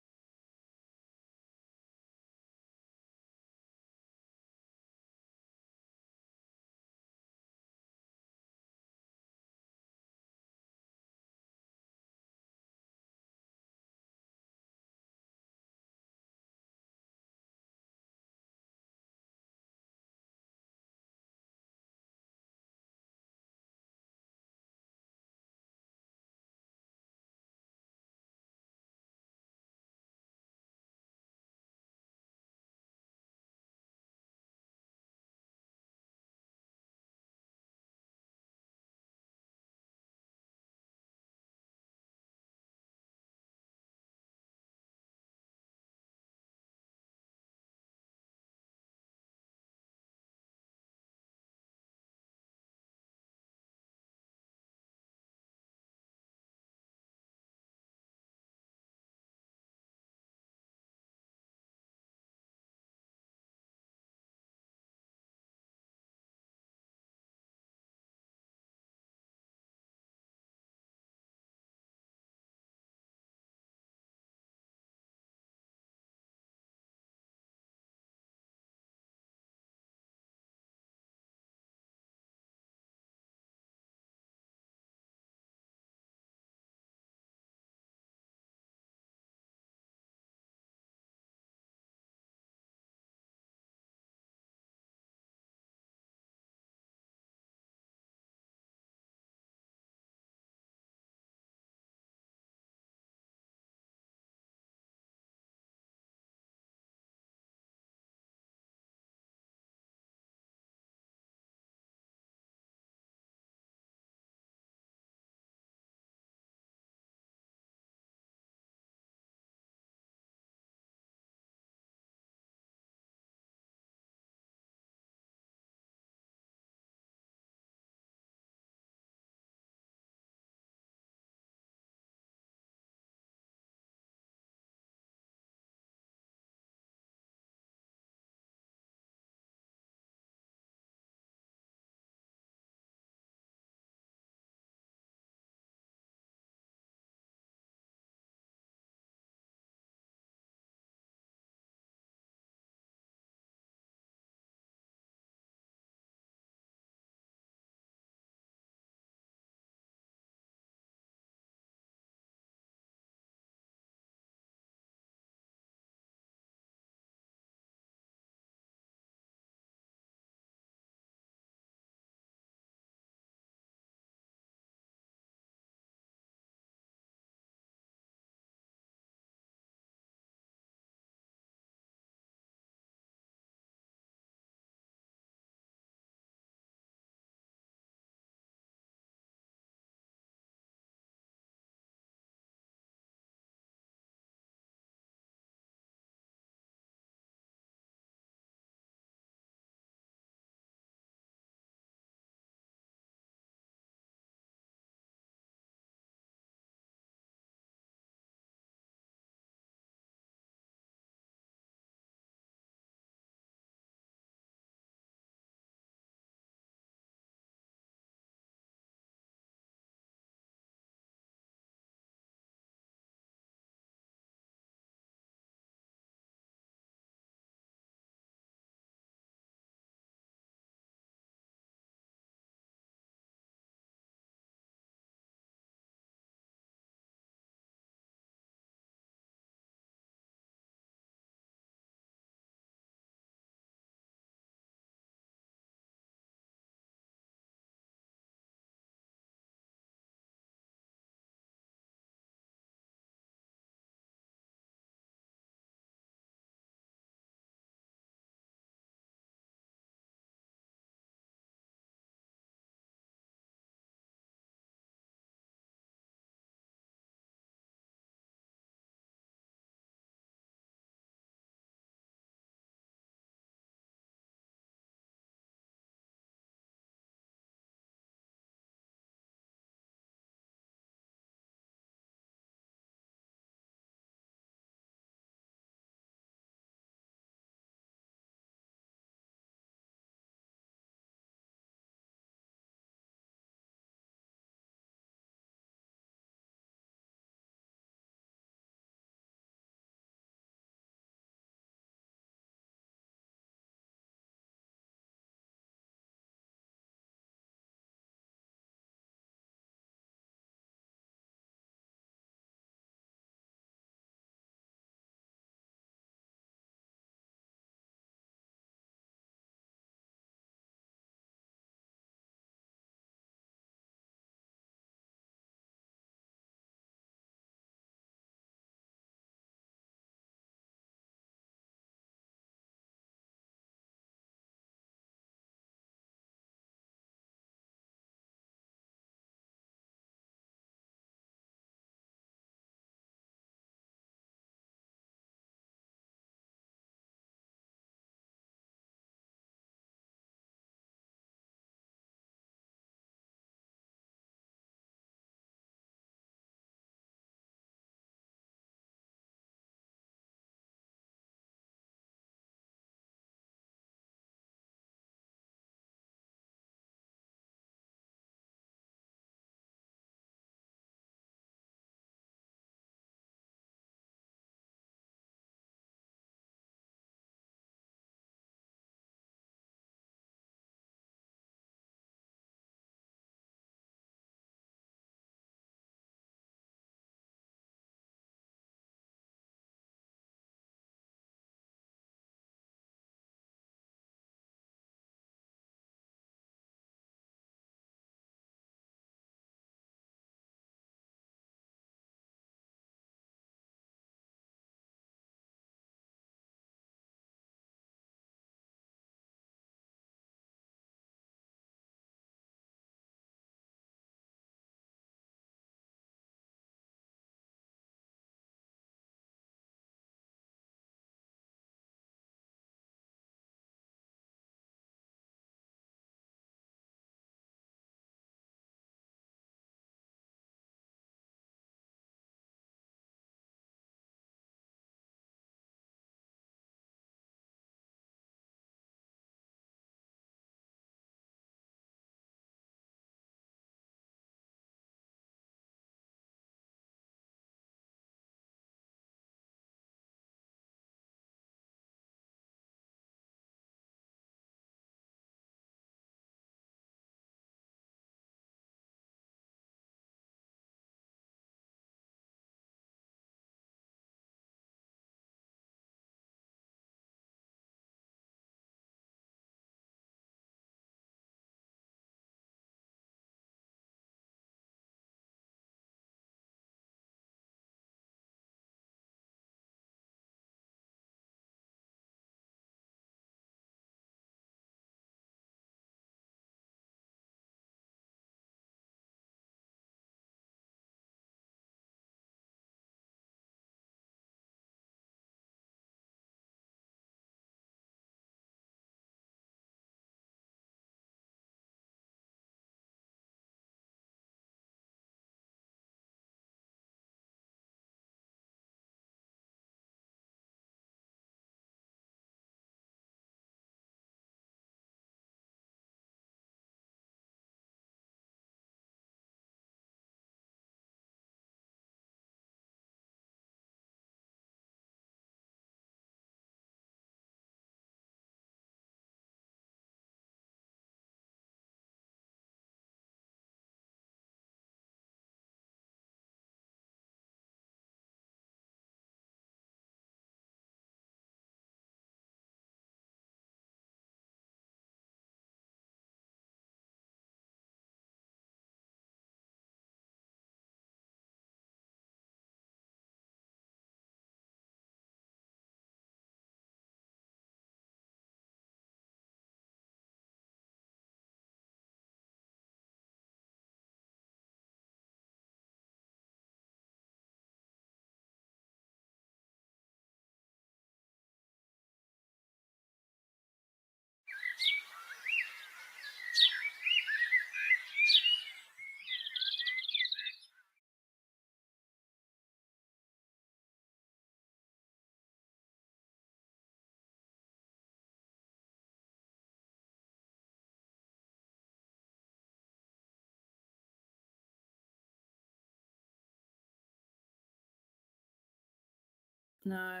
No.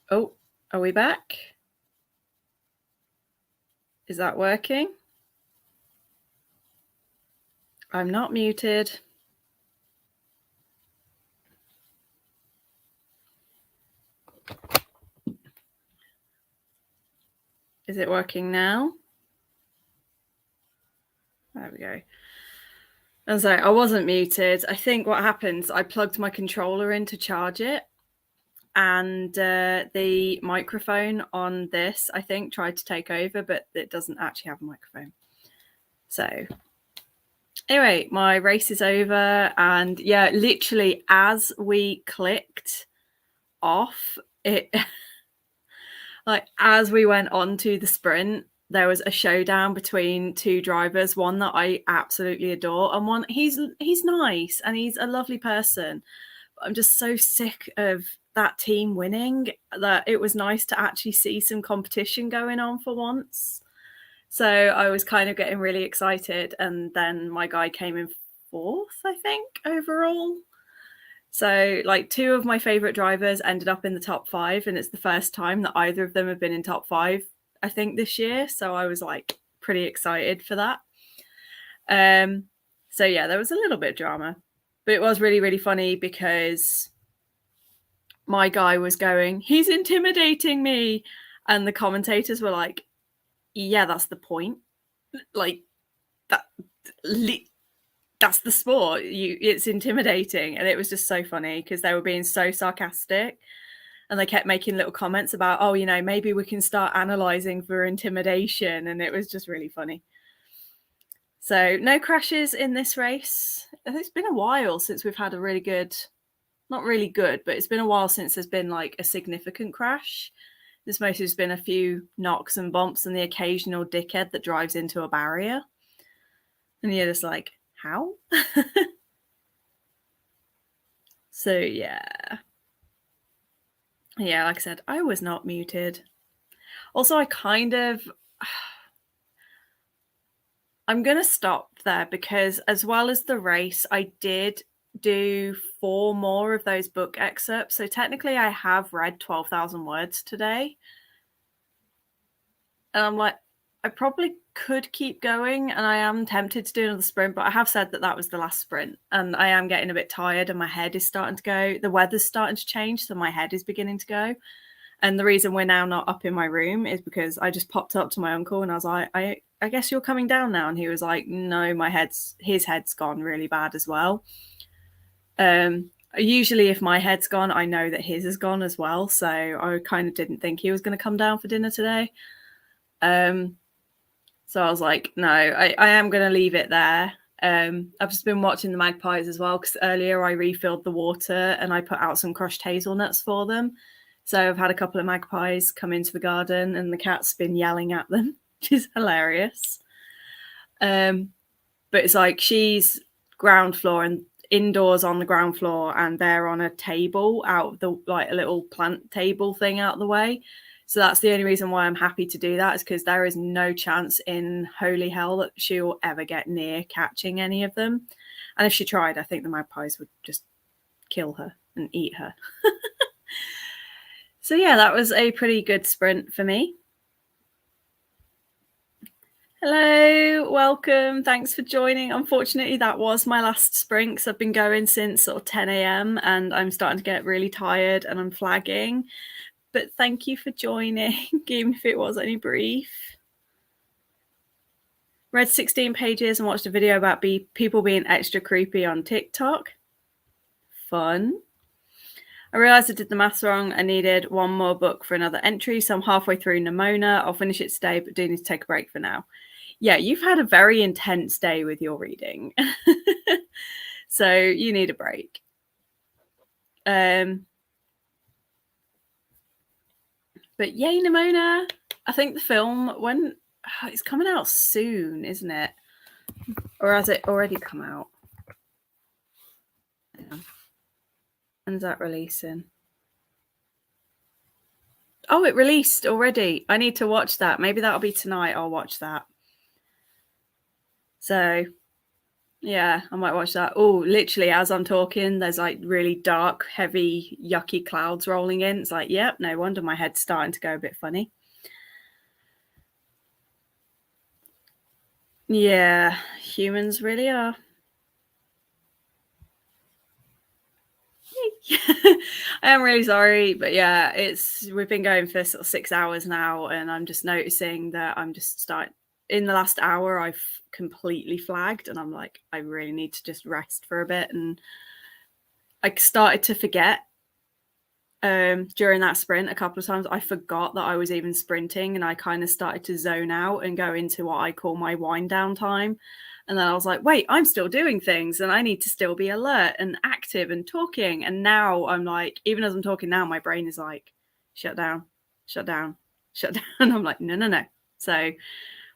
Oh, are we back? Is that working? I'm not muted. Is it working now? There we go. I'm sorry, I wasn't muted. I think what happens, I plugged my controller in to charge it, and the microphone on this, I think, tried to take over, but it doesn't actually have a microphone. So anyway, my race is over, and yeah, literally as we clicked off, it like as we went on to the sprint, there was a showdown between two drivers, one that I absolutely adore, and one he's nice and he's a lovely person. But I'm just so sick of that team winning that it was nice to actually see some competition going on for once. So I was kind of getting really excited, and then my guy came in fourth, I think, overall. So, like, two of my favorite drivers ended up in the top 5, and it's the first time that either of them have been in top 5, I think, this year. So I was like pretty excited for that. So yeah, there was a little bit of drama, but it was really, really funny because my guy was going, "He's intimidating me," and the commentators were like, "Yeah, that's the point. Like that." That's the sport. It's intimidating. And it was just so funny because they were being so sarcastic, and they kept making little comments about, oh, you know, maybe we can start analyzing for intimidation, and it was just really funny. So no crashes in this race. It's been a while since we've had a really good, not really good, but it's been a while since there's been like a significant crash. There's mostly just been a few knocks and bumps and the occasional dickhead that drives into a barrier, and you're just like, how? So yeah, like I said, I was not muted. Also, I'm gonna stop there because as well as the race, I did do 4 more of those book excerpts. So technically I have read 12,000 words today. And I'm like, I probably could keep going, and I am tempted to do another sprint, but I have said that that was the last sprint, and I am getting a bit tired and my head is starting to go. The weather's starting to change, so my head is beginning to go. And the reason we're now not up in my room is because I just popped up to my uncle and I was like, I guess you're coming down now. And he was like, no, his head's gone really bad as well. Usually if my head's gone, I know that his has gone as well. So I kind of didn't think he was going to come down for dinner today. So I was like, no, I am going to leave it there. I've just been watching the magpies as well, because earlier I refilled the water and I put out some crushed hazelnuts for them. So I've had a couple of magpies come into the garden and the cat's been yelling at them, which is hilarious. But it's like she's ground floor and indoors on the ground floor, and they're on a table out of the, like a little plant table thing out of the way. So that's the only reason why I'm happy to do that, is because there is no chance in holy hell that she will ever get near catching any of them. And if she tried, I think the magpies would just kill her and eat her. So yeah, that was a pretty good sprint for me. Hello, welcome. Thanks for joining. Unfortunately, that was my last sprint, because I've been going since sort of 10 a.m. and I'm starting to get really tired and I'm flagging. But thank you for joining, even if it was only brief. Read 16 pages and watched a video about people being extra creepy on TikTok. Fun. I realised I did the maths wrong. I needed 1 more book for another entry, so I'm halfway through Nimona. I'll finish it today, but do need to take a break for now. Yeah, you've had a very intense day with your reading. So you need a break. But yay, Nimona. I think the film, it's coming out soon, isn't it? Or has it already come out? Yeah. When's that releasing? Oh, it released already. I need to watch that. Maybe that'll be tonight. I'll watch that. So Yeah, I might watch that. Oh, literally, as I'm talking, there's like really dark, heavy, yucky clouds rolling in. It's like, yep, no wonder my head's starting to go a bit funny. Yeah, humans really are. I am really sorry, but yeah, we've been going for sort of 6 hours now, and I'm just noticing that I'm just starting in the last hour. I've completely flagged, and I'm like, I really need to just rest for a bit. And I started to forget during that sprint a couple of times. I forgot that I was even sprinting, and I kind of started to zone out and go into what I call my wind down time. And then I was like, wait, I'm still doing things and I need to still be alert and active and talking. And now I'm like, even as I'm talking now, my brain is like, shut down, shut down, shut down. And I'm like, no, no, no. So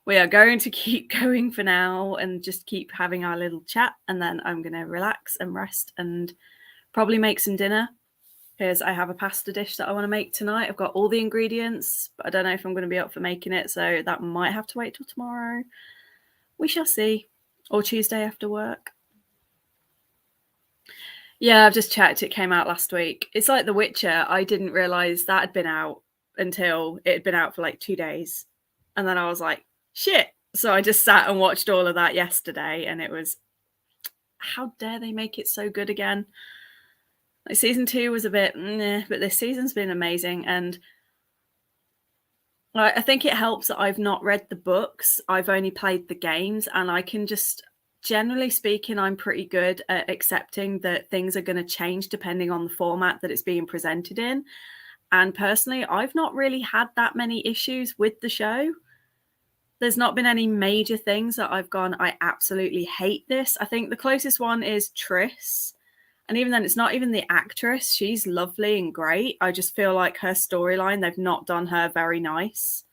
we are going to keep going for now and just keep having our little chat. And then I'm going to relax and rest and probably make some dinner, because I have a pasta dish that I want to make tonight. I've got all the ingredients, but I don't know if I'm going to be up for making it. So that might have to wait till tomorrow. We shall see. Or Tuesday after work. Yeah, I've just checked. It came out last week. It's like The Witcher. I didn't realise that had been out until it had been out for like 2 days. And then I was like, shit. So I just sat and watched all of that yesterday, and it was, how dare they make it so good again? Like, season 2 was a bit, but this season's been amazing. And I think it helps that I've not read the books. I've only played the games, and I can just, generally speaking, I'm pretty good at accepting that things are going to change depending on the format that it's being presented in. And personally, I've not really had that many issues with the show. There's not been any major things that I've gone, I absolutely hate this. I think the closest one is Triss. And even then, it's not even the actress. She's lovely and great. I just feel like her storyline, they've not done her very nice.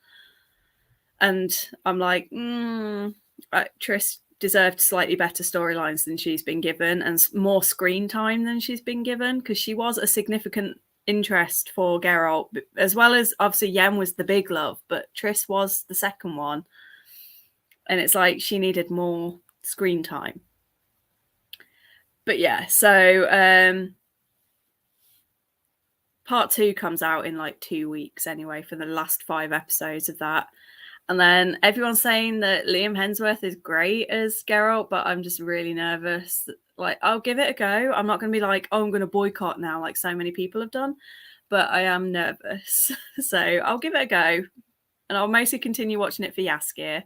And I'm like, Triss deserved slightly better storylines than she's been given, and more screen time than she's been given, because she was a significant interest for Geralt, as well as obviously Yen was the big love, but Triss was the second one. And it's like she needed more screen time. But yeah, so part 2 comes out in like 2 weeks anyway, for the last 5 episodes of that. And then everyone's saying that Liam Hemsworth is great as Geralt, but I'm just really nervous. Like, I'll give it a go. I'm not going to be like, oh, I'm going to boycott now, like so many people have done. But I am nervous. So I'll give it a go. And I'll mostly continue watching it for Jaskier,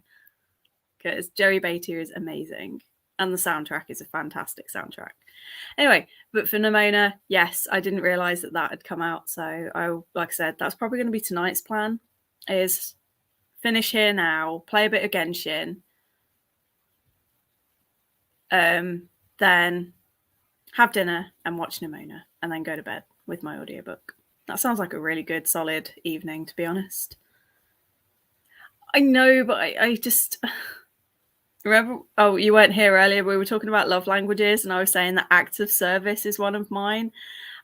because Jerry Beatty is amazing. And the soundtrack is a fantastic soundtrack. Anyway, but for Nimona, yes, I didn't realise that had come out. So, like I said, that's probably going to be tonight's plan, is finish here now, play a bit of Genshin, then have dinner and watch Nimona, and then go to bed with my audiobook. That sounds like a really good, solid evening, to be honest. I know, but I just... Remember, oh, you weren't here earlier, we were talking about love languages, and I was saying that acts of service is one of mine.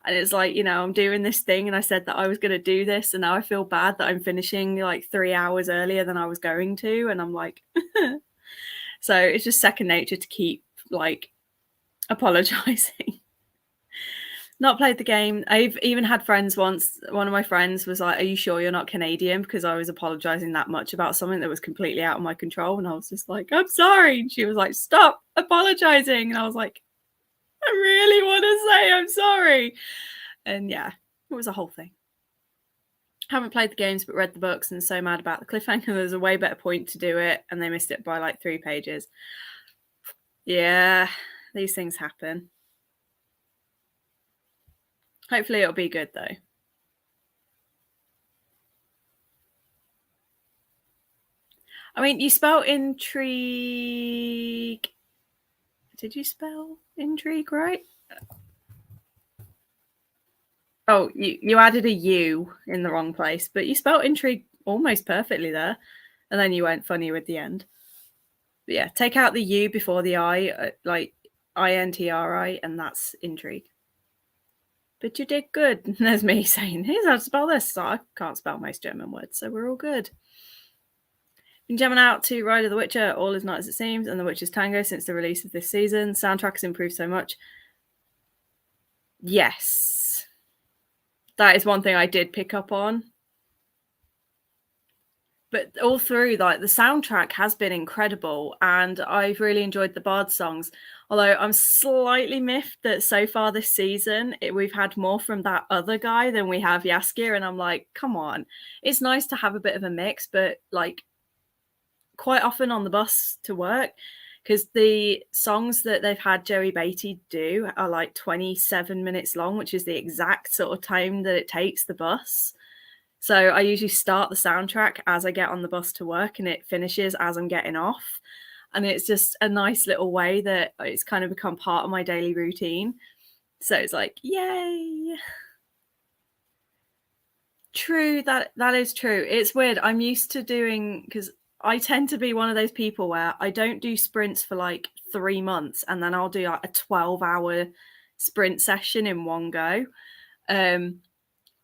And it's like, I'm doing this thing, and I said that I was going to do this, and now I feel bad that I'm finishing like 3 hours earlier than I was going to. And I'm like, so it's just second nature to keep like apologizing. Not played the game. I've even had friends once. One of my friends was like, are you sure you're not Canadian? Because I was apologizing that much about something that was completely out of my control. And I was just like, I'm sorry. And she was like, stop apologizing. And I was like, I really want to say I'm sorry. And yeah, it was a whole thing. Haven't played the games, but read the books, and so mad about the cliffhanger. There's a way better point to do it, and they missed it by like 3 pages. Yeah, these things happen. Hopefully it'll be good though. I mean, you spelled intrigue. Did you spell intrigue right? Oh, you added a U in the wrong place, but you spelled intrigue almost perfectly there. And then you went funny with the end. But yeah, take out the U before the I, like INTRI, and that's intrigue. But you did good. And there's me saying, here's how to spell this. So I can't spell most German words, so we're all good. Been jamming out to Ride of the Witcher, All Is Not As It Seems, and The Witcher's Tango since the release of this season. Soundtrack has improved so much. Yes. That is one thing I did pick up on. But all through, like, the soundtrack has been incredible, and I've really enjoyed the Bard songs. Although I'm slightly miffed that so far this season, we've had more from that other guy than we have Jaskier, and I'm like, come on. It's nice to have a bit of a mix, but like quite often on the bus to work, because the songs that they've had Joey Beatty do are like 27 minutes long, which is the exact sort of time that it takes the bus. So I usually start the soundtrack as I get on the bus to work, and it finishes as I'm getting off. And it's just a nice little way that it's kind of become part of my daily routine. So it's like, yay. True, that is true. It's weird. I'm used to doing, because I tend to be one of those people where I don't do sprints for like 3 months, and then I'll do like a 12-hour sprint session in one go.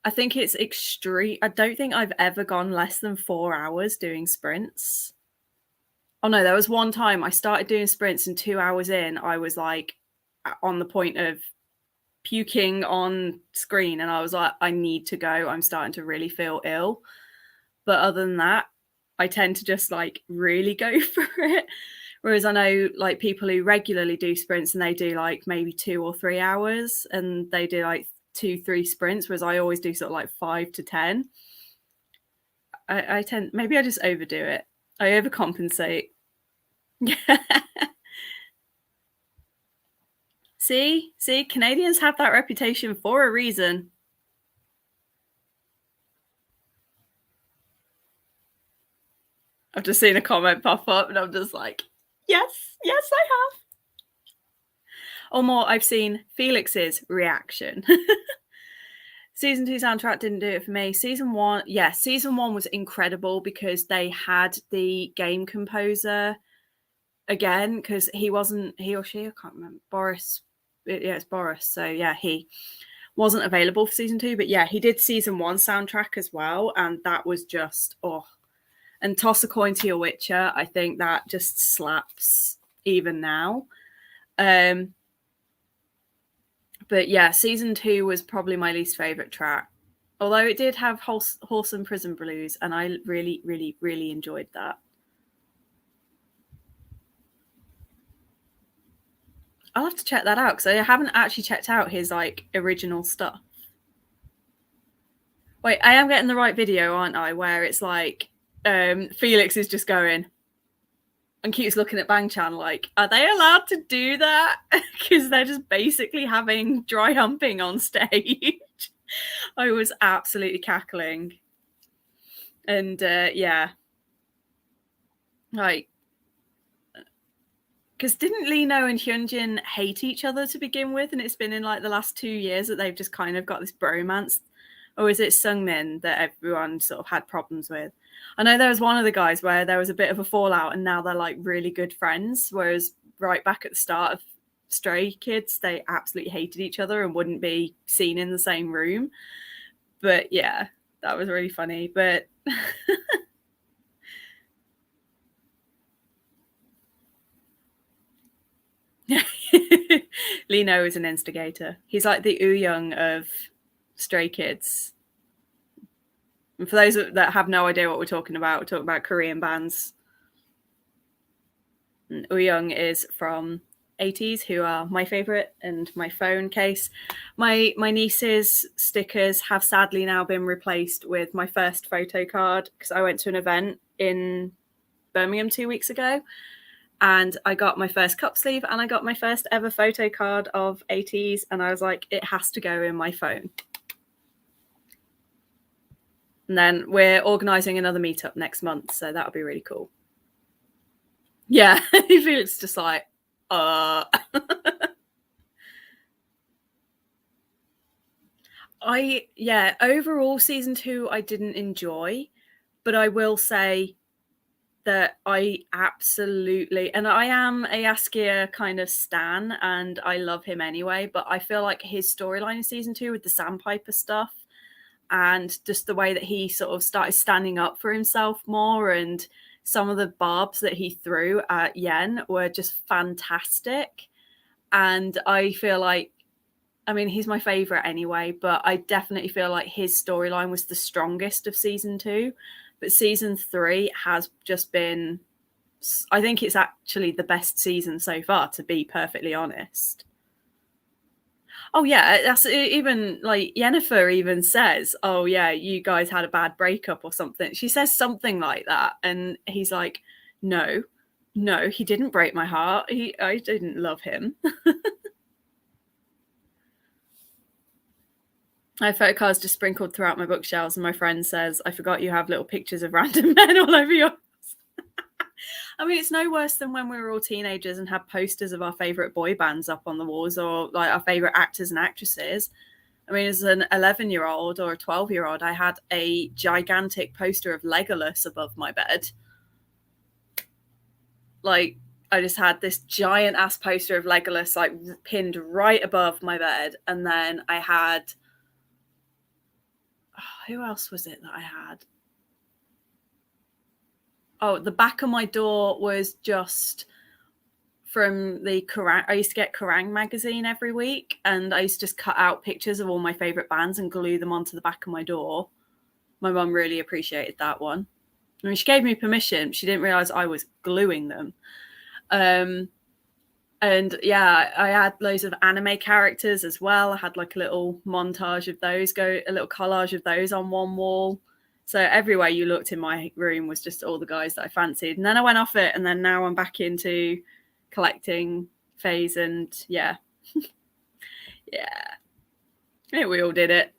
I think it's extreme. I don't think I've ever gone less than 4 hours doing sprints. Oh no, there was one time I started doing sprints, and 2 hours in, I was like on the point of puking on screen, and I was like, I need to go. I'm starting to really feel ill. But other than that, I tend to just like really go for it. Whereas I know like people who regularly do sprints, and they do like maybe 2 or 3 hours, and they do like 2-3 sprints, whereas I always do sort of like 5 to 10. I tend, maybe I just overdo it. I overcompensate. See, Canadians have that reputation for a reason. I've just seen a comment pop up, and I'm just like, yes, I have. Or more, I've seen Felix's reaction. Season 2 soundtrack didn't do it for me. Season 1 was incredible because they had the game composer again, because he or she, I can't remember, Boris. Yeah, it's Boris. So yeah, he wasn't available for season 2, but yeah, he did season 1 soundtrack as well, and that was just, oh. And Toss a Coin to Your Witcher, I think that just slaps even now. But yeah, season 2 was probably my least favourite track. Although it did have Wholesome Prison Blues, and I really, really, really enjoyed that. I'll have to check that out, because I haven't actually checked out his like original stuff. Wait, I am getting the right video, aren't I? Where it's like Felix is just going, and keeps looking at Bangchan like, are they allowed to do that? Because they're just basically having dry humping on stage. I was absolutely cackling. And yeah. Like, because didn't Lino and Hyunjin hate each other to begin with? And it's been in like the last 2 years that they've just kind of got this bromance. Or is it Sungmin that everyone sort of had problems with? I know there was one of the guys where there was a bit of a fallout, and now they're like really good friends. Whereas right back at the start of Stray Kids, they absolutely hated each other and wouldn't be seen in the same room. But yeah, that was really funny. But Lino is an instigator. He's like the Young of Stray Kids. And for those that have no idea what we're talking about Korean bands. And Young is from 80s, who are my favorite, and my phone case. My niece's stickers have sadly now been replaced with my first photo card, because I went to an event in Birmingham 2 weeks ago, and I got my first cup sleeve, and I got my first ever photo card of 80s, and I was like, it has to go in my phone. And then we're organising another meetup next month, so that'll be really cool. Yeah, it's just like, overall season 2 I didn't enjoy, but I will say that I absolutely, and I am a Jaskier kind of stan, and I love him anyway, but I feel like his storyline in season 2 with the Sandpiper stuff, and just the way that he sort of started standing up for himself more, and some of the barbs that he threw at Yen were just fantastic. And I feel like, I mean, he's my favorite anyway, but I definitely feel like his storyline was the strongest of season 2. But season 3 has just been, I think it's actually the best season so far, to be perfectly honest. Oh yeah, that's even like Yennefer even says, "Oh yeah, you guys had a bad breakup or something." She says something like that, and he's like, "No, no, he didn't break my heart. I didn't love him." I have photo cards just sprinkled throughout my bookshelves, and my friend says, "I forgot you have little pictures of random men all over yours." I mean, it's no worse than when we were all teenagers and had posters of our favourite boy bands up on the walls, or like our favourite actors and actresses. I mean, as an 11-year-old or a 12-year-old, I had a gigantic poster of Legolas above my bed. Like, I just had this giant ass poster of Legolas like pinned right above my bed. And then I had, who else was it that I had? Oh, the back of my door was just from the Kerrang. I used to get Kerrang magazine every week, and I used to just cut out pictures of all my favorite bands and glue them onto the back of my door. My mum really appreciated that one. I mean, she gave me permission. She didn't realize I was gluing them. And yeah, I had loads of anime characters as well. I had like a little montage of those, a little collage of those on one wall. So everywhere you looked in my room was just all the guys that I fancied. And then I went off it, and then now I'm back into collecting phase, and yeah. Yeah, we all did it.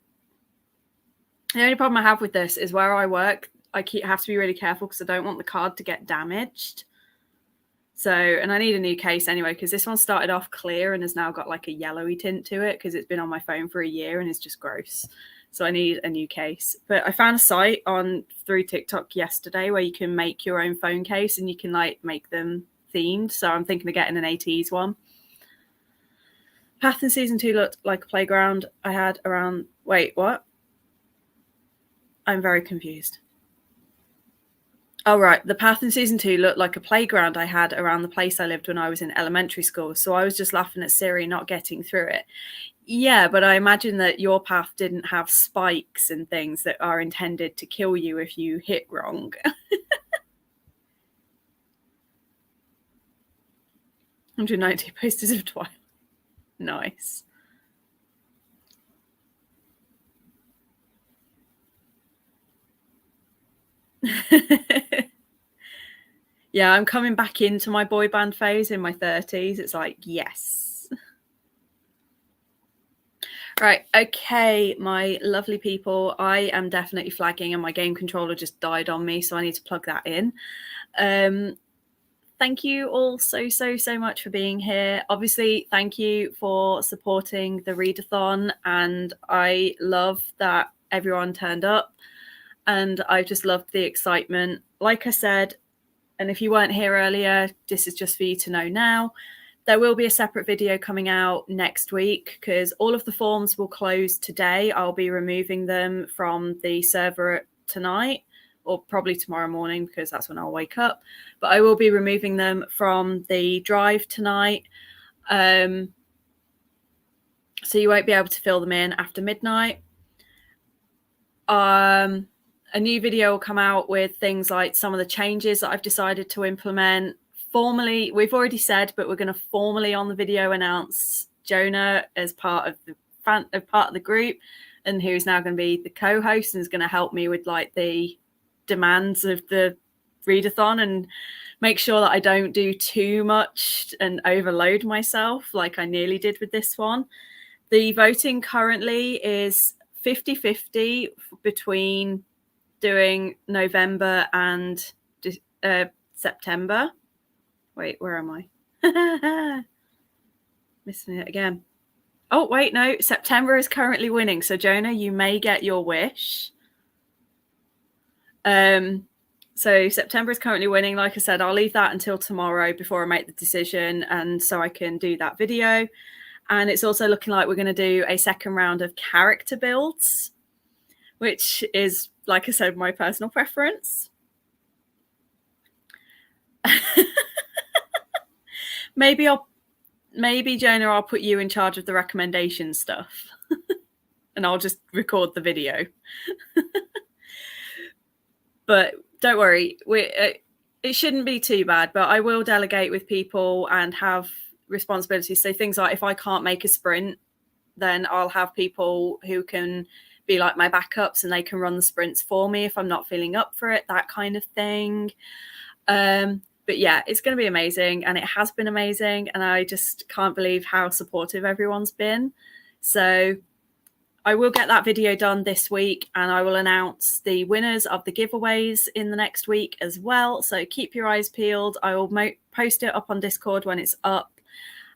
The only problem I have with this is where I work, I have to be really careful because I don't want the card to get damaged. So, and I need a new case anyway, because this one started off clear and has now got like a yellowy tint to it because it's been on my phone for a year and it's just gross. So I need a new case. But I found a site through TikTok yesterday where you can make your own phone case and you can like make them themed. So I'm thinking of getting an 80s one. Path in season 2 looked like a playground I had around. Wait, what? I'm very confused. Oh, right. The path in season 2 looked like a playground I had around the place I lived when I was in elementary school. So I was just laughing at Siri not getting through it. Yeah, but I imagine that your path didn't have spikes and things that are intended to kill you if you hit wrong. 190 posters of Twilight. Nice. Yeah, I'm coming back into my boy band phase in my 30s. It's like, yes. Right, okay, my lovely people, I am definitely flagging and my game controller just died on me, so I need to plug that in. Thank you all so much for being here. Obviously, thank you for supporting the readathon, and I love that everyone turned up, and I just loved the excitement. Like I said, and if you weren't here earlier, this is just for you to know now, there will be a separate video coming out next week because all of the forms will close today. I'll be removing them from the server tonight, or probably tomorrow morning because that's when I'll wake up. But I will be removing them from the drive tonight. So you won't be able to fill them in after midnight. A new video will come out with things like some of the changes that I've decided to implement. Formally, we've already said, but we're going to formally on the video announce Jonah as part of the group, and who's now going to be the co-host and is going to help me with like the demands of the readathon and make sure that I don't do too much and overload myself like I nearly did with this one. The voting currently is 50-50 between doing November and September. Wait, where am I? Missing it again. Oh, wait, no. September is currently winning. So, Jonah, you may get your wish. So September is currently winning. Like I said, I'll leave that until tomorrow before I make the decision, and so I can do that video. And it's also looking like we're going to do a second round of character builds, which is, like I said, my personal preference. Maybe Jonah, I'll put you in charge of the recommendation stuff. And I'll just record the video. But don't worry, it shouldn't be too bad, but I will delegate with people and have responsibilities. So things like if I can't make a sprint, then I'll have people who can be like my backups and they can run the sprints for me if I'm not feeling up for it, that kind of thing. But yeah, it's going to be amazing, and it has been amazing, and I just can't believe how supportive everyone's been. So I will get that video done this week, and I will announce the winners of the giveaways in the next week as well. So keep your eyes peeled. I will post it up on Discord when it's up,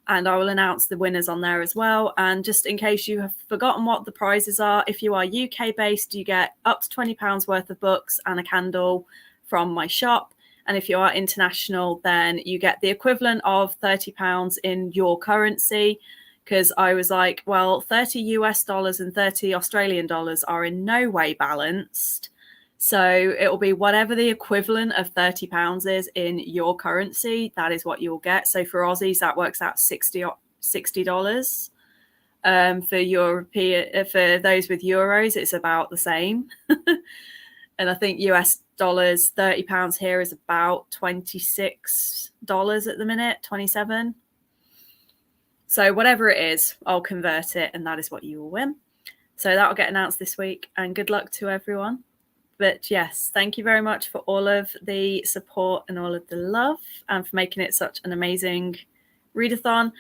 and I will announce the winners on there as well. And just in case you have forgotten what the prizes are, if you are UK based, you get up to £20 worth of books and a candle from my shop. And if you are international, then you get the equivalent of £30 in your currency. Because I was like, well, 30 US dollars and 30 Australian dollars are in no way balanced. So it will be whatever the equivalent of £30 is in your currency. That is what you'll get. So for Aussies, that works out $60. For those with euros, it's about the same. And I think US dollars, £30 here is about $26 at the minute, 27. So whatever it is, I'll convert it, and that is what you will win. So that'll get announced this week, and good luck to everyone. But yes, thank you very much for all of the support and all of the love, and for making it such an amazing readathon.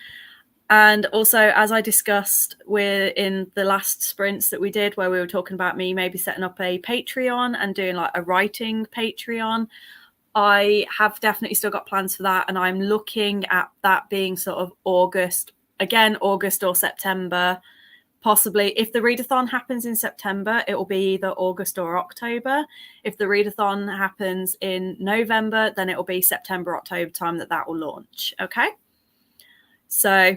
And also, as I discussed in the last sprints that we did, where we were talking about me maybe setting up a Patreon and doing like a writing Patreon, I have definitely still got plans for that. And I'm looking at that being sort of August or September. Possibly, if the readathon happens in September, it will be either August or October. If the readathon happens in November, then it will be September, October time that will launch. Okay. So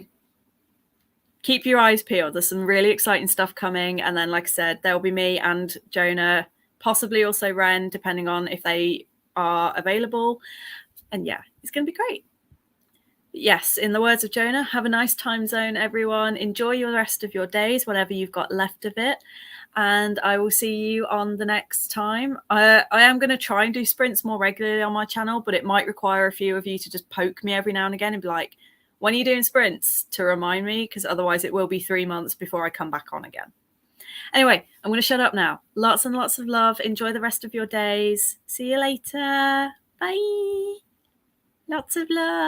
keep your eyes peeled. There's some really exciting stuff coming. And then, like I said, there'll be me and Jonah, possibly also Ren, depending on if they are available. And yeah, it's going to be great. Yes, in the words of Jonah, have a nice time zone, everyone. Enjoy your rest of your days, whatever you've got left of it. And I will see you on the next time. I am going to try and do sprints more regularly on my channel, but it might require a few of you to just poke me every now and again and be like, when are you doing sprints? To remind me, because otherwise it will be 3 months before I come back on again. Anyway, I'm going to shut up now. Lots and lots of love. Enjoy the rest of your days. See you later. Bye. Lots of love.